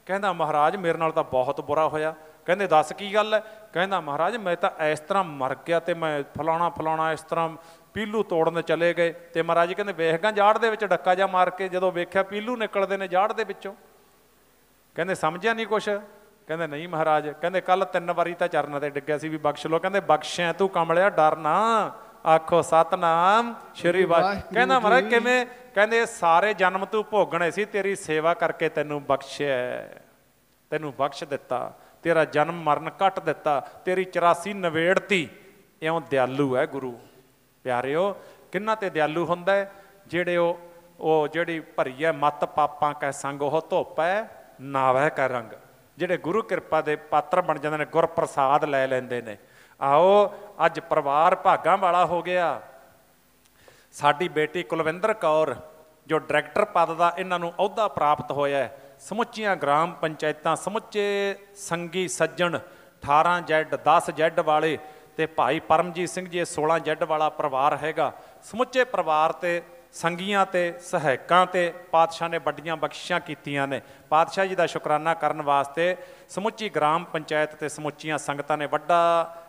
ਕਹਿੰਦਾ ਮਹਾਰਾਜ ਮੇਰੇ ਨਾਲ ਤਾਂ ਬਹੁਤ ਬੁਰਾ ਹੋਇਆ। ਕਹਿੰਦੇ ਦੱਸ ਕੀ ਗੱਲ ਹੈ? ਕਹਿੰਦਾ ਮਹਾਰਾਜ ਮੈਂ ਤਾਂ ਇਸ ਤਰ੍ਹਾਂ ਮਰ ਗਿਆ, ਤੇ ਮੈਂ ਫਲਾਣਾ ਫਲਾਣਾ ਇਸ ਤਰ੍ਹਾਂ ਪੀਲੂ ਤੋੜਨ ਚਲੇ ਗਏ। ਤੇ ਮਹਾਰਾਜ ਕਹਿੰਦੇ ਵੇਖ ਗਾ ਜਾੜ ਦੇ ਵਿੱਚ ਡੱਕਾ ਜਾ ਮਾਰ ਕੇ, ਜਦੋਂ ਵੇਖਿਆ ਪੀਲੂ ਨਿਕਲਦੇ ਨੇ ਜਾੜ ਦੇ ਵਿੱਚੋਂ। ਕਹਿੰਦੇ ਸਮਝਿਆ ਨਹੀਂ ਕੁਛ? ਕਹਿੰਦੇ ਨਹੀਂ ਮਹਾਰਾਜ। ਕਹਿੰਦੇ ਕੱਲ 3 ਵਾਰੀ ਤਾਂ ਚਰਨਾਂ ਤੇ ਡਿੱਗਿਆ ਸੀ ਵੀ ਬਖਸ਼ ਲੋ। ਕਹਿੰਦੇ ਬਖਸ਼ਿਆ ਤੂੰ ਕਮਲਿਆ, ਡਰ ਨਾ, ਆਖੋ ਸਤਨਾਮ ਸ਼੍ਰੀ ਵਾਹਿਗੁਰੂ। ਕਹਿੰਦਾ ਮਹਾਰਾਜ ਕਿਵੇਂ? ਕਹਿੰਦੇ ਸਾਰੇ ਜਨਮ ਤੂੰ ਭੋਗਣੇ ਸੀ, ਤੇਰੀ ਸੇਵਾ ਕਰਕੇ ਤੈਨੂੰ ਬਖਸ਼ਿਆ, ਤੈਨੂੰ ਬਖਸ਼ ਦਿੱਤਾ, ਤੇਰਾ ਜਨਮ ਮਰਨ ਕੱਟ ਦਿੱਤਾ, ਤੇਰੀ 84 ਨਵੇੜਤੀ। ਇਉਂ ਦਿਆਲੂ ਹੈ ਗੁਰੂ। ਪਿਆਰਿਓ, ਕਿੰਨਾ ਤੇ ਦਿਆਲੂ ਹੁੰਦਾ ਹੈ? ਜਿਹੜੇ ਉਹ ਜਿਹੜੀ ਭਰੀ ਹੈ ਮੱਤ ਪਾਪਾਂ ਕੈ ਸੰਗ, ਉਹ ਧੁੱਪ ਹੈ ਨਾਵੈ ਕੈ ਰੰਗ। ਜਿਹੜੇ ਗੁਰੂ ਕਿਰਪਾ ਦੇ ਪਾਤਰ ਬਣ ਜਾਂਦੇ ਨੇ, ਗੁਰ ਪ੍ਰਸਾਦ ਲੈ ਲੈਂਦੇ ਨੇ। ਆਓ ਅੱਜ ਪਰਿਵਾਰ ਭਾਗਾਂ ਵਾਲਾ ਹੋ ਗਿਆ। ਸਾਡੀ ਬੇਟੀ ਕੁਲਵਿੰਦਰ ਕੌਰ, ਜੋ ਡਾਇਰੈਕਟਰ ਪਦ ਦਾ ਇਹਨਾਂ ਨੂੰ ਅਹੁਦਾ ਪ੍ਰਾਪਤ ਹੋਇਆ, ਸਮੁੱਚੀਆਂ ਗ੍ਰਾਮ ਪੰਚਾਇਤਾਂ, ਸਮੁੱਚੇ ਸੰਗੀ ਸੱਜਣ 18 ਜ਼ੈਡ 10 ਜ਼ੈਡ ਵਾਲੇ, ਤੇ ਭਾਈ ਪਰਮਜੀਤ ਸਿੰਘ ਜੀ 16 ਜ਼ੈਡ ਵਾਲਾ ਪਰਿਵਾਰ ਹੈਗਾ। ਸਮੁੱਚੇ ਪਰਿਵਾਰ ਤੇ ਸੰਗੀਆਂ ਤੇ ਸਹਾਇਕਾਂ ਤੇ ਪਾਤਸ਼ਾਹ ਨੇ ਵੱਡੀਆਂ ਬਖਸ਼ਿਸ਼ਾਂ ਕੀਤੀਆਂ ਨੇ। ਪਾਤਸ਼ਾਹ ਜੀ ਦਾ ਸ਼ੁਕਰਾਨਾ ਕਰਨ ਵਾਸਤੇ ਸਮੁੱਚੀ ਗ੍ਰਾਮ ਪੰਚਾਇਤ ਤੇ ਸਮੁੱਚੀਆਂ ਸੰਗਤਾਂ ਨੇ ਵੱਡਾ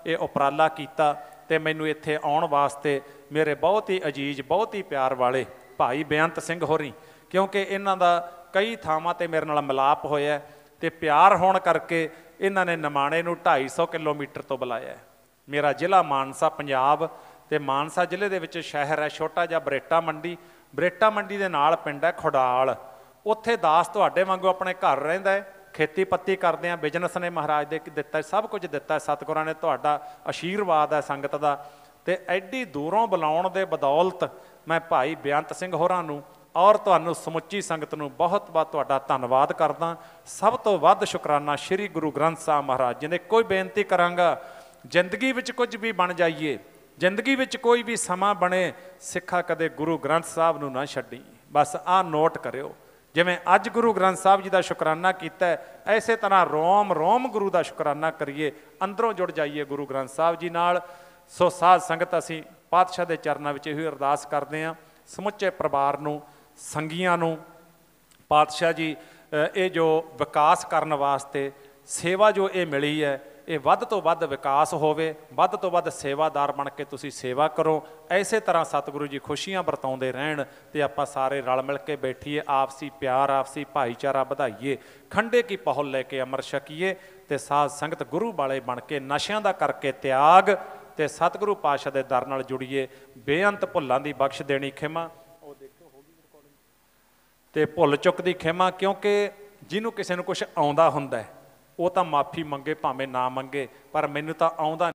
ਇਹ ਉਪਰਾਲਾ ਕੀਤਾ। ਤੇ ਮੈਨੂੰ ਇੱਥੇ ਆਉਣ ਵਾਸਤੇ ਮੇਰੇ ਬਹੁਤ ਹੀ ਅਜੀਜ਼, ਬਹੁਤ ਹੀ ਪਿਆਰ ਵਾਲੇ ਭਾਈ ਬੇਅੰਤ ਸਿੰਘ ਹੋਰੀ, ਕਿਉਂਕਿ ਇਹਨਾਂ ਦਾ ਕਈ ਥਾਵਾਂ ਤੇ ਮੇਰੇ ਨਾਲ ਮਿਲਾਪ ਹੋਇਆ, ਤੇ ਪਿਆਰ ਹੋਣ ਕਰਕੇ ਇਹਨਾਂ ਨੇ ਨਿਮਾਣੇ ਨੂੰ 250 ਕਿਲੋਮੀਟਰ ਤੋਂ ਬੁਲਾਇਆ। ਮੇਰਾ ਜ਼ਿਲ੍ਹਾ ਮਾਨਸਾ ਪੰਜਾਬ, ਤੇ ਮਾਨਸਾ ਜ਼ਿਲ੍ਹੇ ਦੇ ਵਿੱਚ ਸ਼ਹਿਰ ਹੈ ਛੋਟਾ ਜਿਹਾ ਬਰੇਟਾ ਮੰਡੀ। ਬਰੇਟਾ ਮੰਡੀ ਦੇ ਨਾਲ ਪਿੰਡ ਹੈ ਖੁਡਾਲ। ਉੱਥੇ ਦਾਸ ਤੁਹਾਡੇ ਵਾਂਗੂ ਆਪਣੇ ਘਰ ਰਹਿੰਦਾ ਹੈ, ਖੇਤੀ ਪੱਤੀ ਕਰਦੇ ਆ, ਬਿਜ਼ਨਸ ਨੇ ਮਹਾਰਾਜ ਦੇ ਦਿੱਤਾ, ਸਭ ਕੁਝ ਦਿੱਤਾ ਸਤਿਗੁਰਾਂ ਨੇ, ਤੁਹਾਡਾ ਆਸ਼ੀਰਵਾਦ ਹੈ ਸੰਗਤ ਦਾ। ਤੇ ਐਡੀ ਦੂਰੋਂ ਬੁਲਾਉਣ ਦੇ ਬਦੌਲਤ ਮੈਂ ਭਾਈ ਬੇਅੰਤ ਸਿੰਘ ਹੋਰਾਂ ਨੂੰ ਔਰ ਤੁਹਾਨੂੰ ਸਮੁੱਚੀ ਸੰਗਤ ਨੂੰ ਬਹੁਤ ਬਹੁਤ ਤੁਹਾਡਾ ਧੰਨਵਾਦ ਕਰਦਾ। ਸਭ ਤੋਂ ਵੱਧ ਸ਼ੁਕਰਾਨਾ ਸ਼੍ਰੀ ਗੁਰੂ ਗ੍ਰੰਥ ਸਾਹਿਬ ਮਹਾਰਾਜ ਜੀ ਨੇ। ਕੋਈ ਬੇਨਤੀ ਕਰਾਂਗਾ, ਜ਼ਿੰਦਗੀ ਵਿੱਚ ਕੁਝ ਵੀ ਬਣ ਜਾਈਏ, ਜ਼ਿੰਦਗੀ ਵਿੱਚ ਕੋਈ ਵੀ ਸਮਾਂ ਬਣੇ, ਸਿੱਖਾ ਕਦੇ ਗੁਰੂ ਗ੍ਰੰਥ ਸਾਹਿਬ ਨੂੰ ਨਾ ਛੱਡੀ। ਬਸ ਆਹ ਨੋਟ ਕਰਿਓ, ਜਿਵੇਂ ਅੱਜ ਗੁਰੂ ਗ੍ਰੰਥ ਸਾਹਿਬ ਜੀ ਦਾ ਸ਼ੁਕਰਾਨਾ ਕੀਤਾ, ਐਸੇ ਤਰ੍ਹਾਂ ਰੋਮ ਰੋਮ ਗੁਰੂ ਦਾ ਸ਼ੁਕਰਾਨਾ ਕਰੀਏ, ਅੰਦਰੋਂ ਜੁੜ ਜਾਈਏ ਗੁਰੂ ਗ੍ਰੰਥ ਸਾਹਿਬ ਜੀ ਨਾਲ। ਸੋ ਸਾਧ ਸੰਗਤ, ਅਸੀਂ ਪਾਤਸ਼ਾਹ ਦੇ ਚਰਨਾਂ ਵਿੱਚ ਇਹੋ ਅਰਦਾਸ ਕਰਦੇ ਹਾਂ, ਸਮੁੱਚੇ ਪਰਿਵਾਰ ਨੂੰ, ਸੰਗੀਆਂ ਨੂੰ, ਪਾਤਸ਼ਾਹ ਜੀ ਇਹ ਜੋ ਵਿਕਾਸ ਕਰਨ ਵਾਸਤੇ ਸੇਵਾ ਜੋ ਇਹ ਮਿਲੀ ਹੈ, ਇਹ ਵੱਧ ਤੋਂ ਵੱਧ ਵਿਕਾਸ ਹੋਵੇ, ਵੱਧ ਤੋਂ ਵੱਧ ਸੇਵਾਦਾਰ ਬਣ ਕੇ ਤੁਸੀਂ ਸੇਵਾ ਕਰੋ। ਐਸੇ ਤਰ੍ਹਾਂ ਸਤਿਗੁਰੂ ਜੀ ਖੁਸ਼ੀਆਂ ਵਰਤਾਉਂਦੇ ਰਹਿਣ, ਤੇ ਆਪਾਂ ਸਾਰੇ ਰਲ ਮਿਲ ਕੇ ਬੈਠੀਏ, ਆਪਸੀ ਪਿਆਰ, ਆਪਸੀ ਭਾਈਚਾਰਾ ਵਧਾਈਏ, ਖੰਡੇ ਕੀ ਪਹੁਲ ਲੈ ਕੇ ਅੰਮ੍ਰਿਤ ਛਕੀਏ। ਤੇ ਸਾਧ ਸੰਗਤ ਗੁਰੂ ਵਾਲੇ ਬਣ ਕੇ ਨਸ਼ਿਆਂ ਦਾ ਕਰਕੇ ਤਿਆਗ ਤੇ ਸਤਿਗੁਰੂ ਪਾਤਸ਼ਾਹ ਦੇ ਦਰ ਨਾਲ ਜੁੜੀਏ। ਬੇਅੰਤ ਭੁੱਲਾਂ ਦੀ ਬਖਸ਼ ਦੇਣੀ ਖਿਮਾ, ਉਹ ਦੇਖੋ ਹੋ ਗਈ ਰਿਕਾਰਡਿੰਗ, ਤੇ ਭੁੱਲ ਚੁੱਕ ਦੀ ਖਿਮਾ। ਕਿਉਂਕਿ ਜਿਹਨੂੰ ਕਿਸੇ ਨੂੰ ਕੁਝ ਆਉਂਦਾ ਹੁੰਦਾ ਹੈ ਉਹ ਤਾਂ ਮਾਫੀ ਮੰਗੇ ਭਾਵੇਂ ਨਾ ਮੰਗੇ, ਪਰ ਮੈਨੂੰ ਤਾਂ ਆਉਂਦਾ